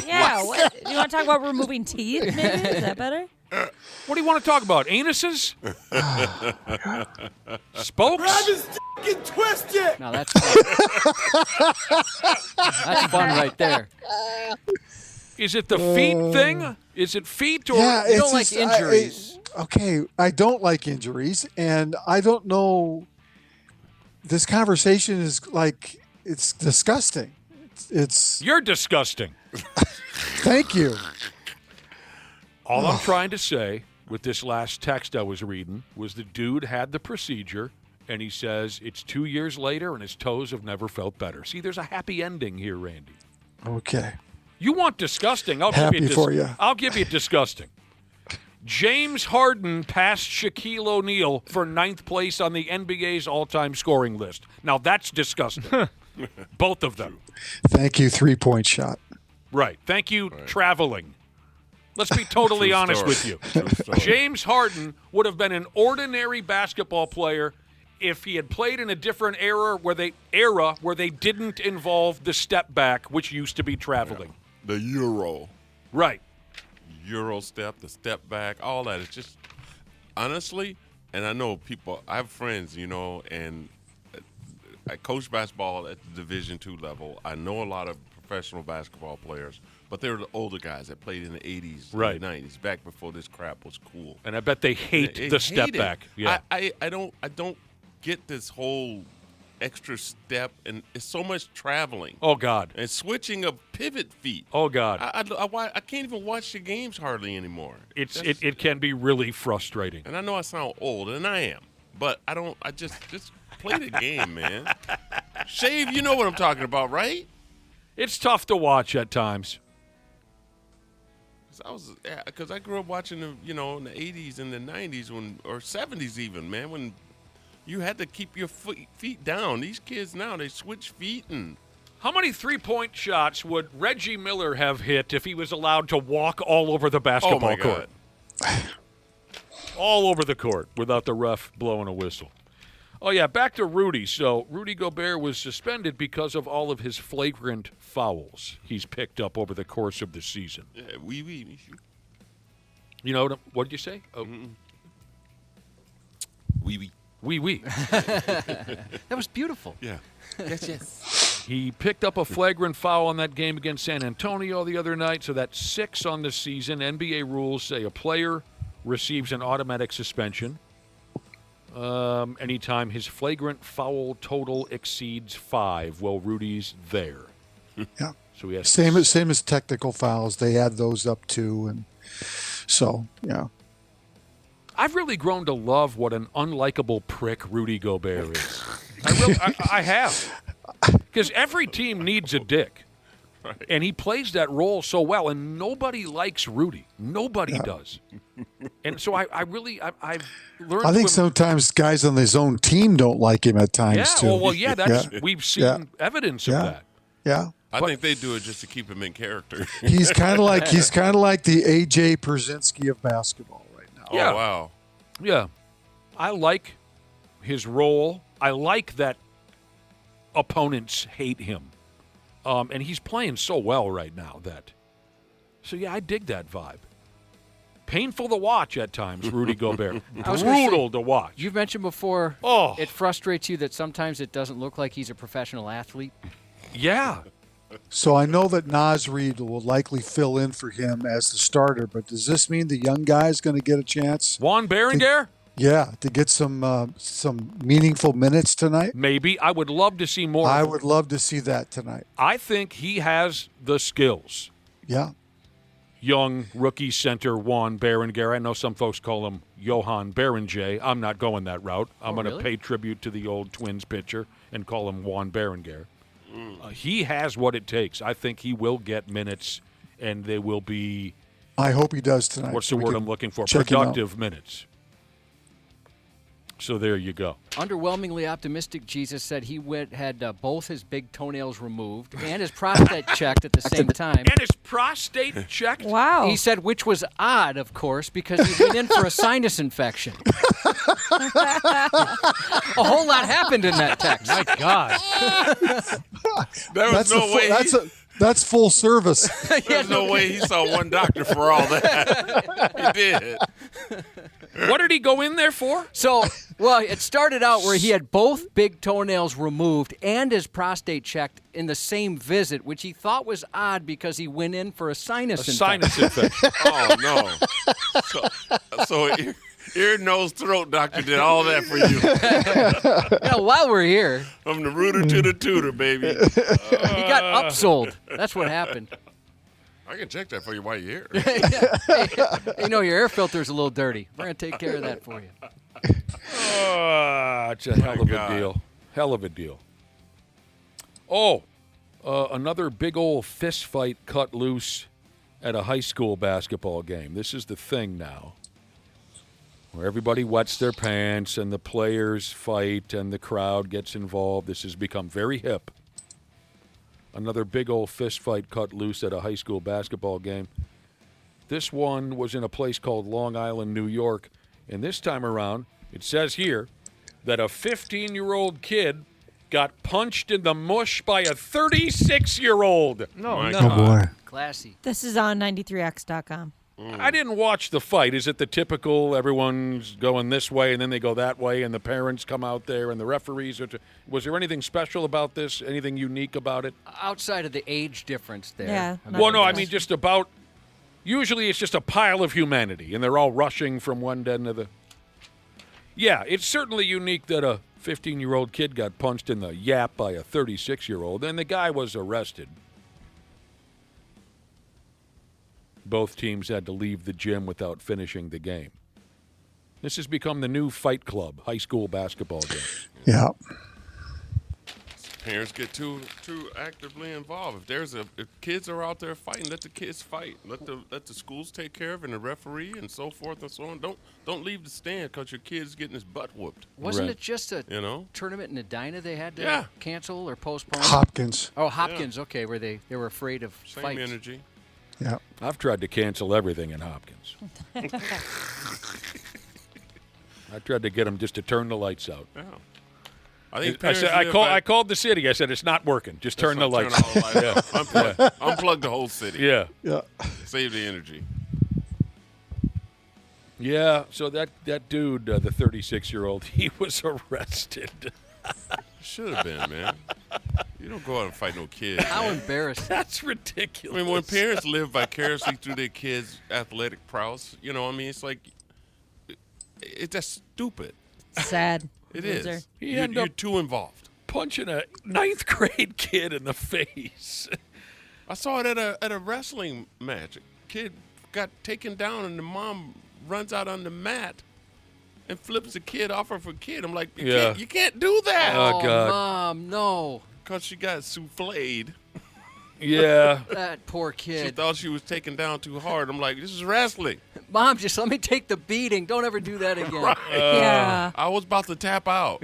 Yeah. What, you want to talk about removing teeth? Maybe is that better? What do you want to talk about? Anuses? Spokes? Grab his and twist it. Now that's fun. That's fun right there. Is it the feet thing? Is it feet or Yeah, you don't like injuries? I don't like injuries, and I don't know. This conversation is it's disgusting. It's You're disgusting. Thank you. All I'm trying to say with this last text I was reading was the dude had the procedure, and he says it's 2 years later and his toes have never felt better. See, there's a happy ending here, Randy. Okay. You want disgusting? Happy for you. I'll give you disgusting. James Harden passed Shaquille O'Neal for 9th place on the NBA's all-time scoring list. Now that's disgusting. Both of them. Thank you, 3-point shot. Right. Thank you, traveling. Let's be totally honest with you. James Harden would have been an ordinary basketball player if he had played in a different era where they didn't involve the step back, which used to be traveling. Yeah. The Euro. Right. Euro step, the step back, all that. It's just, honestly, and I know people, I have friends, and I coach basketball at the Division II level. I know a lot of professional basketball players, but they're the older guys that played in the 80s, right. and the 90s, back before this crap was cool. And I bet they hate the step back. Yeah. I don't get this whole extra step, and it's so much traveling. Oh, God. And switching of pivot feet. Oh, God. I can't even watch the games hardly anymore. It can be really frustrating. And I know I sound old, and I am, but I just play the game, man. Shave, you know what I'm talking about, right? It's tough to watch at times. Because I grew up watching them, in the 80s and the 90s or 70s even, man, when you had to keep your feet down. These kids now, they switch feet and. How many 3-point shots would Reggie Miller have hit if he was allowed to walk all over the basketball court? All over the court without the ref blowing a whistle. Oh, yeah, back to Rudy. So Rudy Gobert was suspended because of all of his flagrant fouls he's picked up over the course of the season. Yeah, oui. You know, what did you say? Oh. Oui. Oui. That was beautiful. Yeah. Yes. He picked up a flagrant foul on that game against San Antonio the other night, so that's 6 on the season. NBA rules say a player receives an automatic suspension anytime his flagrant foul total exceeds 5. Well, Rudy's there. Yeah. So he has same as technical fouls. They add those up too, and so yeah. I've really grown to love what an unlikable prick Rudy Gobert is. I have. Because every team needs a dick. Right. And he plays that role so well, and nobody likes Rudy. Nobody does. And so I've learned. I think sometimes guys on his own team don't like him at times too. We've seen evidence of that. Yeah. I think they do it just to keep him in character. He's kind of like the AJ Pierzynski of basketball right now. Yeah. Oh, wow. Yeah. I like his role. I like that opponents hate him. And he's playing so well right now so yeah, I dig that vibe. painful to watch at times, Rudy Gobert. I was gonna Brutal say, to watch. You've mentioned before it frustrates you that sometimes it doesn't look like he's a professional athlete. Yeah. So I know that Naz Reid will likely fill in for him as the starter, but does this mean the young guy is going to get a chance? Juan Berenguer? To get some meaningful minutes tonight? Maybe. I would love to see more. I would love to see that tonight. I think he has the skills. Yeah. Young rookie center Juan Berenguer. I know some folks call him Johan Berenjay. I'm not going that route. I'm going to pay tribute to the old Twins pitcher and call him Juan Berenguer. He has what it takes. I think he will get minutes, and they will be. I hope he does tonight. What's the word I'm looking for? Check him out. Productive minutes. So there you go. Underwhelmingly optimistic, Jesus said he had both his big toenails removed and his prostate checked at the same time. And his prostate checked? Wow. He said, which was odd, of course, because he went in for a sinus infection. A whole lot happened in that text. My God. That's full service. There's no way he saw one doctor for all that. He did. What did he go in there for? So, it started out where he had both big toenails removed and his prostate checked in the same visit, which he thought was odd because he went in for a sinus infection. Oh, no. So ear, nose, throat doctor did all that for you. Yeah, while we're here. From the rooter to the tutor, baby. He got upsold. That's what happened. I can check that for you while you're here. Hey, your air filter's a little dirty. We're going to take care of that for you. It's a hell of a deal. Hell of a deal. Another big old fist fight cut loose at a high school basketball game. This is the thing now, where everybody wets their pants and the players fight and the crowd gets involved. This has become very hip. Another big old fist fight cut loose at a high school basketball game. This one was in a place called Long Island, New York. And this time around, it says here that a 15-year-old kid got punched in the mush by a 36-year-old. Oh, boy. Classy. This is on 93x.com. I didn't watch the fight. Is it the typical everyone's going this way and then they go that way and the parents come out there and the referees? Was there anything special about this? Anything unique about it? Outside of the age difference there. Yeah. I mean just about – usually it's just a pile of humanity and they're all rushing from one end to the – yeah, it's certainly unique that a 15-year-old kid got punched in the yap by a 36-year-old and the guy was arrested. Both teams had to leave the gym without finishing the game. This has become the new Fight Club high school basketball game. Yeah. Parents get too actively involved. If kids are out there fighting, let the kids fight. Let the schools take care of it and the referee and so forth and so on. Don't leave the stand because your kid's getting his butt whooped. Wasn't it just a tournament in Edina they had to cancel or postpone? Hopkins. Oh, Hopkins. Yeah. Okay, where they were afraid of Same fights. energy. Yeah. I've tried to cancel everything in Hopkins. I tried to get them just to turn the lights out. Yeah. I called the city. I said, it's not working. Just turn the lights out. Yeah. Unplug the whole city. Yeah. Save the energy. Yeah, so that dude, the 36-year-old, he was arrested. Should have been, man. You don't go out and fight no kids. How man. embarrassing. That's ridiculous. I mean, when parents live vicariously through their kids' athletic prowess, it's like, it's just stupid. Sad. It Loser. is. You're too involved. Punching a 9th grade kid in the face. I saw it at a wrestling match. A kid got taken down and the mom runs out on the mat and flips the kid off of her kid. I'm like, you can't do that. Oh, God. Mom, no. Because she got souffled. Yeah. That poor kid. She thought she was taken down too hard. I'm like, this is wrestling. Mom, just let me take the beating. Don't ever do that again. Right. Yeah. I was about to tap out.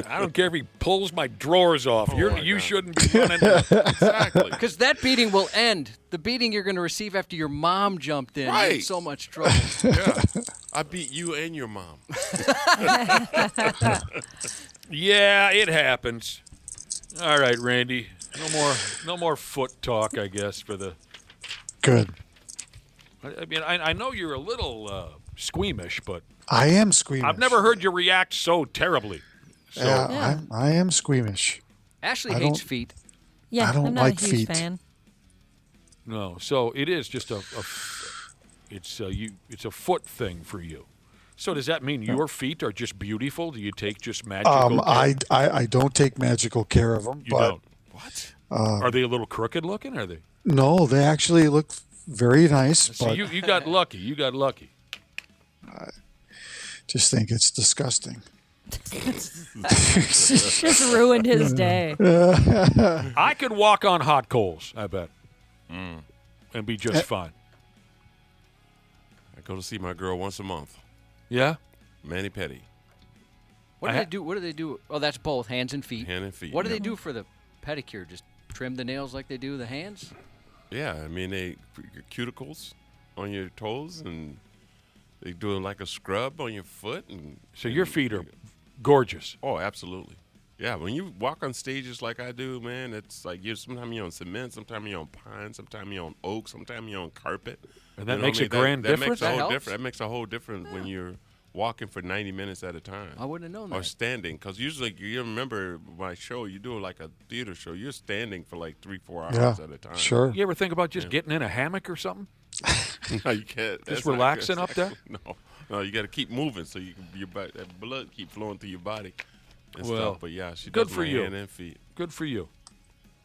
I don't care if he pulls my drawers off. You shouldn't be running. Exactly. Because that beating will end. The beating you're going to receive after your mom jumped in. Right. You're in so much trouble. Yeah. I beat you and your mom. Yeah, it happens. All right, Randy. No more foot talk, I guess, for the. Good. I mean, I know you're a little squeamish, but I am squeamish. I've never heard you react so terribly. So, yeah. I am squeamish. Ashley hates feet. Yeah, I don't I'm not like a huge feet. fan. No, so it is just it's a foot thing for you. So does that mean your feet are just beautiful? Do you take just magical care? I don't take magical care of them. You but, don't? What? Are they a little crooked looking? Are they? No, they actually look very nice. So but you got lucky. You got lucky. I just think it's disgusting. Just ruined his day. I could walk on hot coals, I bet, and be just fine. I go to see my girl once a month. Yeah? Mani-pedi. What do they do? What do they do? Oh, that's both hands and feet. Hand and feet. What do they do for the pedicure? Just trim the nails like they do the hands? Yeah, I mean, they your cuticles on your toes, and they do like a scrub on your foot. And so your feet are gorgeous. Oh, absolutely. Yeah, when you walk on stages like I do, man, it's like sometimes you're on cement, sometimes you're on pine, sometimes you're on oak, sometimes you're on carpet. And that makes a grand difference? That makes a whole difference when you're walking for 90 minutes at a time. I wouldn't have known Or that. standing, because usually you remember my show, you do like a theater show, you're standing for like 3-4 hours at a time. Sure. You ever think about just getting in a hammock or something? No, you can't. Just That's not relaxing good. up there? No, you got to keep moving so that blood keep flowing through your body and Well, stuff. But yeah, she good does for my you. hand and feet. Good for you.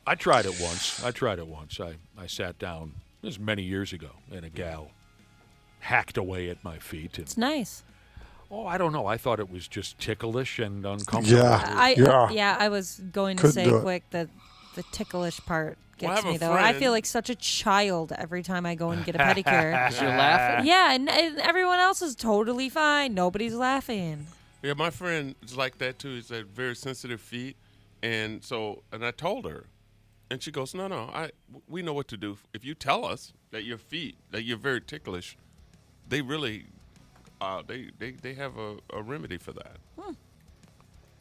I tried it once. I sat down, this was many years ago, and a gal hacked away at my feet. And, It's nice. oh, I don't know. I thought it was just ticklish and uncomfortable. I was going to Couldn't do say it. quick that the ticklish part Well, I gets have a me though. I friend- feel like such a child every time I go and get a pedicure. You're laughing? Yeah, and everyone else is totally fine. Nobody's laughing. Yeah, my friend is like that too. He's got very sensitive feet, and I told her, and she goes, "No, we know what to do. If you tell us that your feet, that you're very ticklish, they really, they have a remedy for that."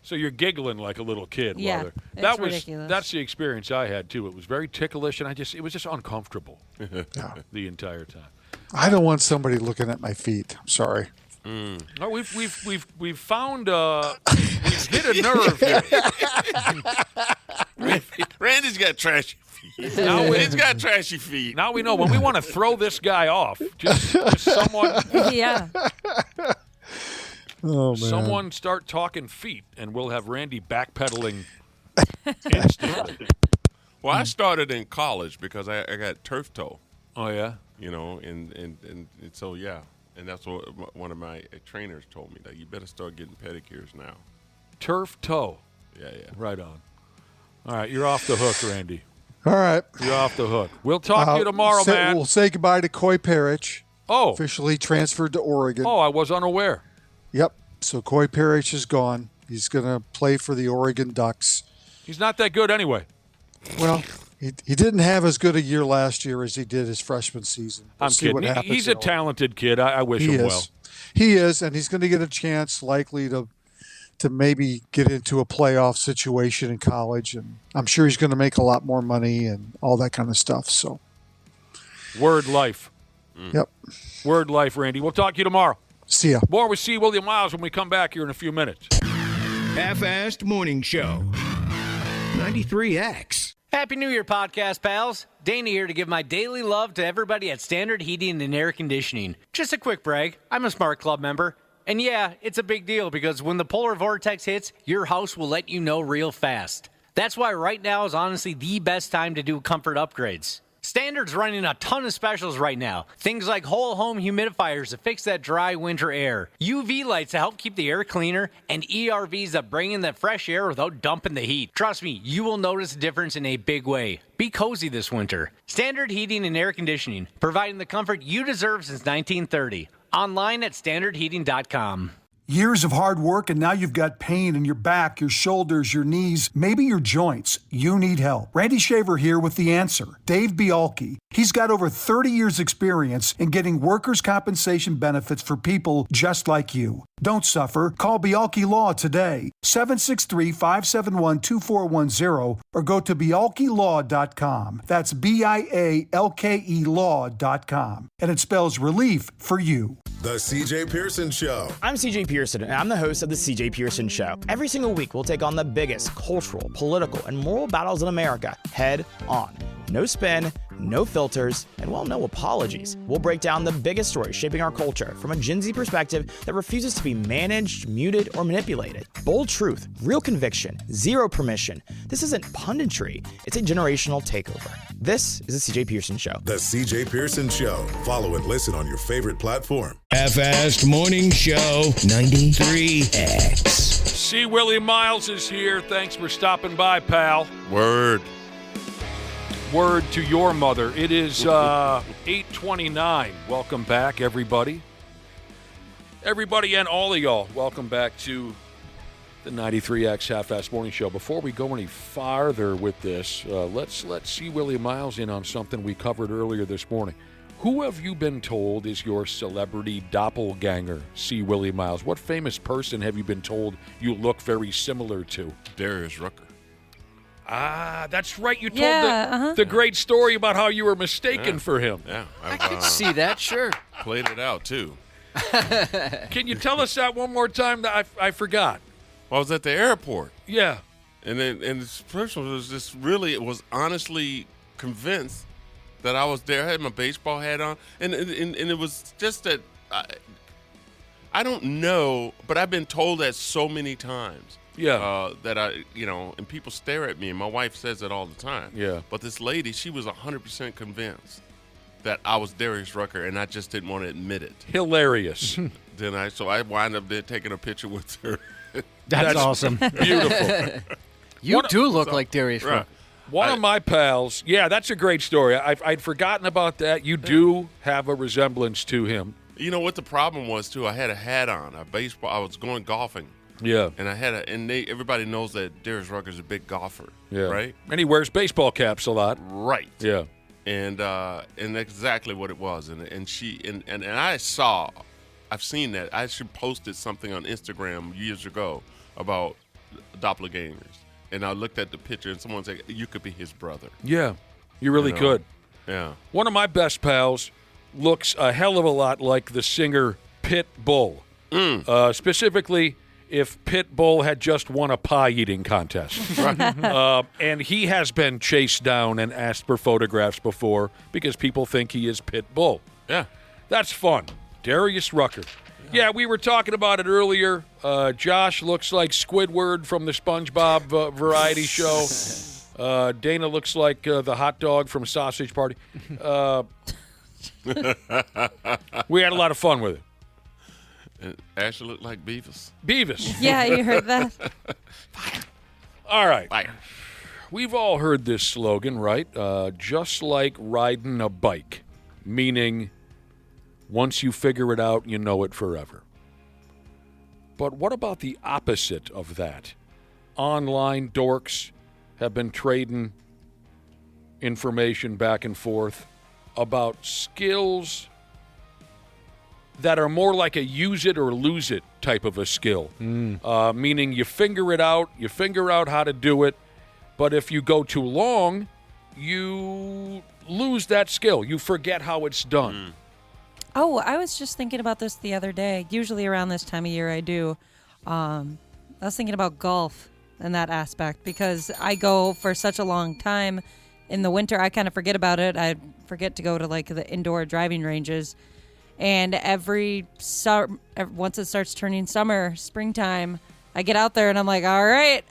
So you're giggling like a little kid. Yeah, while they're- it's that was ridiculous. That's the experience I had too. It was very ticklish, and it was just uncomfortable the entire time. I don't want somebody looking at my feet. I'm sorry. No, we've found we've hit a nerve here. Randy's got trashy feet. Now He's got trashy feet. Now we know when we want to throw this guy off. Just someone. Yeah. Oh, man. Someone start talking feet, and we'll have Randy backpedaling instantly. Well, I started in college because I got turf toe. Oh yeah. And so yeah, and that's what one of my trainers told me, that you better start getting pedicures now. Turf toe. Yeah. Right on. All right, you're off the hook, Randy. All right. You're off the hook. We'll talk to you tomorrow, man. We'll say goodbye to Coy Parrish. Oh. Officially transferred to Oregon. Oh, I was unaware. Yep. So Coy Parrish is gone. He's going to play for the Oregon Ducks. He's not that good anyway. Well, he didn't have as good a year last year as he did his freshman season. We'll I'm see what kidding. happens He's in a Oregon. talented kid. I wish He him is. well. He is, and he's going to get a chance likely to maybe get into a playoff situation in college. And I'm sure he's going to make a lot more money and all that kind of stuff. So, Word life. Yep. Word life, Randy. We'll talk to you tomorrow. See ya. More with C. William Miles when we come back here in a few minutes. Half-assed Morning Show. 93X. Happy New Year, podcast pals. Dana here to give my daily love to everybody at Standard Heating and Air Conditioning. Just a quick brag, I'm a Smart Club member. And yeah, it's a big deal because when the polar vortex hits, your house will let you know real fast. That's why right now is honestly the best time to do comfort upgrades. Standard's running a ton of specials right now. Things like whole home humidifiers to fix that dry winter air, UV lights to help keep the air cleaner, and ERVs that bring in that fresh air without dumping the heat. Trust me, you will notice a difference in a big way. Be cozy this winter. Standard Heating and Air Conditioning, providing the comfort you deserve since 1930. Online at standardheating.com. Years of hard work, and now you've got pain in your back, your shoulders, your knees, maybe your joints. You need help. Randy Shaver here with the answer. Dave Bialke. He's got over 30 years experience in getting workers' compensation benefits for people just like you. Don't suffer. Call Bialke Law today, 763-571-2410, or go to bialkelaw.com. That's BIALKE law.com. And it spells relief for you. The CJ Pearson Show. I'm CJ Pearson, and I'm the host of The CJ Pearson Show. Every single week, we'll take on the biggest cultural, political, and moral battles in America head on. No spin, no filters, and well, no apologies. We'll break down the biggest stories shaping our culture from a Gen Z perspective that refuses to be managed, muted, or manipulated. Bold truth, real conviction, zero permission. This isn't punditry, it's a generational takeover. This is The CJ Pearson Show. The CJ Pearson Show. Follow and listen on your favorite platform. Half-assed Morning Show 93X. C. Willie Miles is here. Thanks for stopping by, pal. Word to your mother. It is 8:29. Welcome back, everybody. Everybody and all of y'all, welcome back to the 93X Half-Assed Morning Show. Before we go any farther with this, let's see Willie Miles in on something we covered earlier this morning. Who have you been told is your celebrity doppelganger, C. Willie Miles? What famous person have you been told you look very similar to? Darius Rucker. Ah, that's right. You told the great story about how you were mistaken for him. Yeah. I can see that, sure. Played it out, too. Can you tell us that one more time? That I forgot. Well, I was at the airport. Yeah. And this person was just really, was honestly convinced that I was there. I had my baseball hat on. And it was just that, I don't know, but I've been told that so many times. Yeah. That and people stare at me, and my wife says it all the time. Yeah. But this lady, she was 100% convinced that I was Darius Rucker, and I just didn't want to admit it. Hilarious. So I wind up there taking a picture with her. That's awesome. Beautiful. You do look like Darius Rucker. One of my pals, that's a great story. I'd forgotten about that. You do have a resemblance to him. You know what the problem was, too? I had a hat on, a baseball. I was going golfing. Yeah. And I had everybody knows that Darius Rucker's a big golfer. Yeah. Right? And he wears baseball caps a lot. Right. Yeah. And that's exactly what it was. And I've seen that. I actually posted something on Instagram years ago about doppelgangers. And I looked at the picture, and someone said, you could be his brother. Yeah, you really could. Yeah. One of my best pals looks a hell of a lot like the singer Pit Bull. Specifically, if Pit Bull had just won a pie-eating contest. And he has been chased down and asked for photographs before because people think he is Pit Bull. Yeah. That's fun. Darius Rucker. Yeah, we were talking about it earlier. Josh looks like Squidward from the SpongeBob variety show. Dana looks like the hot dog from Sausage Party. We had a lot of fun with it. And Ashley looked like Beavis. Beavis. Yeah, you heard that. All right. Fire. We've all heard this slogan, right? Just like riding a bike, meaning once you figure it out, you know it forever. But what about the opposite of that? Online dorks have been trading information back and forth about skills that are more like a use it or lose it type of a skill. Meaning you figure it out, you figure out how to do it, but if you go too long, you lose that skill. You forget how it's done. Oh, I was just thinking about this the other day. Usually around this time of year I do. I was thinking about golf in that aspect because I go for such a long time. In the winter, I kind of forget about it. I forget to go to like the indoor driving ranges. And once it starts turning summer, springtime, I get out there and I'm like, all right,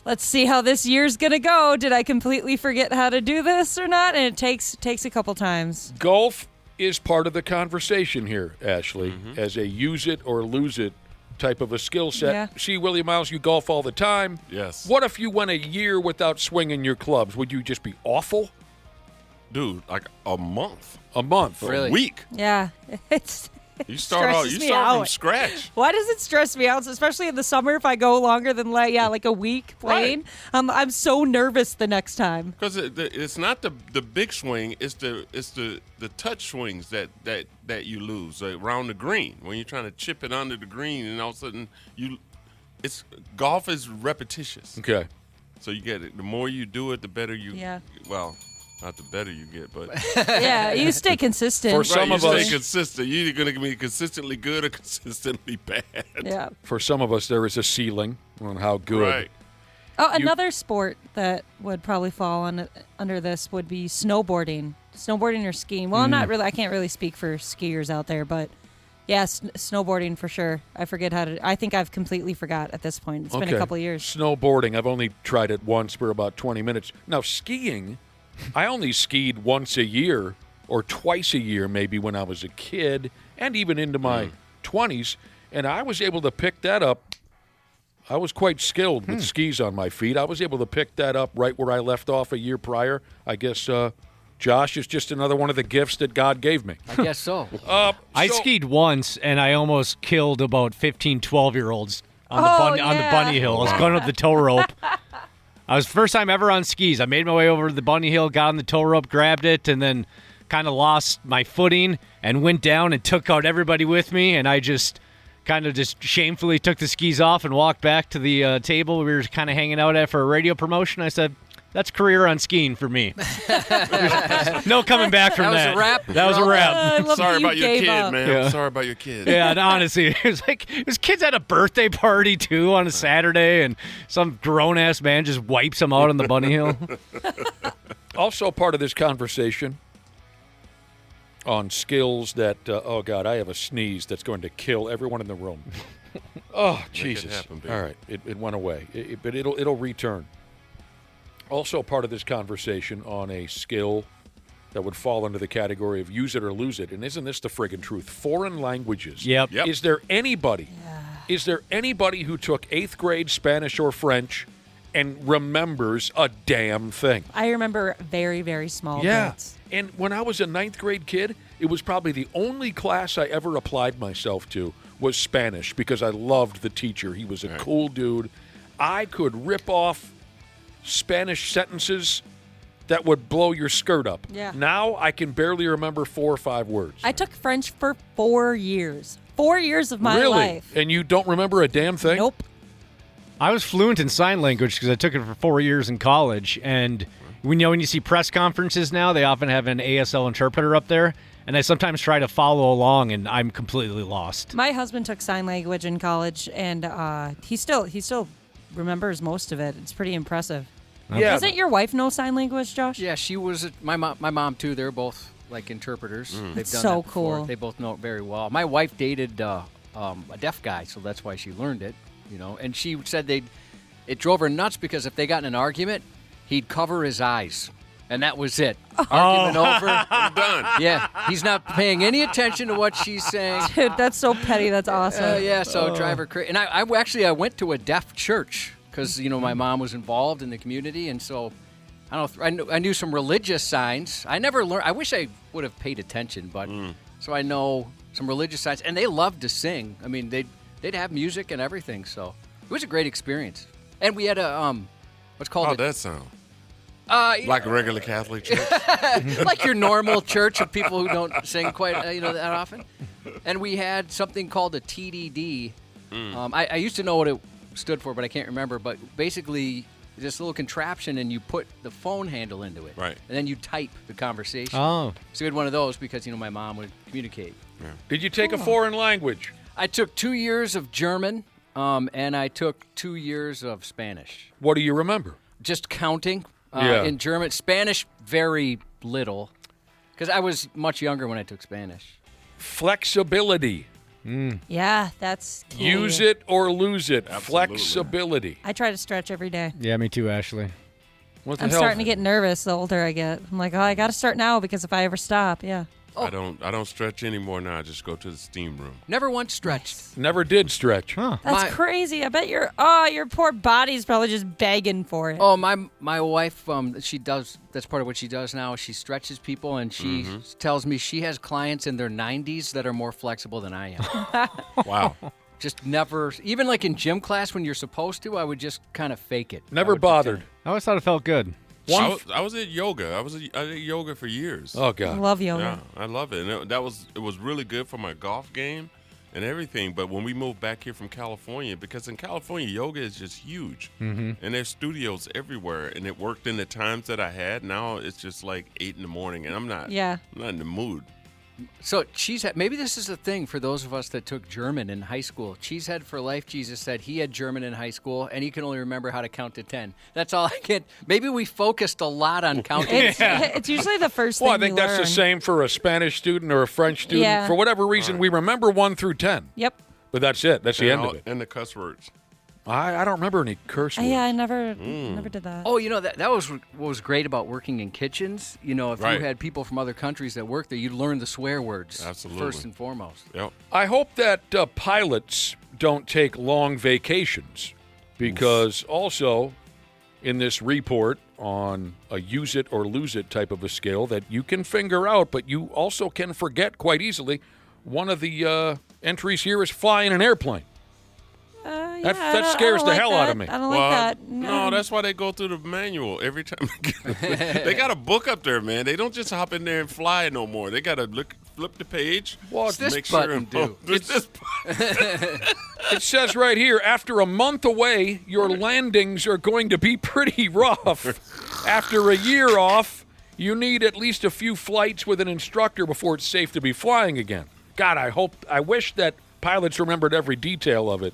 let's see how this year's going to go. Did I completely forget how to do this or not? And it takes a couple times. Golf is part of the conversation here, Ashley, as a use it or lose it type of a skill set. Yeah. See, Willie Miles, you golf all the time. Yes. What if you went a year without swinging your clubs? Would you just be awful? Dude, like a month. A month. A week. Yeah. You start from scratch. Why does it stress me out, especially in the summer if I go longer than like a week playing? Right. I'm so nervous the next time. Because it's not the big swing, it's the touch swings that you lose around the green when you're trying to chip it under the green, and all of a sudden golf is repetitious. Okay. So you get it. The more you do it, the better you. Yeah. Well. Not the better you get, but yeah, you stay consistent. For some of us, stay consistent. You're either going to be consistently good or consistently bad. Yeah. For some of us, there is a ceiling on how good. Right. Oh, another sport that would probably fall under this would be snowboarding or skiing. Well, I'm not really. I can't really speak for skiers out there, but yeah, snowboarding for sure. I forget how to. I think I've completely forgot at this point. It's been a couple of years. Snowboarding, I've only tried it once for about 20 minutes. Now skiing. I only skied once a year or twice a year maybe when I was a kid and even into my 20s, and I was able to pick that up. I was quite skilled with skis on my feet. I was able to pick that up right where I left off a year prior. I guess Josh is just another one of the gifts that God gave me. I guess so. I skied once, and I almost killed about 15, 12-year-olds on the bunny hill. I was going up the tow rope. I was first time ever on skis. I made my way over to the bunny hill, got on the tow rope, grabbed it, and then kind of lost my footing and went down and took out everybody with me. And I just shamefully took the skis off and walked back to the table we were kind of hanging out at for a radio promotion. I said, that's career on skiing for me. No coming back from that. That was a wrap. That was a wrap. Sorry about your kid, man. Yeah. Sorry about your kid. Yeah, and honestly, it was kids at a birthday party too on a Saturday, and some grown ass man just wipes them out on the bunny hill. Also, part of this conversation on skills that oh God, I have a sneeze that's going to kill everyone in the room. Oh Jesus! Happen, all right, it went away, but it'll return. Also part of this conversation on a skill that would fall under the category of use it or lose it. And isn't this the friggin' truth? Foreign languages. Yep. Is there anybody who took 8th grade Spanish or French and remembers a damn thing? I remember very, very small bits. And when I was a 9th grade kid, it was probably the only class I ever applied myself to was Spanish because I loved the teacher. He was a cool dude. I could rip off Spanish sentences that would blow your skirt up. Yeah. Now I can barely remember 4 or 5 words. I took French for 4 years. 4 years of my really? life. And you don't remember a damn thing? Nope. I was fluent in sign language because I took it for 4 years in college. And when you see press conferences now, they often have an ASL interpreter up there. And I sometimes try to follow along, and I'm completely lost. My husband took sign language in college, and he still remembers most of it. It's pretty impressive. Yeah. Doesn't your wife know sign language, Josh? Yeah, she was my mom too. They're both like interpreters. They've done so that before. cool. They both know it very well. My wife dated a deaf guy, so that's why she learned it. And she said it drove her nuts because if they got in an argument, he'd cover his eyes. And that was it. Argument over. I'm done. Yeah, he's not paying any attention to what she's saying. Dude, that's so petty. That's awesome. So drive her crazy. And I went to a deaf church because my mom was involved in the community, and so I knew some religious signs. I never learned. I wish I would have paid attention, but so I know some religious signs, and they loved to sing. I mean, they'd have music and everything. So it was a great experience. And we had a what's called How'd that sound? Like a regular Catholic church? Like your normal church of people who don't sing quite that often. And we had something called a TDD. I used to know what it stood for, but I can't remember. But basically, this little contraption, and you put the phone handle into it. Right. And then you type the conversation. Oh. So we had one of those because, my mom would communicate. Yeah. Did you take a foreign language? I took 2 years of German, and I took 2 years of Spanish. What do you remember? Just counting. Yeah. In German. Spanish, very little. Because I was much younger when I took Spanish. Flexibility. Yeah, that's key. Use it or lose it. Absolutely. Flexibility. I try to stretch every day. Yeah, me too, Ashley. What the I'm hell? starting to get nervous the older I get. I'm like, I got to start now because if I ever stop, yeah. I don't stretch anymore now. I just go to the steam room. Never once stretched. Never did stretch. Huh. That's crazy. I bet your poor body's probably just begging for it. Oh, my wife, she does. That's part of what she does now. She stretches people, and she tells me she has clients in their 90s that are more flexible than I am. Wow. Just never, even like in gym class when you're supposed to, I would just kind of fake it. Never bothered. I always thought it felt good. I was at yoga. I did yoga for years. Oh God, I love yoga. Yeah, I love it. And it was really good for my golf game and everything. But when we moved back here from California, because in California yoga is just huge, and there's studios everywhere, and it worked in the times that I had. Now it's just like 8 in the morning, and I'm not in the mood. So Cheesehead, maybe this is a thing for those of us that took German in high school. Cheesehead for life, Jesus said he had German in high school, and he can only remember how to count to 10. That's all I get. Maybe we focused a lot on counting. It's usually the first thing Well, I think that's the same for a Spanish student or a French student. Yeah. For whatever reason, we remember 1 through 10. Yep. But that's it. That's the end of it. And the cuss words. I don't remember any curse words. Yeah, I never did that. Oh, that was what was great about working in kitchens. If you Right. had people from other countries that worked there, you'd learn the swear words Absolutely. first and foremost. Yep. I hope that pilots don't take long vacations because also in this report on a use it or lose it type of a skill that you can figure out, but you also can forget quite easily. One of the entries here is flying an airplane. That scares the hell out of me. I don't like that. No, that's why they go through the manual every time. They got a book up there, man. They don't just hop in there and fly no more. They got to flip the page. What's this make button do? It's this It says right here, after a month away, your landings are going to be pretty rough. After a year off, you need at least a few flights with an instructor before it's safe to be flying again. God, I wish that pilots remembered every detail of it.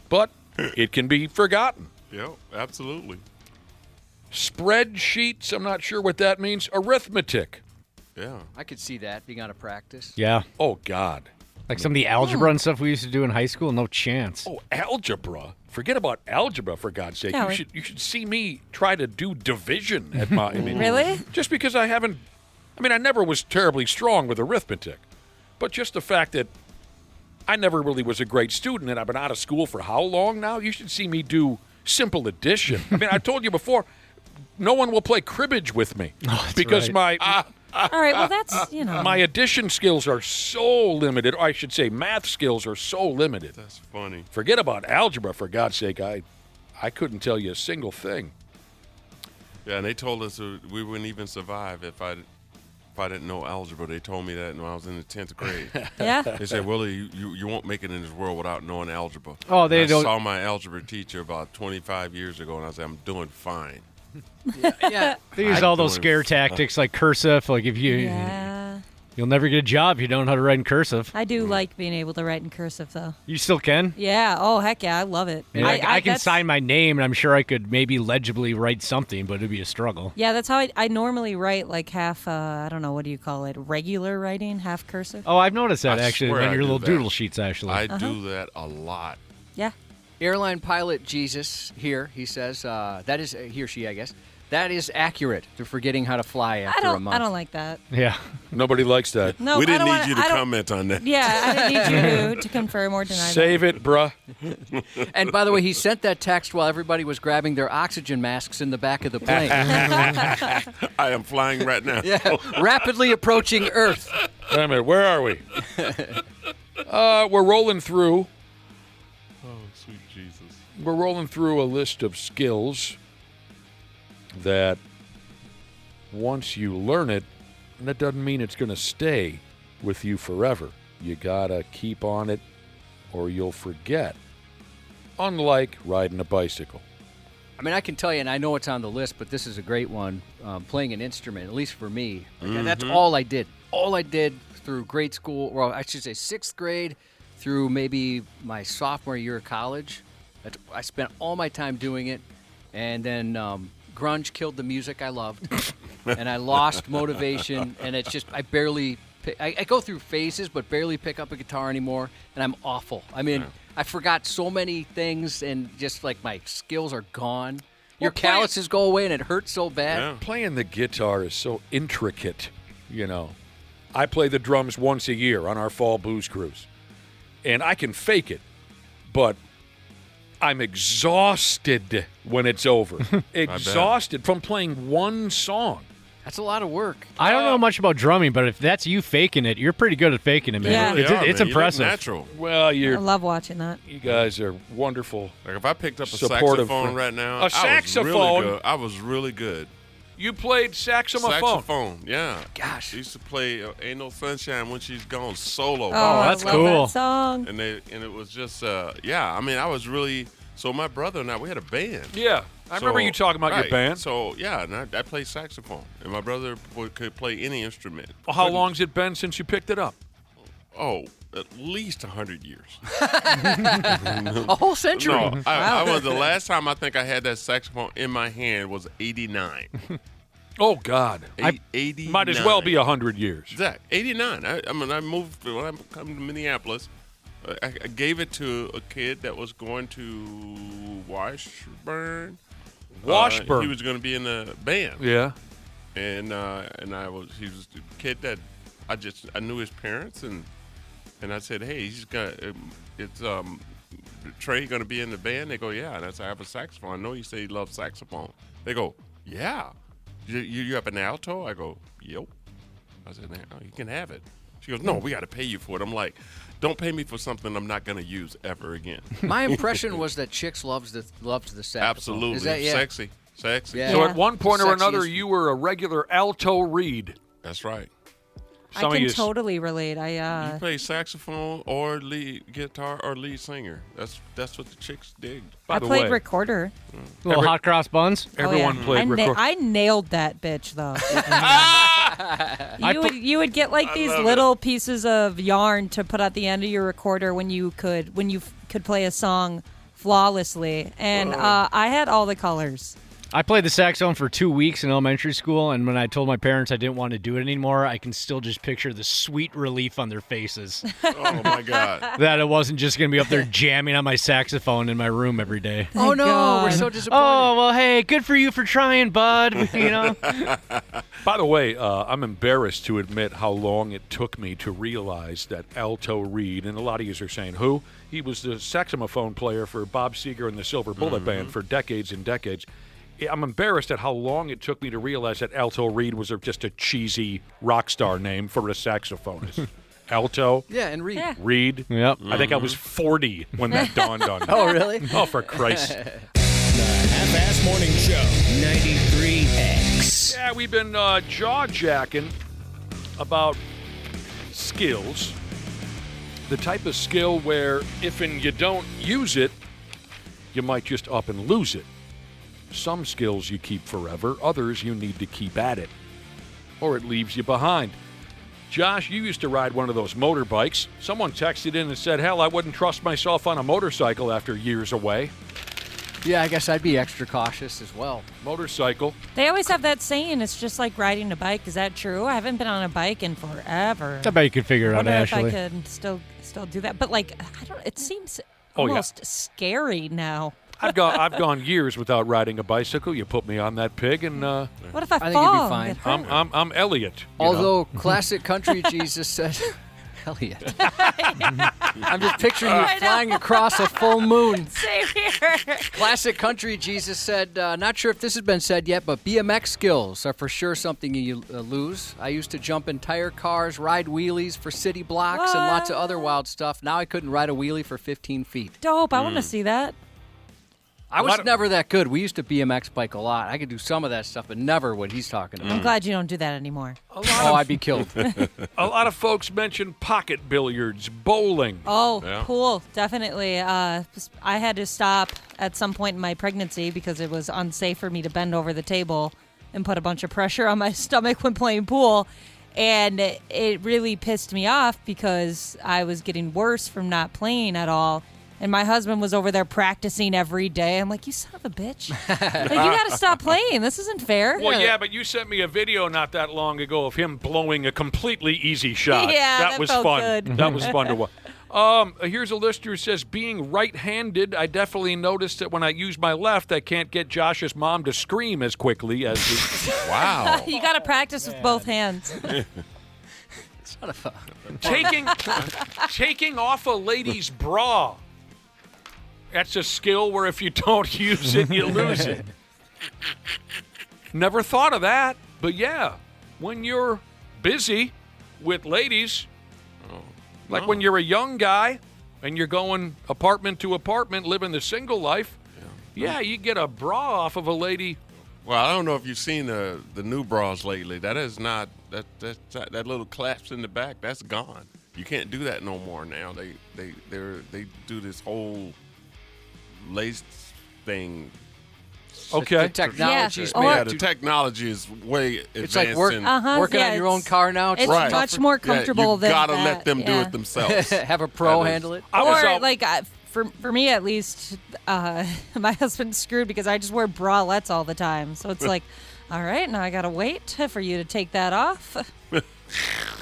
But it can be forgotten. Yeah, absolutely. Spreadsheets, I'm not sure what that means. Arithmetic. Yeah. I could see that being out of practice. Yeah. Oh, God. Like some of the algebra and stuff we used to do in high school, no chance. Oh, algebra. Forget about algebra, for God's sake. Yeah, you should see me try to do division at my... Really? Just because I never was terribly strong with arithmetic. But just the fact that I never really was a great student, and I've been out of school for how long now? You should see me do simple addition. I told you before, no one will play cribbage with me because right. All right, well, that's, my addition skills are so limited, or I should say math skills are so limited. That's funny. Forget about algebra, for God's sake. I couldn't tell you a single thing. Yeah, and they told us we wouldn't even survive if I didn't know algebra. They told me that when I was in the 10th grade. Yeah. They said, Willie, you won't make it in this world without knowing algebra. Oh, they I don't. saw my algebra teacher about 25 years ago, and I said, I'm doing fine. Yeah. They use all those scare tactics like cursive. Like if you'll never get a job if you don't know how to write in cursive. I do like being able to write in cursive, though. You still can? Yeah. Oh, heck yeah. I love it. And I can sign my name, and I'm sure I could maybe legibly write something, but it'd be a struggle. Yeah, that's how I normally write, like half, I don't know, what do you call it? Regular writing, half cursive. Oh, I've noticed that, I actually, swear on I your do little that. doodle sheets, actually. I do that a lot. Yeah. Airline pilot Jesus here, he says, that is, he or she, I guess, that is accurate to forgetting how to fly after a month. I don't like that. Yeah. Nobody likes that. No, we didn't I don't need wanna- you to I don't- comment on that. Yeah, I didn't need you to confirm or deny Save it, bruh. And by the way, he sent that text while everybody was grabbing their oxygen masks in the back of the plane. I am flying right now. Yeah, rapidly approaching Earth. Wait a minute, where are we? We're rolling through. Oh, sweet Jesus. We're rolling through a list of skills that once you learn it, that doesn't mean it's going to stay with you forever. You got to keep on it or you'll forget. Unlike riding a bicycle. I mean, I can tell you, and I know it's on the list, but this is a great one, playing an instrument, at least for me. Like, That's all I did. All I did through grade school, or I should say 6th grade, through maybe my sophomore year of college. I spent all my time doing it, and then grunge killed the music I loved, and I lost motivation, and it's just, I go through phases, but barely pick up a guitar anymore, and I'm awful. I mean, I forgot so many things, and just like my skills are gone. Your calluses go away, and it hurts so bad. Playing the guitar is so intricate, I play the drums once a year on our fall booze cruise. And I can fake it, but I'm exhausted when it's over. Exhausted from playing one song. That's a lot of work. I don't know much about drumming, but if that's you faking it, you're pretty good at faking it, man. Yeah. It's man. impressive. You look natural. Well, I you love watching that. guys are wonderful. Like if I picked up a supportive saxophone right now, A saxophone? I was really good. You played saxophone. Saxophone, yeah. Gosh. I used to play "Ain't No Sunshine When She's Gone" solo. that's I love cool. That song. And it was just I mean, I was really. So my brother and I, we had a band. Yeah, I remember you talking about your band. So yeah, and I played saxophone, and my brother could play any instrument. Well, how long's it been since you picked it up? Oh, at least 100 years. A whole century. No, I was the last time I think I had that saxophone in my hand was 89. Oh God, 89. Might as well be 100 years. Exactly, 89. I mean, I moved when I come to Minneapolis. I gave it to a kid that was going to Washburn. He was going to be in the band. Yeah. And he was the kid that I knew his parents and I said, hey, Trey going to be in the band? They go, yeah. And I said, I have a saxophone. I know you say you love saxophone. They go, yeah. You have an alto? I go, yep. I said, you can have it. She goes, no, we got to pay you for it. I'm like, don't pay me for something I'm not going to use ever again. My impression was that chicks loved the saxophone. Absolutely. Is that, yeah. Sexy. Yeah. So at one point or another, Sexiest. you were a regular alto reed. That's right. I can totally relate. You play saxophone or lead guitar or lead singer. That's what the chicks dig. I played recorder. Little hot cross buns. Everyone played recorder. I nailed that bitch though. You would get like these little pieces of yarn to put at the end of your recorder when you could play a song flawlessly, and I had all the colors. I played the saxophone for 2 weeks in elementary school, and when I told my parents I didn't want to do it anymore, I can still just picture the sweet relief on their faces. Oh, my God. That it wasn't just going to be up there jamming on my saxophone in my room every day. Oh, no, God. we're so disappointed. Oh, well, hey, good for you for trying, bud. You know. By the way, I'm embarrassed to admit how long it took me to realize that Alto Reed, and a lot of you are saying, who? He was the saxophone player for Bob Seger and the Silver Bullet Band for decades and decades. I'm embarrassed at how long it took me to realize that Alto Reed was just a cheesy rock star name for a saxophonist. Alto. Yeah, and Reed. Yeah. Reed. Yep. I think I was 40 when that dawned on me. Oh, really? Oh, for Christ. The Half-Ass Morning Show, 93X. Yeah, we've been jaw-jacking about skills. The type of skill where if you don't use it, you might just up and lose it. Some skills you keep forever, others you need to keep at it, or it leaves you behind. Josh, you used to ride one of those motorbikes. Someone texted in and said, hell, I wouldn't trust myself on a motorcycle after years away. Yeah, I guess I'd be extra cautious as well. Motorcycle. They always have that saying, it's just like riding a bike. Is that true? I haven't been on a bike in forever. I bet you could figure it out, I Ashley. wonder if I could still do that. But, like, I don't. It seems almost scary now. I've gone years without riding a bicycle. You put me on that pig, and what if I think fall? it'd be fine. I'm Elliot. Although classic country Jesus said, Elliot. I'm just picturing you flying across a full moon. Same here. Classic country Jesus said, not sure if this has been said yet, but BMX skills are for sure something you lose. I used to jump in tire cars, ride wheelies for city blocks, and lots of other wild stuff. Now I couldn't ride a wheelie for 15 feet. Dope. I want to see that. I was never that good. We used to BMX bike a lot. I could do some of that stuff, but never what he's talking about. I'm glad you don't do that anymore. I'd be killed. A lot of folks mention pocket billiards, bowling. Pool, definitely. I had to stop at some point in my pregnancy because it was unsafe for me to bend over the table and put a bunch of pressure on my stomach when playing pool. And it really pissed me off because I was getting worse from not playing at all. And my husband was over there practicing every day. I'm like, you son of a bitch. Like, you got to stop playing. This isn't fair. Well, yeah, but you sent me a video not that long ago of him blowing a completely easy shot. Yeah, that was felt fun. good. That was fun to watch. Here's a listener who says, being right-handed, I definitely noticed that when I use my left, I can't get Josh's mom to scream as quickly as the... Wow. You got to practice with both hands. Taking off a lady's bra. That's a skill where if you don't use it, you lose it. Never thought of that. But yeah, when you're busy with ladies, like when you're a young guy and you're going apartment to apartment, living the single life, yeah, you get a bra off of a lady. Well, I don't know if you've seen the new bras lately. That is not that little clasp in the back. That's gone. You can't do that no more now. They do this whole lace thing. Okay. The technology's the technology is way advanced. It's like working on your own car now. It's much more comfortable than that. You gotta let them do it themselves. Have a pro handle it. For me at least, my husband's screwed because I just wear bralettes all the time. So it's like, all right, now I gotta wait for you to take that off.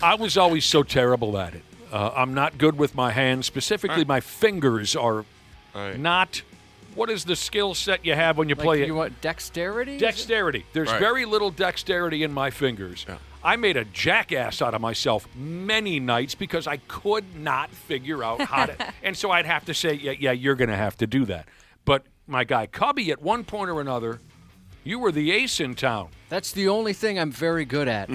I was always so terrible at it. I'm not good with my hands. Specifically, my fingers are not. What is the skill set you have when you play it? You want dexterity? Dexterity. There's very little dexterity in my fingers. Yeah. I made a jackass out of myself many nights because I could not figure out how to. And so I'd have to say, yeah, you're going to have to do that. But my guy Cubby, at one point or another, you were the ace in town. That's the only thing I'm very good at.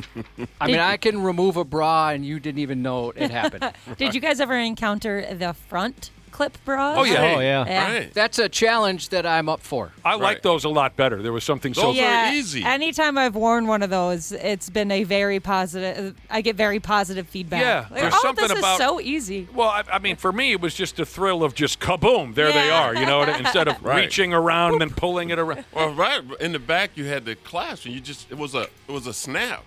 I mean, I can remove a bra and you didn't even know it happened. Did you guys ever encounter the front clip bras? Oh, yeah. Oh, yeah. Right. That's a challenge that I'm up for. I like those a lot better. There was something so easy. Anytime I've worn one of those, it's been a very positive. I get very positive feedback. Yeah, like, there's something this about is so easy. Well, I mean, for me, it was just the thrill of just kaboom. There they are. You know, instead of reaching around and then pulling it around. Well, right in the back, you had the clasp, and it was a snap.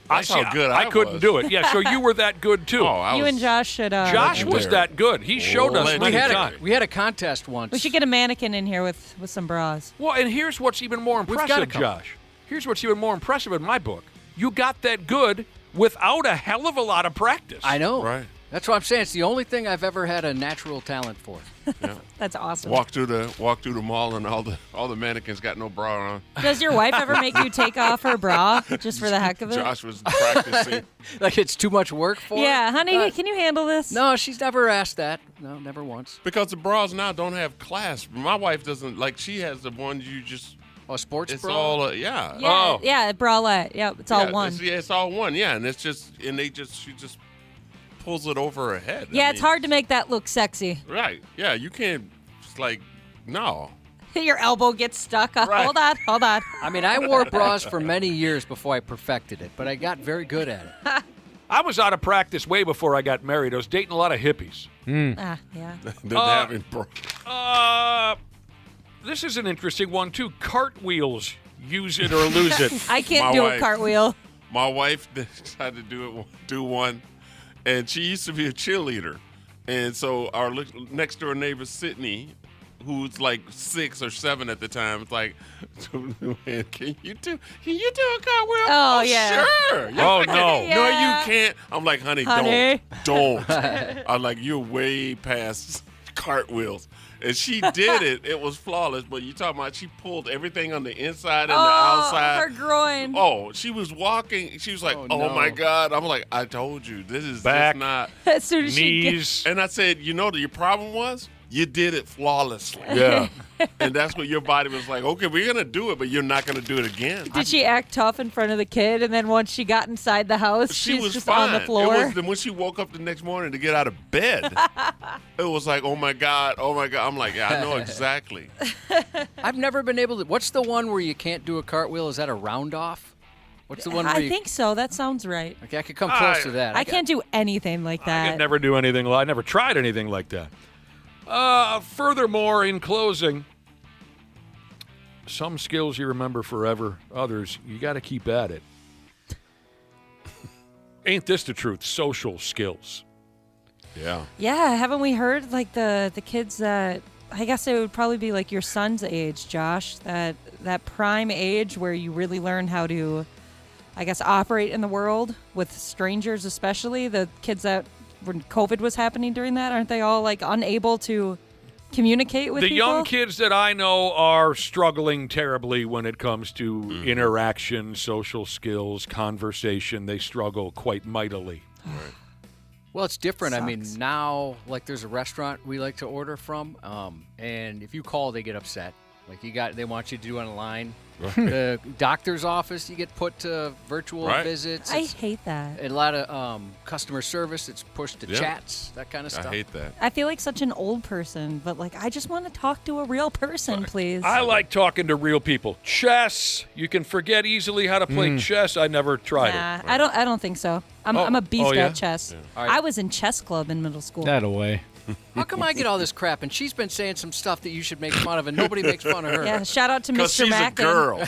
That's how good I couldn't do it. Yeah, so you were that good, too. You and Josh should. Josh was that good. He showed us many times. We had a contest once. We should get a mannequin in here with some bras. Well, and here's what's even more impressive, Josh. Here's what's even more impressive in my book. You got that good without a hell of a lot of practice. I know. Right. That's what I'm saying. It's the only thing I've ever had a natural talent for. Yeah. That's awesome. Walk through the mall and all the mannequins got no bra on. Does your wife ever make you take off her bra just for the heck of it? Josh was practicing. Like it's too much work for her? Yeah, honey, can you handle this? No, she's never asked that. No, never once. Because the bras now don't have clasp. My wife doesn't, like, she has the ones you just... Oh, sports it's bra? It's all, yeah. Yeah, bralette. Yeah, it's all one. It's all one, yeah. And she just pulls it over her head. Yeah, it's hard to make that look sexy. Right. Yeah, you can't, no. Your elbow gets stuck. Right. Hold on. I mean, I wore bras for many years before I perfected it, but I got very good at it. I was out of practice way before I got married. I was dating a lot of hippies. Yeah. Didn't have any bras. This is an interesting one, too. Cartwheels. Use it or lose it. I can't do a cartwheel. My wife decided to do one, and she used to be a cheerleader. And so our next door neighbor, Sydney, who's like 6 or 7 at the time, was like, can you do a cartwheel? Oh, yeah. Sure. Oh, no. Yeah. No, you can't. I'm like, honey. Don't. I'm like, you're way past cartwheels. And she did it. It was flawless. But you talking about she pulled everything on the inside and the outside. Her groin. Oh, she was walking. She was like, oh my God. I'm like, I told you. This is back, just not. As soon as knees. And I said, your problem was? You did it flawlessly. Yeah. And that's what your body was like, okay, we're going to do it, but you're not going to do it again. Did she act tough in front of the kid, and then once she got inside the house, she was just fine. on the floor? It was when she woke up the next morning to get out of bed. It was like, oh, my God. I'm like, yeah, I know exactly. I've never been able to. What's the one where you can't do a cartwheel? Is that a round off? What's the one where I think so. That sounds right. Okay, I could come close to that. I can't do anything like that. I could never do anything. I never tried anything like that. Furthermore, in closing, some skills you remember forever. Others, you got to keep at it. Ain't this the truth? Social skills. Yeah. Yeah, haven't we heard like the kids that I guess it would probably be like your son's age, Josh, that prime age where you really learn how to, I guess, operate in the world with strangers, especially the kids that when COVID was happening during that, aren't they all like unable to communicate with the people? young kids that I know are struggling terribly when it comes to interaction, social skills, conversation. They struggle quite mightily. Right. Well, it's different. I mean, Sucks. now, like, there's a restaurant we like to order from, and if you call, they get upset. Like, they want you to do it online. The doctor's office, you get put to virtual visits. I hate that. A lot of customer service, it's pushed to chats, that kind of stuff. I hate that. I feel like such an old person, but like I just want to talk to a real person, please. I like talking to real people. Chess. You can forget easily how to play chess. I never tried it. I don't think so. I'm a beast at chess. Yeah. All right. I was in chess club in middle school. That away. How come I get all this crap and she's been saying some stuff that you should make fun of and nobody makes fun of her? Yeah, shout out to Mr. She's Mack. a girl.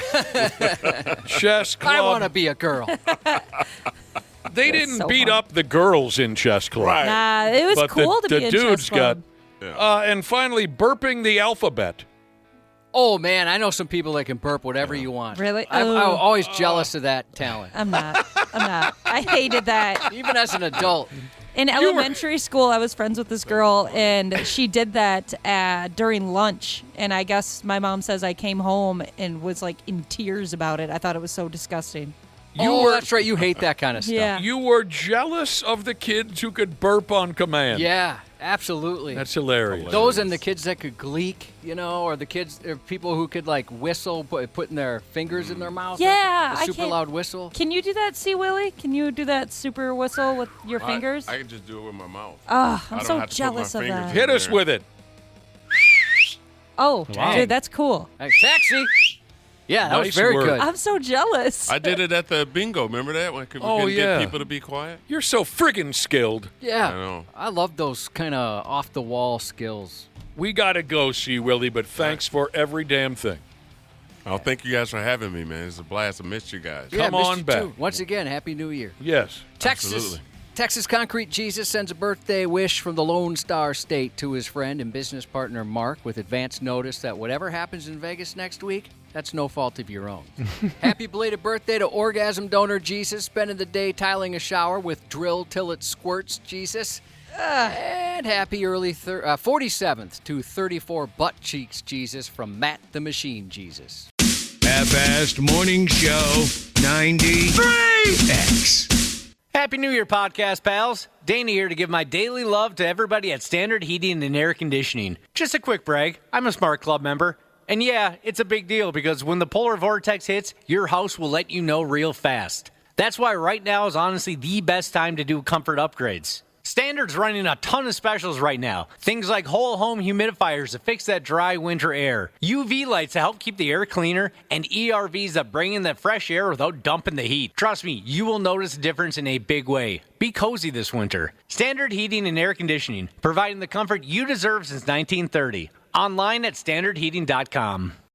Chess club. I want to be a girl. They didn't beat up the girls in chess club. Right. Nah, it was But cool the to be in dudes chess club. got. And finally, burping the alphabet. Oh, man, I know some people that can burp whatever you want. Really? I'm Oh. always jealous of that talent. I'm not. I hated that. Even as an adult. In elementary school, I was friends with this girl, and she did that during lunch. And I guess my mom says I came home and was like in tears about it. I thought it was so disgusting. That's right. You hate that kind of stuff. Yeah. You were jealous of the kids who could burp on command. Yeah, absolutely. That's hilarious. Those and the kids that could gleek, or the kids, or people who could like whistle, putting their fingers in their mouth. Yeah, a super loud whistle. Can you do that, C. Willie? Can you do that super whistle with your fingers? I can just do it with my mouth. Oh, I I'm don't so have to put jealous my of fingers that. in Hit us there. with it. Oh, Wow. dude, that's cool. Hey, taxi. Yeah, that was Nice very work. good. I'm so jealous. I did it at the bingo. Remember that? When we couldn't get people to be quiet? You're so friggin' skilled. Yeah. I know. I love those kind of off-the-wall skills. We got to go, C. Willie, but thanks for every damn thing. Oh, thank you guys for having me, man. It's a blast. I missed you guys. Yeah, Come missed on you back. too. Once again, Happy New Year. Yes. Absolutely. Texas Concrete Jesus sends a birthday wish from the Lone Star State to his friend and business partner Mark with advance notice that whatever happens in Vegas next week, that's no fault of your own. Happy belated birthday to orgasm donor Jesus, spending the day tiling a shower with drill till it squirts Jesus. And happy early 47th to 34 butt cheeks Jesus from Matt the Machine Jesus. Half-assed morning show 93X. Happy New Year, podcast pals. Danny here to give my daily love to everybody at Standard Heating and Air Conditioning. Just a quick brag, I'm a Smart Club member. And yeah, it's a big deal because when the polar vortex hits, your house will let you know real fast. That's why right now is honestly the best time to do comfort upgrades. Standard's running a ton of specials right now. Things like whole home humidifiers to fix that dry winter air, UV lights to help keep the air cleaner, and ERVs that bring in that fresh air without dumping the heat. Trust me, you will notice a difference in a big way. Be cozy this winter. Standard Heating and Air Conditioning, providing the comfort you deserve since 1930. Online at standardheating.com.